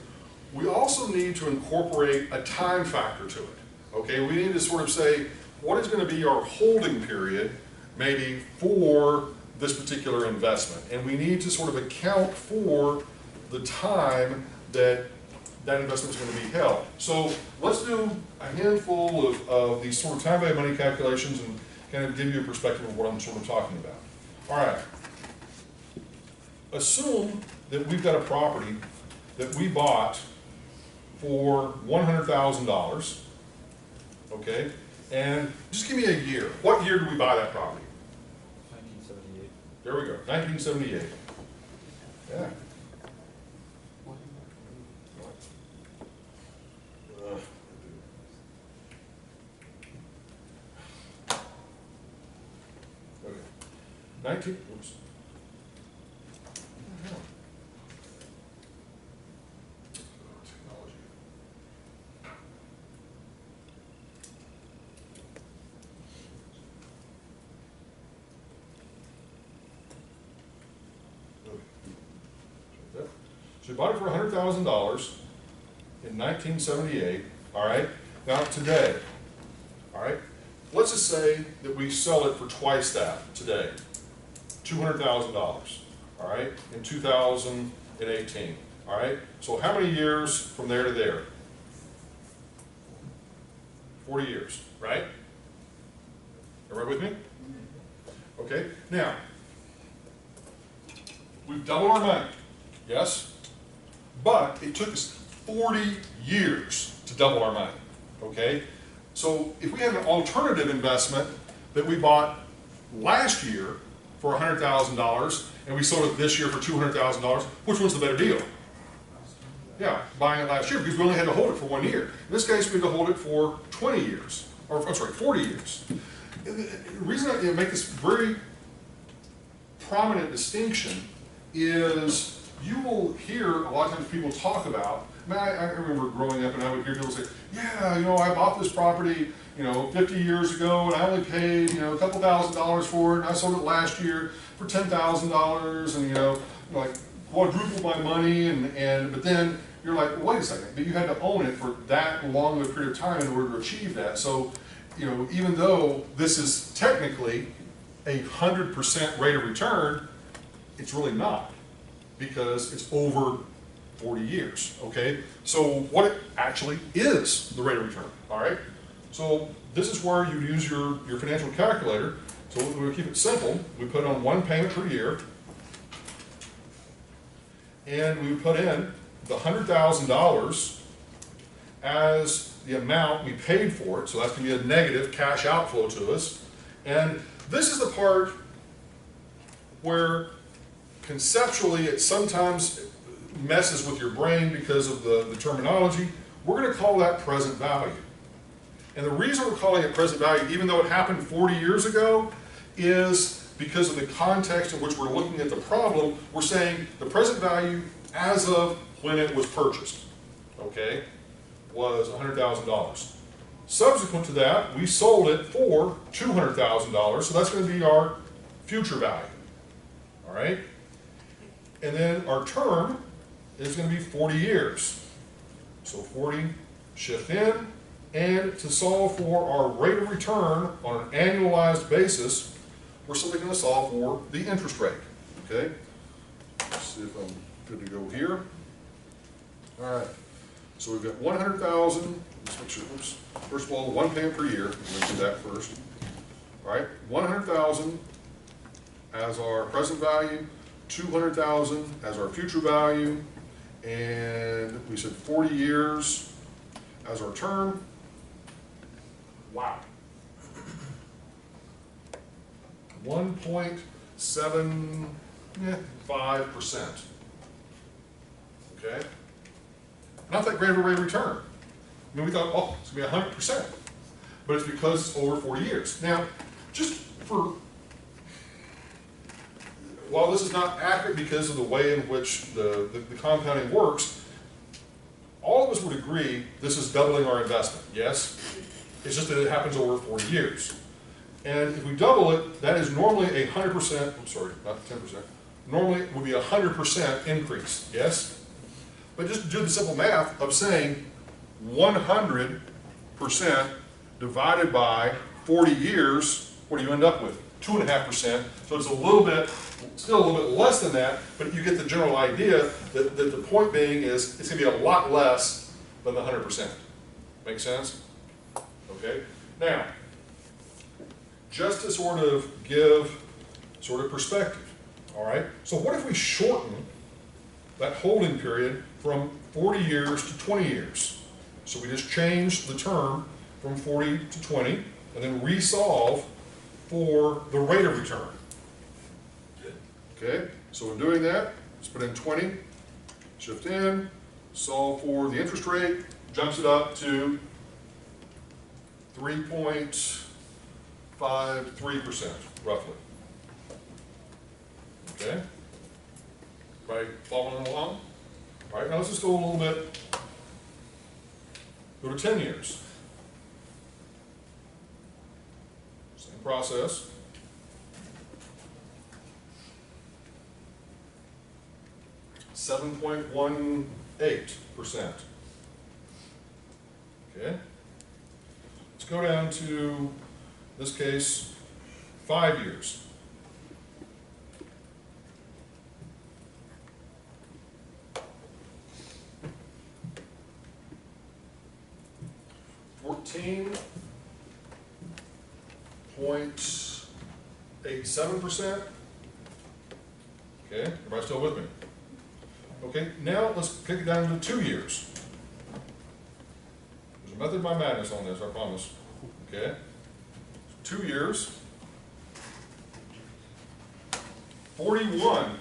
we also need to incorporate a time factor to it. Okay, we need to sort of say, what is going to be our holding period, maybe, for this particular investment? And we need to sort of account for the time that that investment is going to be held. So let's do a handful of these sort of time value of money calculations and kind of give you a perspective of what I'm sort of talking about. All right. Assume that we've got a property that we bought for $100,000, okay? And just give me a year. What year did we buy that property? 1978. There we go, 1978. Yeah. Okay. 19, oops. Technology. Okay. So you bought it for $100,000 in 1978, all right? Now today, all right? Let's just say that we sell it for twice that today, $200,000, all right, in 2018, all right? So how many years from there to there? 40 years, right? Everybody with me? Okay, now, we've doubled our money, yes? But it took us 40 years to double our money, okay? So if we had an alternative investment that we bought last year for $100,000 and we sold it this year for $200,000, which one's the better deal? Yeah, buying it last year, because we only had to hold it for 1 year. In this case, we had to hold it for 20 years, or I'm sorry, 40 years. the reason I make this very prominent distinction is you will hear a lot of times people talk about, I remember growing up and I would hear people say, yeah, you know, I bought this property, you know, 50 years ago and I only paid, you know, a couple $1,000s for it, and I sold it last year for $10,000, and, you know, like quadrupled my money, but then you're like, well, wait a second, but you had to own it for that long of a period of time in order to achieve that. So, you know, even though this is technically 100% rate of return, it's really not, because it's over 40 years, okay? So what it actually is the rate of return, all right? So this is where you use your financial calculator. So we keep it simple. We put on one payment per year, and we put in the $100,000 as the amount we paid for it. So that's going to be a negative cash outflow to us. And this is the part where conceptually it sometimes messes with your brain because of the terminology. We're going to call that present value. And the reason we're calling it present value, even though it happened 40 years ago, is because of the context in which we're looking at the problem. We're saying the present value as of when it was purchased, okay, was $100,000. Subsequent to that, we sold it for $200,000, so that's going to be our future value, all right? And then our term is going to be 40 years. So 40, shift in, and to solve for our rate of return on an annualized basis, we're simply going to solve for the interest rate, okay? Let's see if I'm good to go here. All right, so we've got 100,000, let's make sure, oops. First of all, one payment per year, we're going to do that first. All right, 100,000 as our present value, 200,000 as our future value, and we said 40 years as our term. Wow. 1.75%. Okay? Not that great of a rate of return. I mean, we thought, oh, it's going to be 100%. But it's because it's over 40 years. Now, just for, while this is not accurate because of the way in which the compounding works, all of us would agree this is doubling our investment, yes? It's just that it happens over 40 years. And if we double it, that is normally a 100%, I'm sorry, not 10%, normally it would be a 100% increase, yes? But just do the simple math of saying 100% divided by 40 years, what do you end up with? 2.5%, so it's a little bit, still a little bit less than that, but you get the general idea that the point being is it's going to be a lot less than the 100%. Make sense? Okay? Now, just to sort of give sort of perspective, all right? So what if we shorten that holding period from 40 years to 20 years? So we just change the term from 40 to 20 and then resolve for the rate of return. Okay, so in doing that, let's put in 20, shift in, solve for the interest rate, jumps it up to 3.53%, roughly. Okay, right, following along? All right, now let's just go a little bit, go to 10 years. Same process. $7.18%. Okay. Let's go down to, this case, 5 years. $14.87%. Okay, everybody still with me? Okay, now let's kick it down to 2 years. There's a method of my madness on this, I promise. Okay, 2 years, 41%.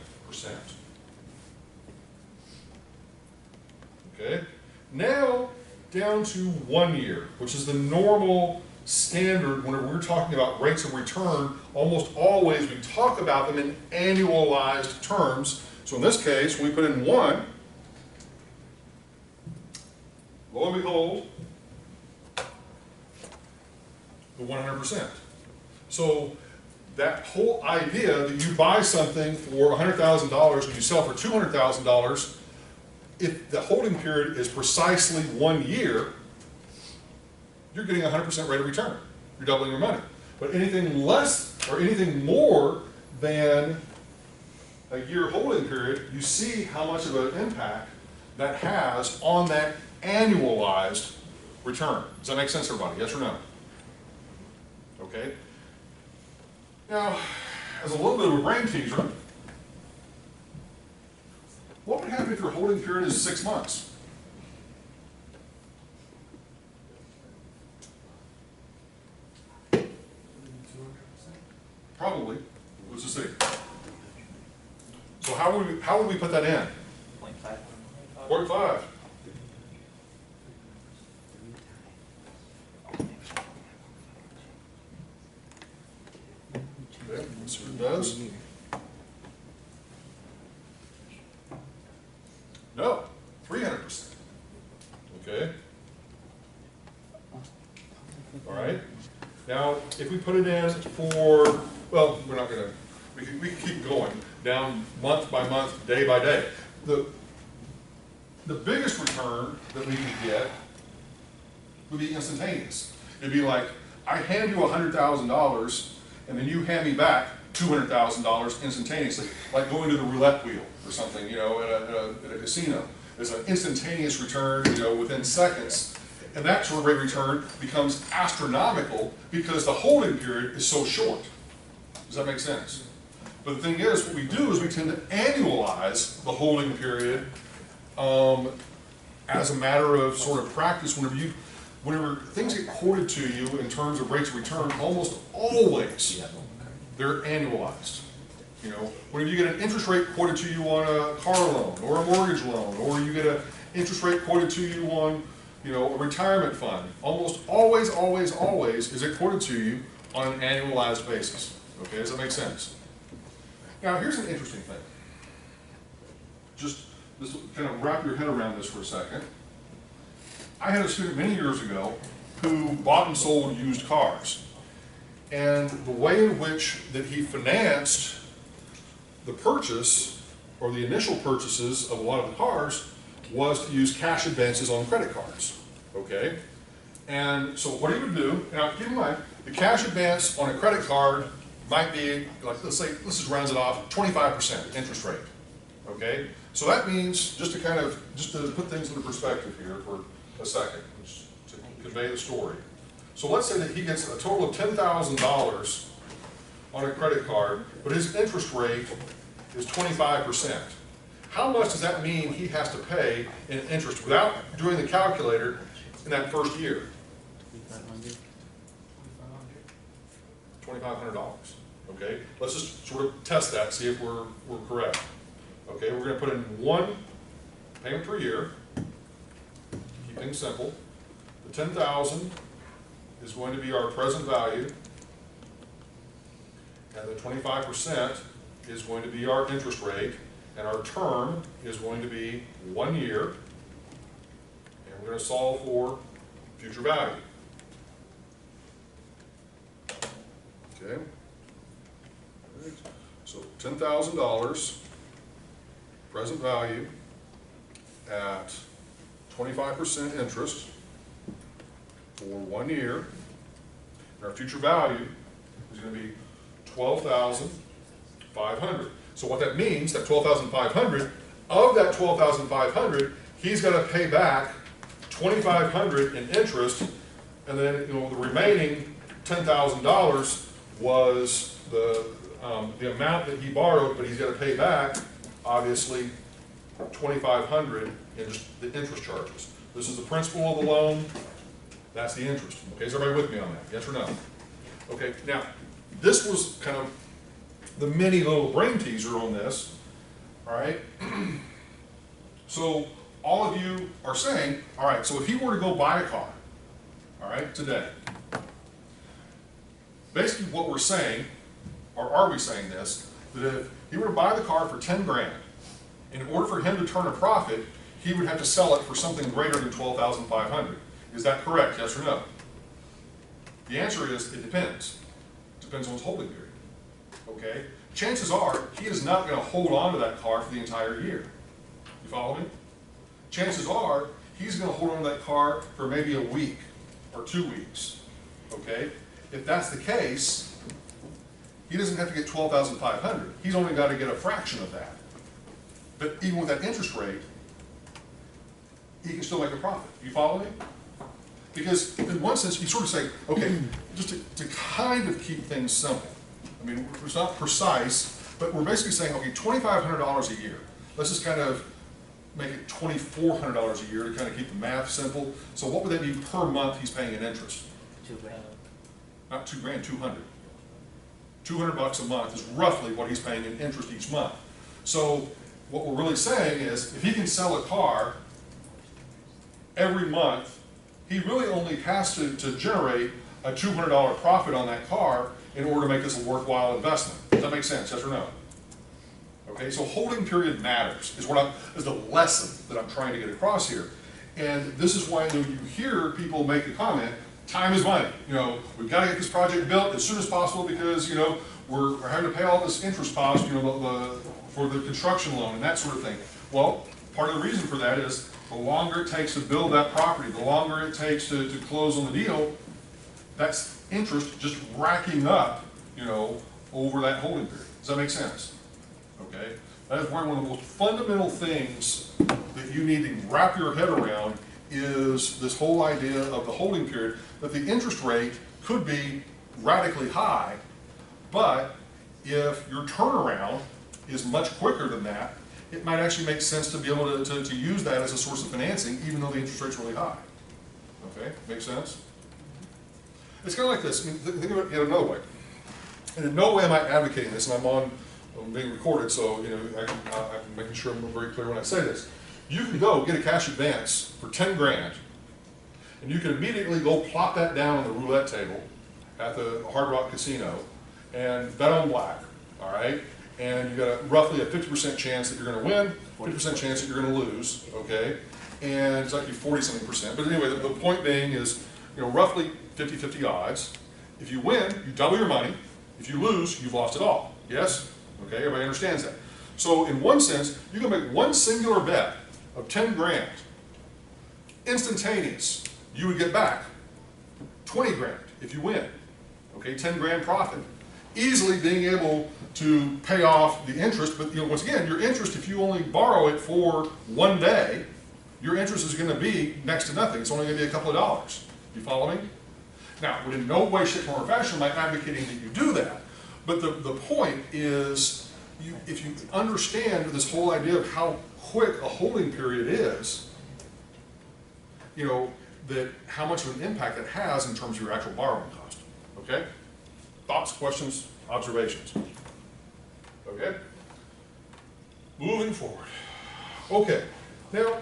Okay, now down to 1 year, which is the normal standard whenever we're talking about rates of return. Almost always we talk about them in annualized terms. So in this case, when we put in 1, lo and behold, the 100%. So that whole idea that you buy something for $100,000 and you sell for $200,000, if the holding period is precisely 1 year, you're getting a 100% rate of return. You're doubling your money. But anything less or anything more than a year holding period, you see how much of an impact that has on that annualized return. Does that make sense, everybody? Yes or no? Okay. Now, as a little bit of a brain teaser, what would happen if your holding period is 6 months? Probably. Let's just see. So how would we put that in? 0.5. 0.5. Okay, let's see what it does. No, 300%. Okay. All right. Now, if we put it in for, well, we're not going to, we can keep going down month by month, day by day. The biggest return that we could get would be instantaneous. It'd be like, I hand you $100,000 and then you hand me back $200,000 instantaneously, like going to the roulette wheel or something, you know, at a casino. There's an instantaneous return, you know, within seconds. And that sort of rate of return becomes astronomical because the holding period is so short. Does that make sense? But the thing is, what we do is we tend to annualize the holding period as a matter of sort of practice. Whenever things get quoted to you in terms of rates of return, almost always they're annualized. You know, whenever you get an interest rate quoted to you on a car loan or a mortgage loan, or you get an interest rate quoted to you on, you know, a retirement fund, almost always, always, always is it quoted to you on an annualized basis. Okay, does that make sense? Now, here's an interesting thing. Just kind of wrap your head around this for a second. I had a student many years ago who bought and sold used cars. And the way in which that he financed the purchase, or the initial purchases of a lot of the cars, was to use cash advances on credit cards. Okay? And so what he would do, now keep in mind, the cash advance on a credit card might be, like, let's just round it off, 25% interest rate. Okay? So that means, just to put things into perspective here for a second, just to convey the story. So let's say that he gets a total of $10,000 on a credit card, but his interest rate is 25%. How much does that mean he has to pay in interest without doing the calculator in that first year? $2,500. Okay, let's just sort of test that, see if we're correct. Okay, we're going to put in one payment per year. Keep things simple. The $10,000 is going to be our present value, and the 25% is going to be our interest rate, and our term is going to be 1 year, and we're going to solve for future value. Okay. All right. So $10,000 present value at 25% interest for 1 year. And our future value is going to be $12,500. So what that means, that $12,500, of that $12,500, he's got to pay back $2,500 in interest, and then, you know, the remaining $10,000 was the amount that he borrowed, but he's got to pay back, obviously, $2,500 in just the interest charges. This is the principal of the loan. That's the interest. Okay, is everybody with me on that? Yes or no? Okay, now, this was kind of the mini little brain teaser on this. All right? So, all of you are saying, all right, so if he were to go buy a car, all right, today, Basically what we're saying, or are we saying this, that if he were to buy the car for 10 grand, in order for him to turn a profit, he would have to sell it for something greater than 12,500. Is that correct, yes or no? The answer is, it depends. Depends on his holding period, okay? Chances are, he is not gonna hold on to that car for the entire year. You follow me? Chances are, he's gonna hold on to that car for maybe a week or 2 weeks, okay? If that's the case, he doesn't have to get 12,500. He's only got to get a fraction of that. But even with that interest rate, he can still make a profit. You follow me? Because in one sense, you sort of say, okay, just to kind of keep things simple. I mean, it's not precise, but we're basically saying, okay, $2,500 a year. Let's just kind of make it $2,400 a year to kind of keep the math simple. So what would that be per month he's paying in interest? 2 grand. Not 2 grand, 200. 200 bucks a month is roughly what he's paying in interest each month. So what we're really saying is, if he can sell a car every month, he really only has to generate a $200 profit on that car in order to make this a worthwhile investment. Does that make sense, yes or no? Okay, so holding period matters, is the lesson that I'm trying to get across here. And this is why when you hear people make the comment, time is money. You know, we've got to get this project built as soon as possible because, you know, we're having to pay all this interest cost, you know, for the construction loan and that sort of thing. Well, part of the reason for that is the longer it takes to build that property, the longer it takes to close on the deal, that's interest just racking up, you know, over that holding period. Does that make sense? Okay? That is one of the most fundamental things that you need to wrap your head around is this whole idea of the holding period, that the interest rate could be radically high, but if your turnaround is much quicker than that, it might actually make sense to be able to use that as a source of financing, even though the interest rate's really high. Okay, make sense? It's kind of like this. I mean, think of it in another way. And in no way am I advocating this, and I'm being recorded, so you know I'm making sure I'm very clear when I say this. You can go get a cash advance for 10 grand, and you can immediately go plop that down on the roulette table at the Hard Rock Casino and bet on black, all right? And you've got roughly a 50% chance that you're going to win, 50% chance that you're going to lose, okay? And it's actually 40-something%. But anyway, the point being is, you know, roughly 50-50 odds. If you win, you double your money. If you lose, you've lost it all. Yes? Okay, everybody understands that. So in one sense, you can make one singular bet of 10 grand. Instantaneous. You would get back 20 grand if you win. Okay, 10 grand profit. Easily being able to pay off the interest, but you know, once again, your interest, if you only borrow it for 1 day, your interest is going to be next to nothing. It's only going to be a couple of dollars. You follow me? Now, would in no way, shape, form, or fashion am I advocating that you do that. But the point is, if you understand this whole idea of how quick a holding period is, you know, that how much of an impact it has in terms of your actual borrowing cost. Okay? Thoughts, questions, observations? Okay? Moving forward. Okay. Now,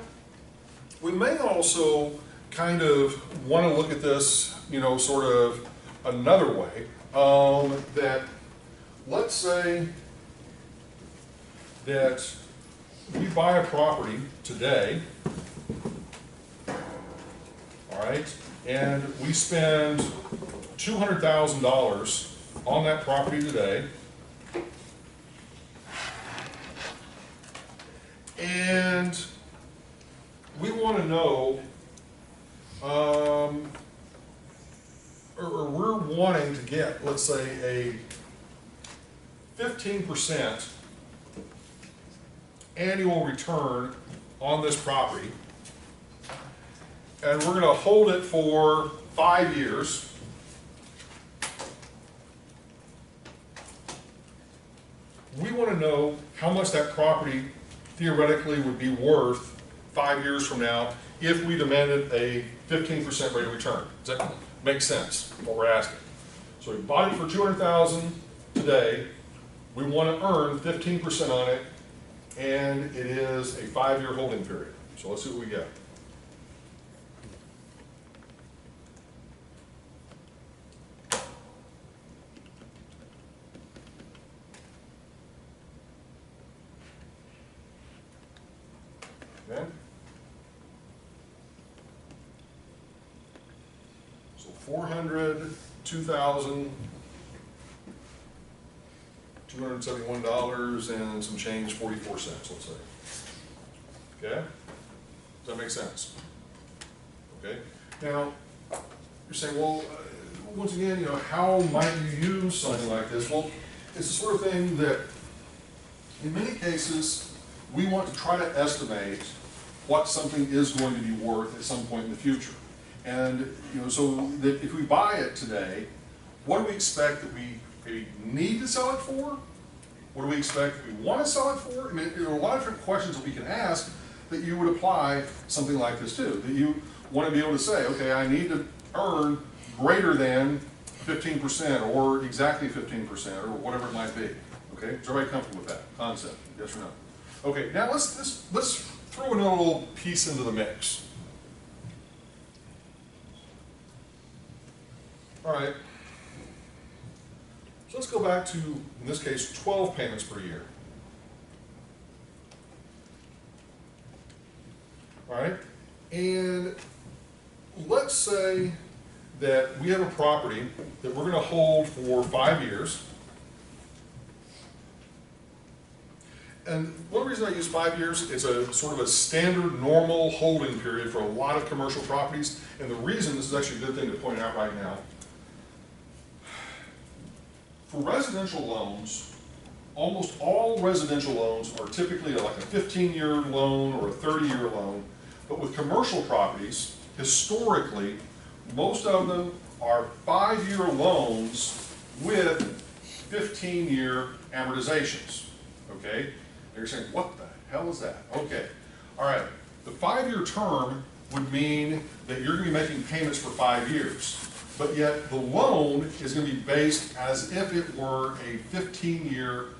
we may also kind of want to look at this, you know, sort of another way. That, let's say that we buy a property today, all right, and we spend $200,000 on that property today, and we want to know, or we're wanting to get, let's say, a 15% annual return on this property, and we're going to hold it for 5 years. We want to know how much that property theoretically would be worth 5 years from now if we demanded a 15% rate of return. Does that make sense, what we're asking? So we bought it for $200,000 today. We want to earn 15% on it, and it is a 5-year holding period. So let's see what we get. Okay? So 400, 2,000, $271 and some change, 44 cents, let's say. Okay? Does that make sense? Okay? Now, you're saying, well, once again, how might you use something like this? Well, it's the sort of thing that, in many cases, we want to try to estimate what something is going to be worth at some point in the future. And, so that if we buy it today, what do we expect that we maybe need to sell it for? What do we expect that we want to sell it for? I mean, there are a lot of different questions that we can ask that you would apply something like this to. That you want to be able to say, okay, I need to earn greater than 15% or exactly 15% or whatever it might be. Okay, is everybody comfortable with that concept? Yes or no? Okay, now let's throw another little piece into the mix. All right. So let's go back to, in this case, 12 payments per year. All right, and let's say that we have a property that we're going to hold for 5 years. And one reason I use 5 years is a sort of a standard normal holding period for a lot of commercial properties. And the reason, this is actually a good thing to point out right now, for residential loans, almost all residential loans are typically like a 15-year loan or a 30-year loan. But with commercial properties, historically, most of them are 5-year loans with 15-year amortizations. Okay? And you're saying, what the hell is that? Okay. All right. The 5-year term would mean that you're going to be making payments for 5 years. But yet the loan is going to be based as if it were a 15-year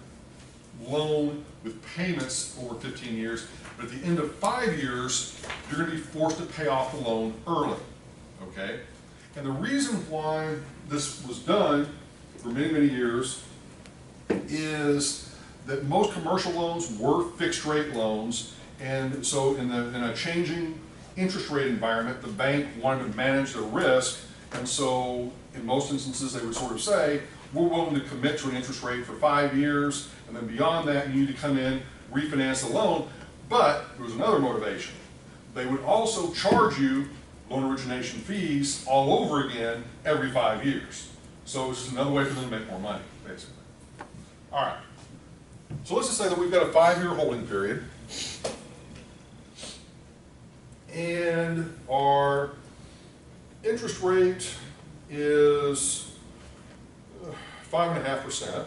loan with payments over 15 years. But at the end of 5 years, you're going to be forced to pay off the loan early. Okay? And the reason why this was done for many, many years is that most commercial loans were fixed rate loans. And so in a changing interest rate environment, the bank wanted to manage the risk. And so in most instances, they would sort of say, we're willing to commit to an interest rate for 5 years, and then beyond that, you need to come in, refinance the loan. But there was another motivation. They would also charge you loan origination fees all over again every 5 years. So it's just another way for them to make more money, basically. All right. So let's just say that we've got a 5-year holding period. And our interest rate is 5.5%.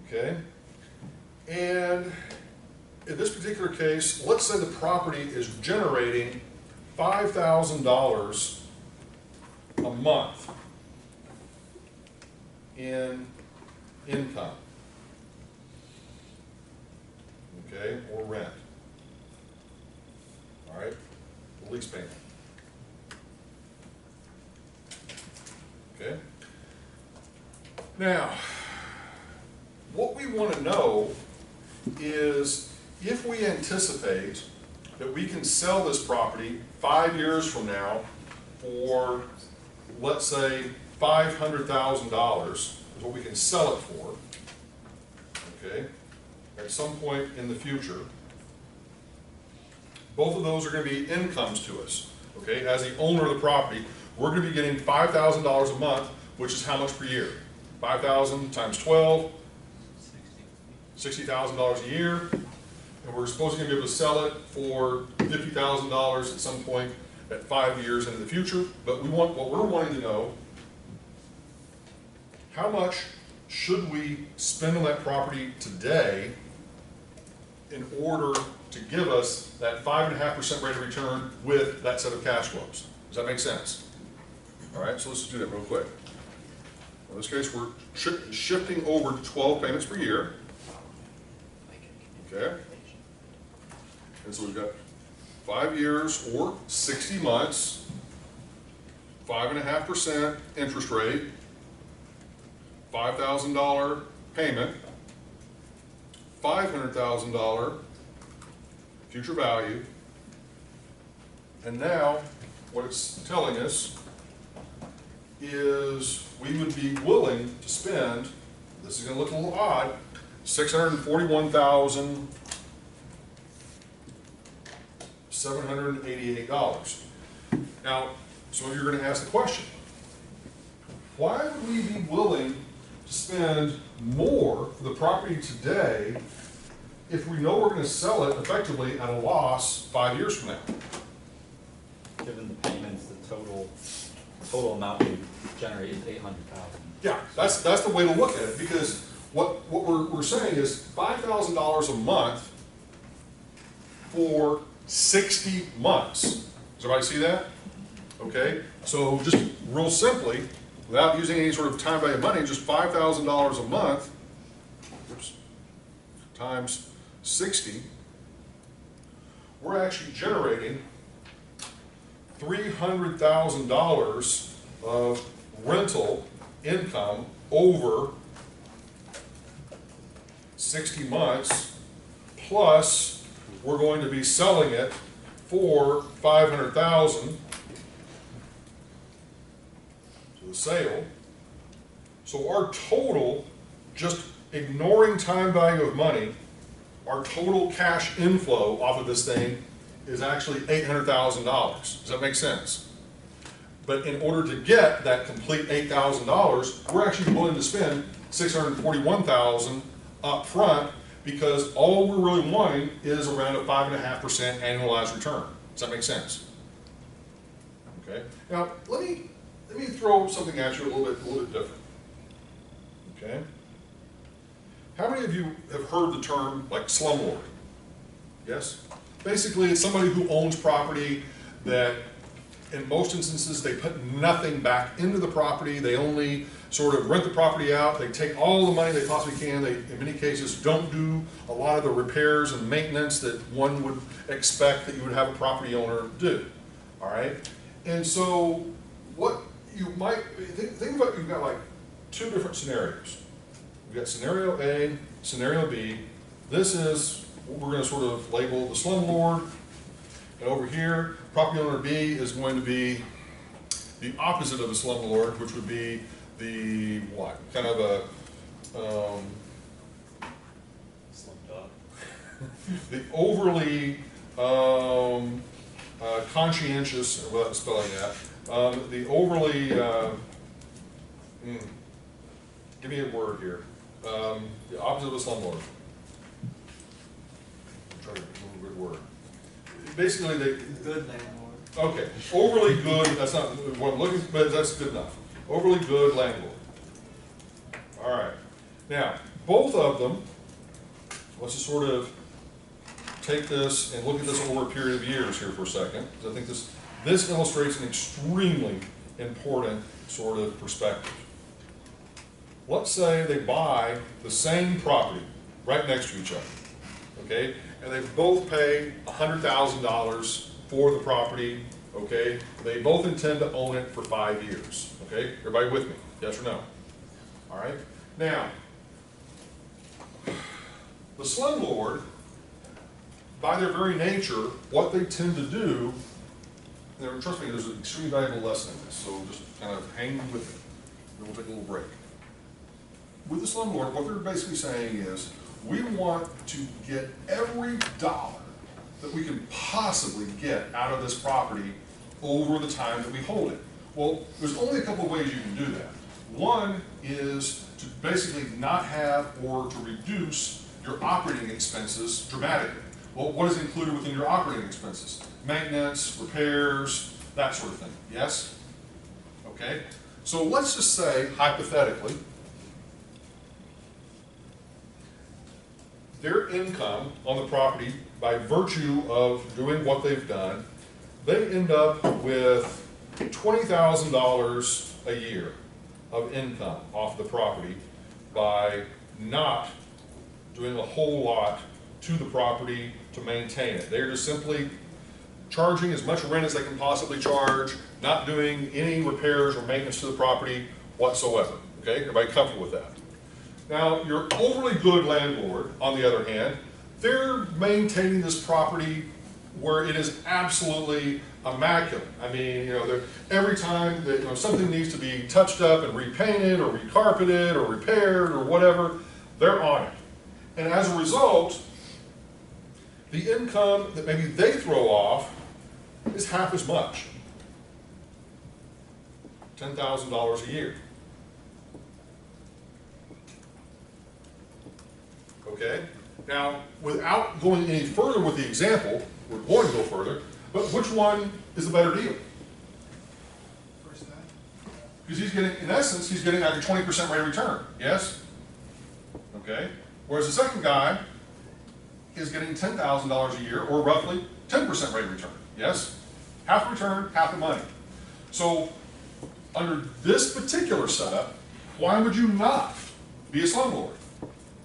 Okay? And in this particular case, let's say the property is generating $5,000 a month in income. Okay? Or rent. All right? The lease payment. Okay? Now, what we want to know is if we anticipate that we can sell this property 5 years from now for, let's say, $500,000 is what we can sell it for, okay, at some point in the future. Both of those are going to be incomes to us, okay? As the owner of the property, we're going to be getting $5,000 a month, which is how much per year? 5,000 times 12, $60,000 a year, and we're supposed to be able to sell it for $50,000 at some point at 5 years into the future. But what we're wanting to know, how much should we spend on that property today in order to give us that 5.5% rate of return with that set of cash flows? Does that make sense? All right, so let's just do that real quick. In this case, we're shifting over to 12 payments per year. Okay? And so we've got 5 years or 60 months, 5.5% interest rate, $5,000 payment, $500,000 future value. And now, what it's telling us is we would be willing to spend, this is going to look a little odd, $641,788. Now, some of you are going to ask the question, why would we be willing to spend more for the property today if we know we're going to sell it effectively at a loss 5 years from now? Given the payments, the total amount we generate is $800,000. Yeah, that's the way to look at it, because what we're saying is $5,000 a month for 60 months. Does everybody see that? Okay, so just real simply, without using any sort of time value of money, just $5,000 a month, oops, times 60, we're actually generating $300,000 of rental income over 60 months, plus we're going to be selling it for $500,000 to the sale. So our total, just ignoring time value of money, our total cash inflow off of this thing is actually $800,000. Does that make sense? But in order to get that complete $8,000, we're actually willing to spend $641,000 up front, because all we're really wanting is around a 5.5% annualized return. Does that make sense? Okay. Now let me throw something at you a little bit different. Okay. How many of you have heard the term like slumlord? Yes? Basically, it's somebody who owns property that in most instances they put nothing back into the property. They only sort of rent the property out. They take all the money they possibly can. They, in many cases, don't do a lot of the repairs and maintenance that one would expect that you would have a property owner do. All right? And so what you might, think about, you've got like two different scenarios. We've got scenario A, scenario B. This is what we're going to sort of label the slumlord. And over here, property owner B is going to be the opposite of a slumlord, which would be the what? Kind of a Slum dog. the overly conscientious, without spelling that, the overly, give me a word here, the opposite of a slumlord. I'm trying to remember a good word. Basically, they, Good landlord. okay, overly good, that's not what I'm looking for, but that's good enough. Overly good landlord. All right. Now, both of them, let's just sort of take this and look at this over a period of years here for a second, because I think this illustrates an extremely important sort of perspective. Let's say they buy the same property right next to each other, okay? And they both pay $100,000 for the property, okay? They both intend to own it for 5 years, okay? Everybody with me? Yes or no? All right. Now, the slumlord, by their very nature, what they tend to do, and trust me, there's an extremely valuable lesson in this, so just kind of hang with me. We'll take a little break. With the slumlord, what they're basically saying is, we want to get every dollar that we can possibly get out of this property over the time that we hold it. Well, there's only a couple of ways you can do that. One is to basically not have or to reduce your operating expenses dramatically. Well, what is included within your operating expenses? Maintenance, repairs, that sort of thing. Yes? Okay. So let's just say, hypothetically, their income on the property, by virtue of doing what they've done, they end up with $20,000 a year of income off the property by not doing a whole lot to the property to maintain it. They're just simply charging as much rent as they can possibly charge, not doing any repairs or maintenance to the property whatsoever. Okay, everybody comfortable with that? Now, your overly good landlord, on the other hand, they're maintaining this property where it is absolutely immaculate. I mean, you know, every time that, you know, something needs to be touched up and repainted or recarpeted or repaired or whatever, they're on it. And as a result, the income that maybe they throw off is half as much. $10,000 a year. Okay? Now, without going any further with the example, we're going to go further, but which one is the better deal? First guy? Because he's getting, in essence, he's getting like a 20% rate of return, yes? Okay? Whereas the second guy is getting $10,000 a year, or roughly 10% rate of return, yes? Half the return, half the money. So, under this particular setup, why would you not be a slumlord?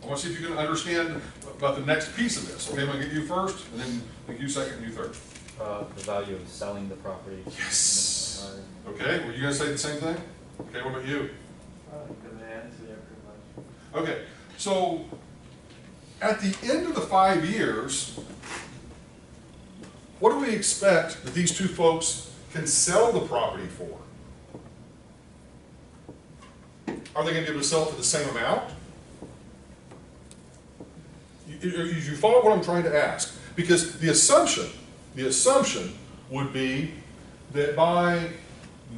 I want to see if you can understand about the next piece of this. Okay, I'm going to get you first, and then you second, and you third. The value of selling the property. Yes. Okay, were you going to say the same thing? Okay, what about you? Good answer, yeah, pretty much. Okay, so at the end of the 5 years, what do we expect that these two folks can sell the property for? Are they going to be able to sell it for the same amount? You follow what I'm trying to ask? Because the assumption would be that by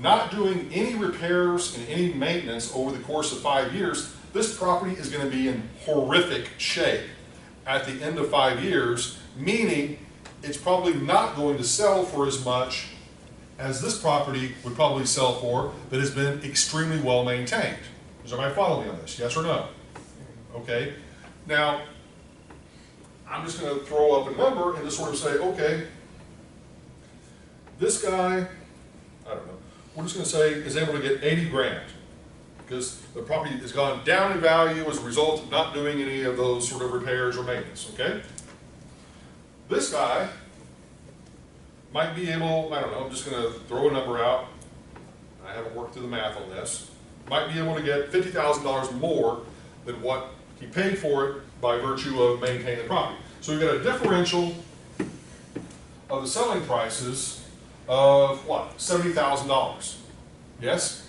not doing any repairs and any maintenance over the course of 5 years, this property is going to be in horrific shape at the end of 5 years, meaning it's probably not going to sell for as much as this property would probably sell for that has been extremely well maintained. Does everybody follow me on this? Yes or no? Okay. Now, I'm just going to throw up a number and just sort of say, okay, this guy, I don't know, we're just going to say is able to get 80 grand because the property has gone down in value as a result of not doing any of those sort of repairs or maintenance, okay? This guy might be able, I don't know, I'm just going to throw a number out. I haven't worked through the math on this. Might be able to get $50,000 more than what he paid for it by virtue of maintaining the property. So we've got a differential of the selling prices of what? $70,000. Yes?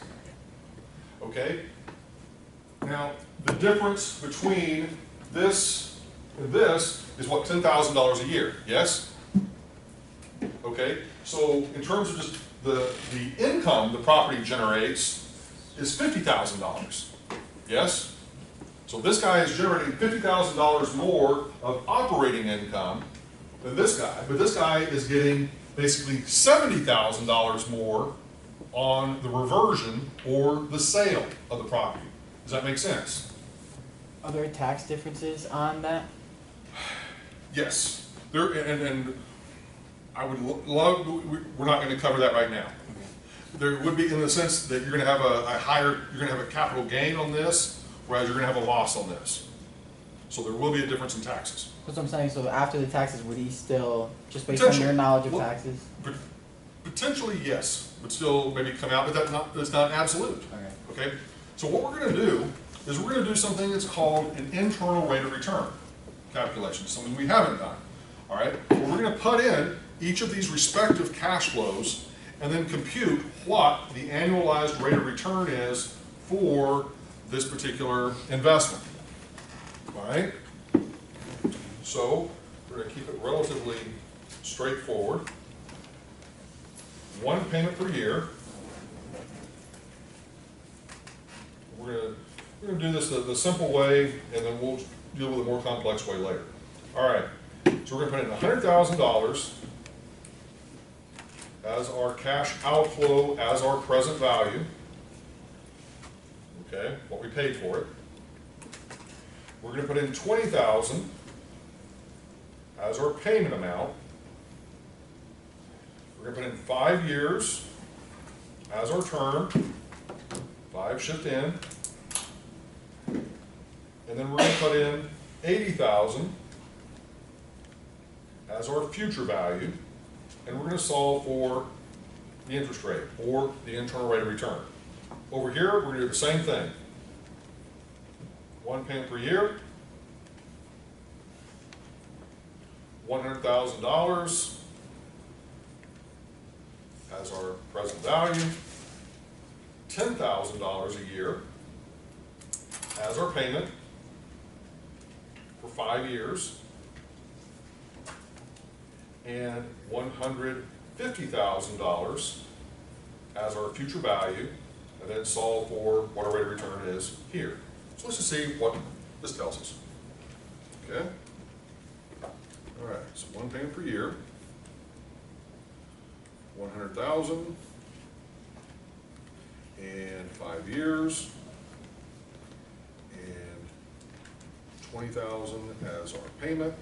Okay? Now, the difference between this and this is what? $10,000 a year. Yes? Okay? So in terms of just the income the property generates is $50,000. Yes? So this guy is generating $50,000 more of operating income than this guy, but this guy is getting basically $70,000 more on the reversion or the sale of the property. Does that make sense? Are there tax differences on that? Yes. There, and I would love, we're not going to cover that right now. There would be in the sense that you're going to have you're going to have a capital gain on this, whereas you're going to have a loss on this. So there will be a difference in taxes. That's what I'm saying. So after the taxes, would he still, just based on your knowledge of taxes? Potentially, yes, but still maybe come out, but that's not absolute. Okay. So what we're going to do is we're going to do something that's called an internal rate of return calculation, something we haven't done. All right. Well, we're going to put in each of these respective cash flows and then compute what the annualized rate of return is for this particular investment. All right? So we're going to keep it relatively straightforward. One payment per year. We're going to do this the simple way, and then we'll deal with a more complex way later. All right. So we're going to put in $100,000 as our cash outflow, as our present value. Okay, what we paid for it. We're going to put in $20,000 as our payment amount. We're going to put in 5 years as our term. 5 shift in. And then we're going to put in $80,000 as our future value. And we're going to solve for the interest rate or the internal rate of return. Over here, we're going to do the same thing. one payment per year, $100,000 as our present value, $10,000 a year as our payment for 5 years, and $150,000 as our future value, and then solve for what our rate of return is here. So let's just see what this tells us. Okay? All right, so one payment per year, 100,000, and 5 years, and 20,000 as our payment,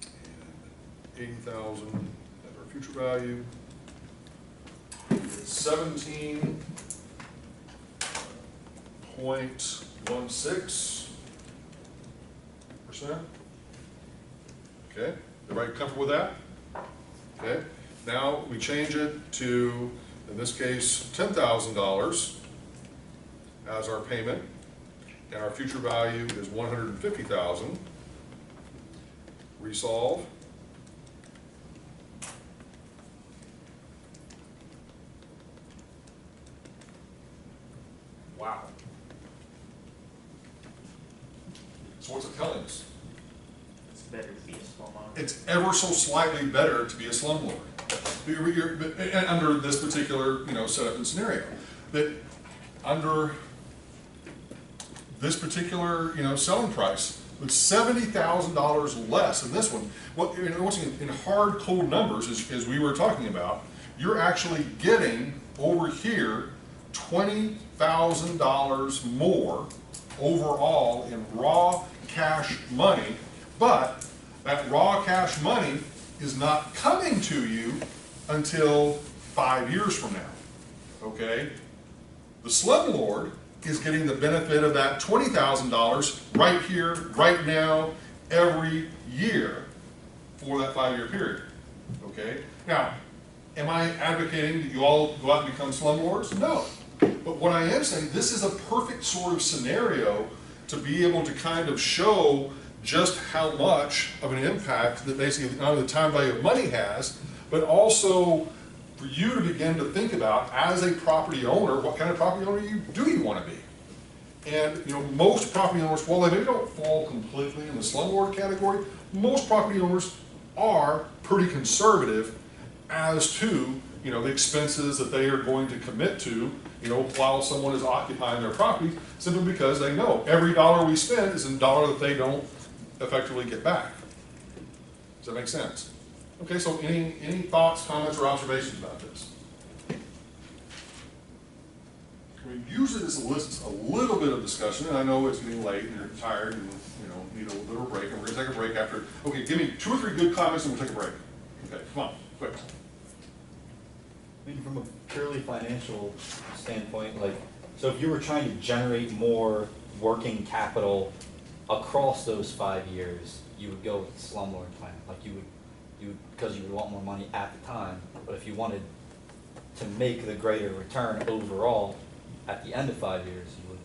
and 80,000 as our future value. It's 17.16%. Okay, everybody comfortable with that? Okay, now we change it to, in this case, $10,000 as our payment, and our future value is $150,000. Resolve. Wow. So what's it telling us? It's better to be a slumlord. It's ever so slightly better to be a slumlord. And under this particular, setup and scenario, that under this particular, selling price, with $70,000 less than this one, once again, in hard, cold numbers, as we were talking about, you're actually getting over here $20,000 more overall in raw cash money, but that raw cash money is not coming to you until 5 years from now, okay? The slumlord is getting the benefit of that $20,000 right here, right now, every year for that 5-year period, okay? Now, am I advocating that you all go out and become slumlords? No. But what I am saying, this is a perfect sort of scenario to be able to kind of show just how much of an impact that basically not only the time value of money has, but also for you to begin to think about as a property owner, what kind of property owner do you want to be? And most property owners, while they maybe don't fall completely in the slumlord category, most property owners are pretty conservative as to the expenses that they are going to commit to while someone is occupying their property, simply because they know every dollar we spend is a dollar that they don't effectively get back. Does that make sense? Okay, so any thoughts, comments, or observations about this? We use it as a list, a little bit of discussion, and I know it's getting late and you're tired and need a little bit of a break, and we're going to take a break after. Okay, give me 2 or 3 good comments and we'll take a break. Okay, come on, quick. I mean, from a purely financial standpoint, so if you were trying to generate more working capital across those 5 years, you would go with the slumlord plan. Because you would want more money at the time. But if you wanted to make the greater return overall at the end of 5 years, you would.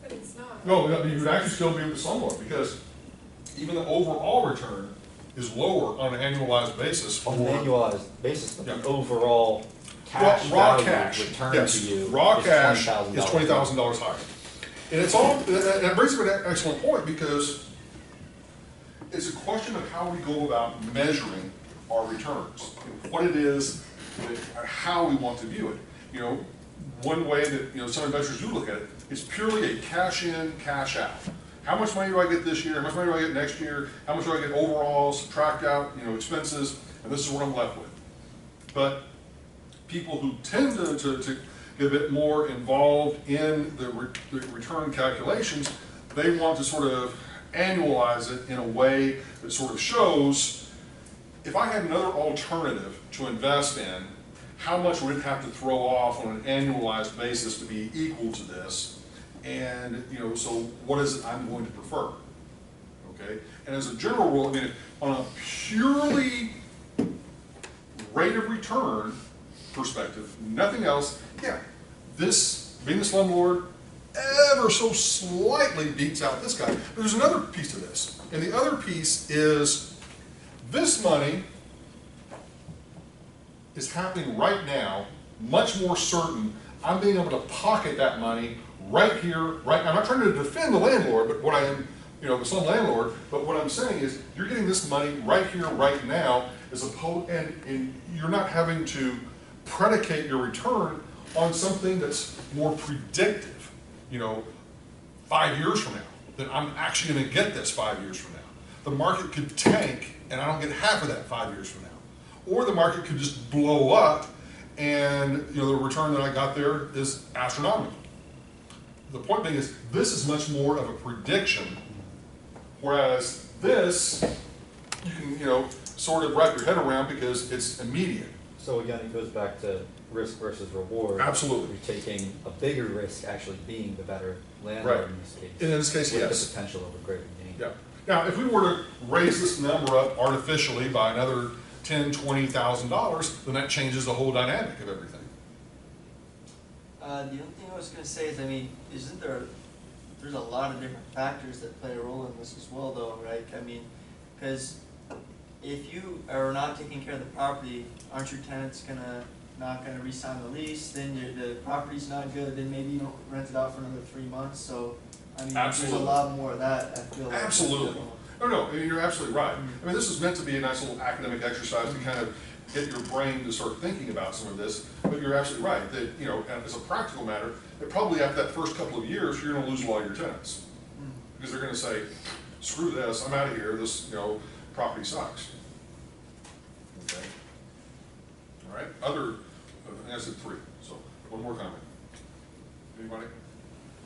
But it's not. No, you would actually still be with the slumlord, because even the overall return is lower on an annualized basis. On an annualized basis, but the overall raw value cash return yes, to you raw is cash $20,000 is $20,000 higher. And it's all, that brings up an excellent point, because it's a question of how we go about measuring our returns, and what it is, how we want to view it. One way that some investors do look at it is purely a cash in, cash out. How much money do I get this year? How much money do I get next year? How much do I get overall? Subtract out expenses, and this is what I'm left with. But people who tend to get a bit more involved in the return calculations, they want to sort of annualize it in a way that sort of shows, if I had another alternative to invest in, how much would it have to throw off on an annualized basis to be equal to this? And so what is it I'm going to prefer? Okay, and as a general rule, on a purely rate of return perspective, nothing else, yeah, this, being the slumlord, ever so slightly beats out this guy. But there's another piece to this. And the other piece is this money is happening right now, much more certain. I'm being able to pocket that money right here, right now. I'm not trying to defend the landlord, but what I am, some landlord, but what I'm saying is you're getting this money right here, right now, as opposed, and you're not having to predicate your return on something that's more predictive, 5 years from now, that I'm actually gonna get this 5 years from now. The market could tank and I don't get half of that 5 years from now. Or the market could just blow up and the return that I got there is astronomical. The point being is this is much more of a prediction, whereas this, you can, sort of wrap your head around because it's immediate. So again, it goes back to risk versus reward. Absolutely. You're taking a bigger risk actually being the better Right. landlord in this case. And in this case, with yes. the potential of a greater gain. Yeah. Now, if we were to raise this number up artificially by another $10,000, $20,000, then that changes the whole dynamic of everything. The only thing I was gonna say is, isn't there's a lot of different factors that play a role in this as well though, right? Because if you are not taking care of the property, aren't your tenants not gonna re-sign the lease, then the property's not good, then maybe you don't rent it out for another 3 months, so, there's a Absolutely. lot more of that, I feel like. Absolutely. No, you're absolutely right. This is meant to be a nice little academic exercise to kind of get your brain to start thinking about some of this, but you're absolutely right that, as a practical matter, that probably after that first couple of years, you're gonna lose a lot of your tenants. Because they're gonna say, screw this, I'm out of here, this, property sucks. Okay? All right, I think I said 3, so one more comment. Anybody?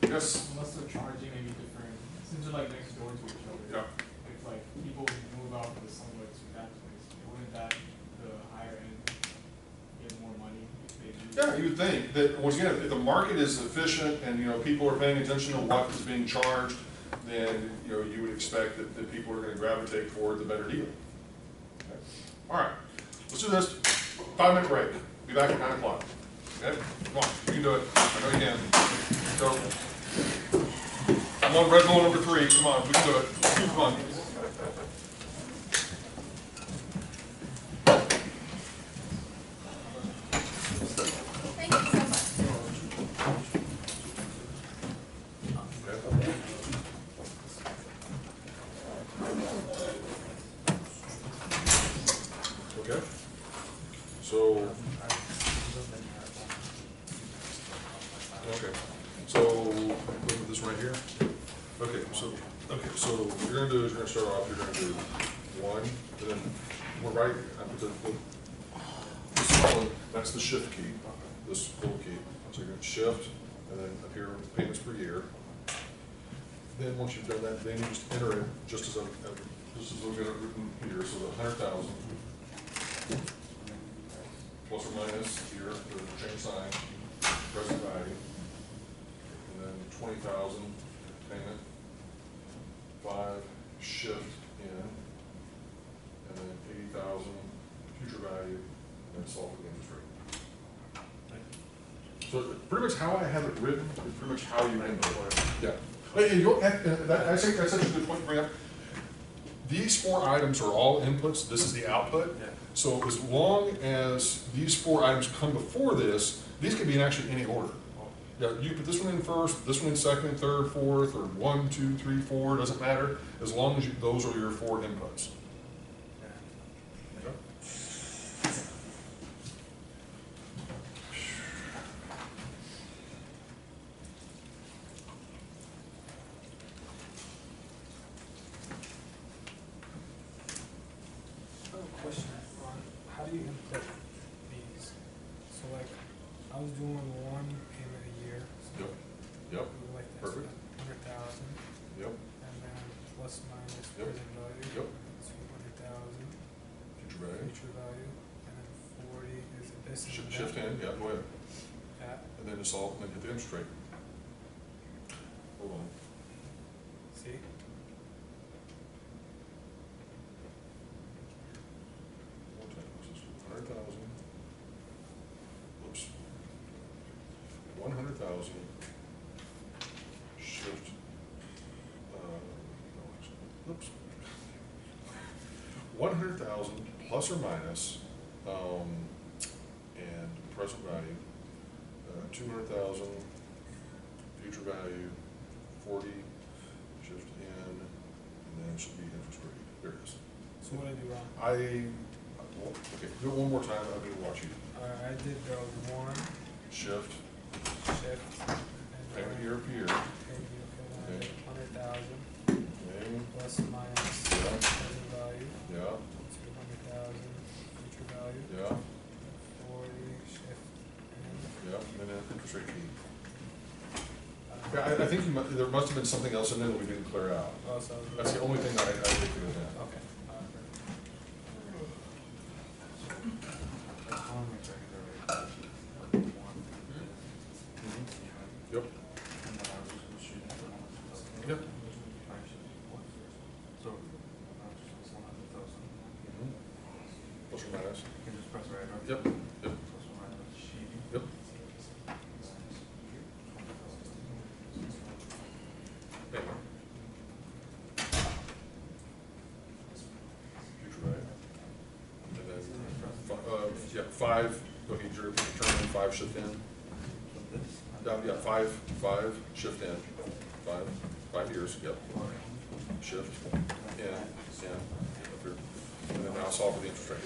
Yes? Unless they're charging maybe different, since they're like next door to each other. Yeah. If like people move out from somewhere to that place, wouldn't that, the higher end, get more money if they do? Yeah, you would think that, once again, if the market is efficient and, people are paying attention to what is being charged, then, you would expect that people are gonna gravitate toward the better deal. Okay. All right, let's do this. 5-minute break. Be back at 9 o'clock. Okay? Come on, you can do it. I know you can. So, I'm on Red Bull number 3. Come on, we can do it. Come on. Thank you so much. Okay. So, look at this right here. Okay, so what you're gonna do is you're gonna start off, you're gonna do 1, and then we're right, that's the shift key, this little key. So you're gonna shift, and then up here, payments per year. Then once you've done that, then you just enter it, just as we've got it written here, so the 100,000. Plus or minus here, the change sign, present value. And then 20,000 payment, 5 shift in, and then 80,000 future value, and then solve for the interest rate. So pretty much how I have it written is pretty much how you end it. Yeah. I think that's such a good point to bring up. These 4 items are all inputs, this is the output. So as long as these 4 items come before this, these can be in actually any order. Yeah, you put this one in first, this one in second, third, fourth, or 1, 2, 3, 4, doesn't matter, as long as those are your 4 inputs. Okay. Question on how do you input these? So like, I was doing 1 payment a year. So Yep. like that's Perfect. 100,000. Yep. And then plus minus Yep. present value. Yep. 200,000. Future value. Future value. And then 40 is this and Shift in, yeah, go ahead. that. And then just all, and then hit the interest rate. Hold on. See? One time, this is 100,000. Whoops. 100,000 oops. 100,000 plus or minus, and present value, 200,000 future value, 40 shift in, and then it should be interest rate. There it is. So what did I do wrong? Well, okay, do it one more time. I'm gonna watch you. I did the one Shift, shift. payment year per year. Okay. 100,000 Okay. plus or minus Yeah. present value, Yeah, 200,000 future value, yeah, 40 shift in. yeah, and then interest rate fee. Yeah, I think there must have been something else in there that we didn't clear out. Oh, so. That's the only thing I did with that. Okay. Yep. Yep. Plus or minus. Yep, yep. Yep. Payment. Future value. And then, yeah, 5, go ahead, your return in 5 shift in. Yeah, 5 shift in, 5 years, yep. Shift in, up here. And then now solve for the interest rate,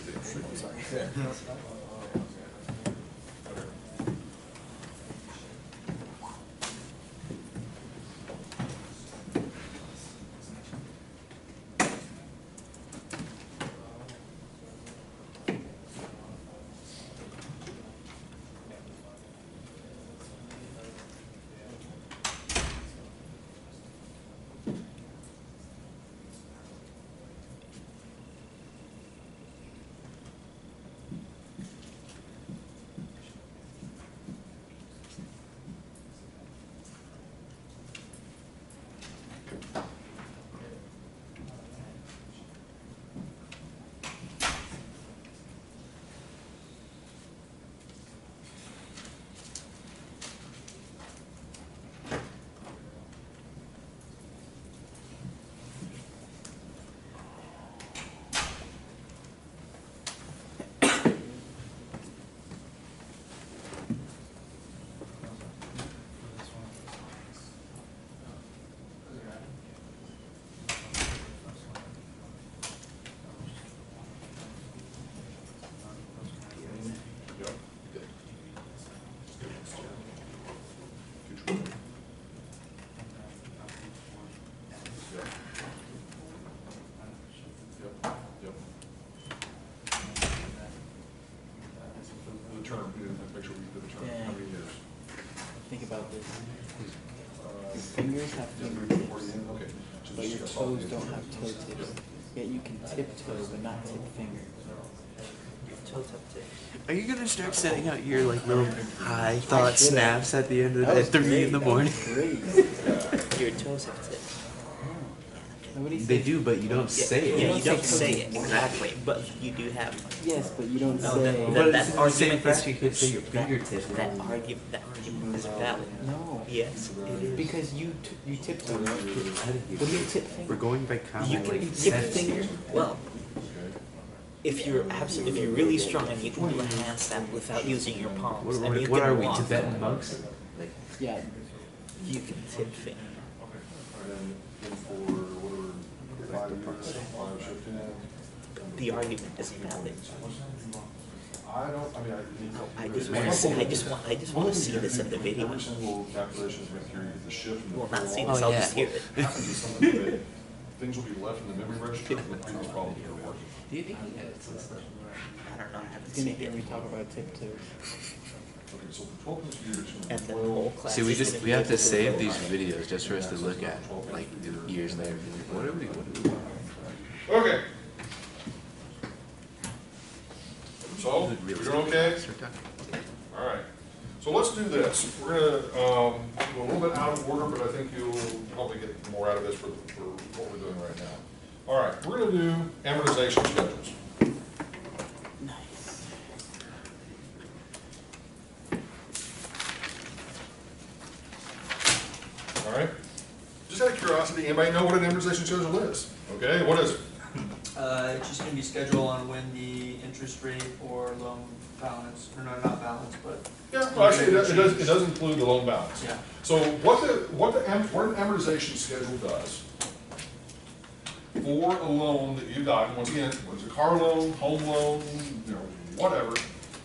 term, we didn't make sure we did the term, how many years? Think about this. Your fingers have fingertips, Okay. So but your just- toes don't have toe tips. Yet you can tiptoe, but not tip finger. Your toes have tips. Are you gonna start setting out your like little high thought snaps at the end of the, at 3 in the morning? Your toes have tips. They do, but you don't say it. Yeah, you don't say it exactly, but you do have. Yes, but you don't No, say. that But same argument fact is you could say your fingertips. that argument is valid. No. Yes, it is. Because you tiptoe. What do you tip finger? We're going by common You can tip finger. Well, if you're really strong and you can do a hand snap without using your palms, and you What can are we, walk, Tibetan monks? yeah, you can tip finger. And then for whatever, 5 years, 5 shift in. The argument is valid. I don't, I mean, I just want to see this in the video. Every single calculation is make sure you get the shift. and the Well, not full see loss. this, I'll just hear it. Happens to something that things will be left in the memory register, and the previous problem will be working. Do you think he edits this stuff? I don't know, I haven't It's gonna seen hear it. me talk about tiptoes. Okay, so for 12 years, And then the whole class. See, we is just gonna we be have to able save go these on. videos just for us to look at like years later. What are we? Okay. So, we doing okay? All right. So let's do this. We're gonna go a little bit out of order, but I think you'll probably get more out of this for what we're doing right now. All right, we're gonna do amortization schedules. Nice. All right? Just out of curiosity, anybody know what an amortization schedule is? Okay, what is it? It's just gonna be scheduled on when the interest rate or loan balance, or no, not balance, but. Yeah, well, actually, it does include the loan balance. Yeah. So what an amortization schedule does for a loan that you got, once again, whether it's a car loan, home loan, you know, whatever,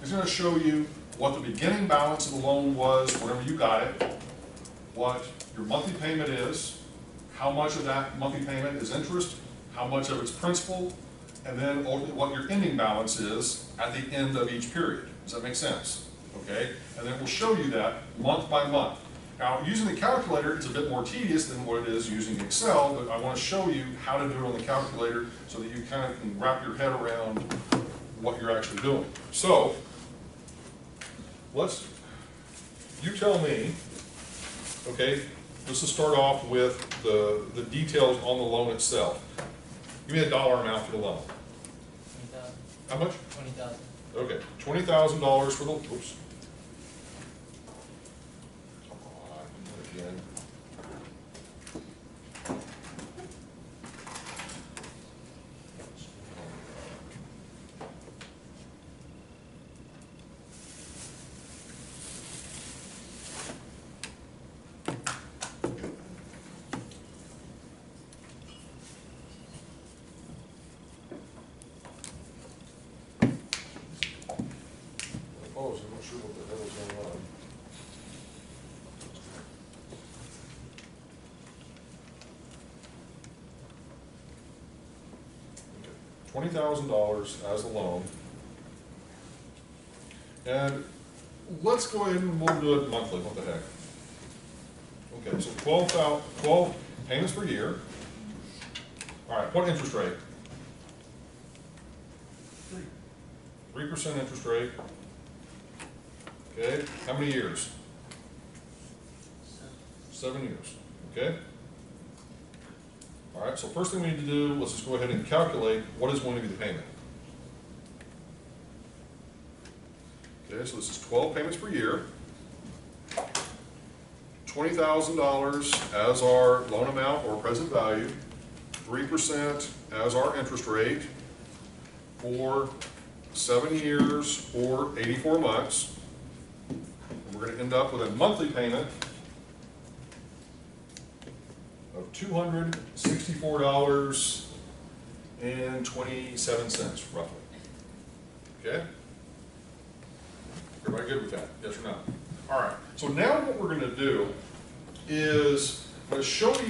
is gonna show you what the beginning balance of the loan was, whenever you got it, what your monthly payment is, how much of that monthly payment is interest, how much of it's principal, and then ultimately what your ending balance is at the end of each period. Does that make sense? Okay? And then we'll show you that month by month. Now, using the calculator, it's a bit more tedious than what it is using Excel, but I want to show you how to do it on the calculator so that you kind of can wrap your head around what you're actually doing. So, you tell me, okay, let's just start off with the details on the loan itself. Give me a dollar amount for the loan. 20,000. How much? 20,000. Okay, $20,000 for the, oops. Come on, do it again. I'm not sure what the hell is going on. $20,000 as a loan. And let's go ahead and we'll do it monthly, what the heck. Okay, so 12 payments per year. All right, what interest rate? 3% interest rate. Okay, how many years? 7 years, okay? All right, so first thing we need to do, let's just go ahead and calculate what is going to be the payment. Okay, so this is 12 payments per year. $20,000 as our loan amount or present value, 3% as our interest rate for 7 years or 84 months. And we're going to end up with a monthly payment of $264.27 roughly. Okay? Everybody good with that? Yes or no? All right. So now what we're going to do is I'm going to show you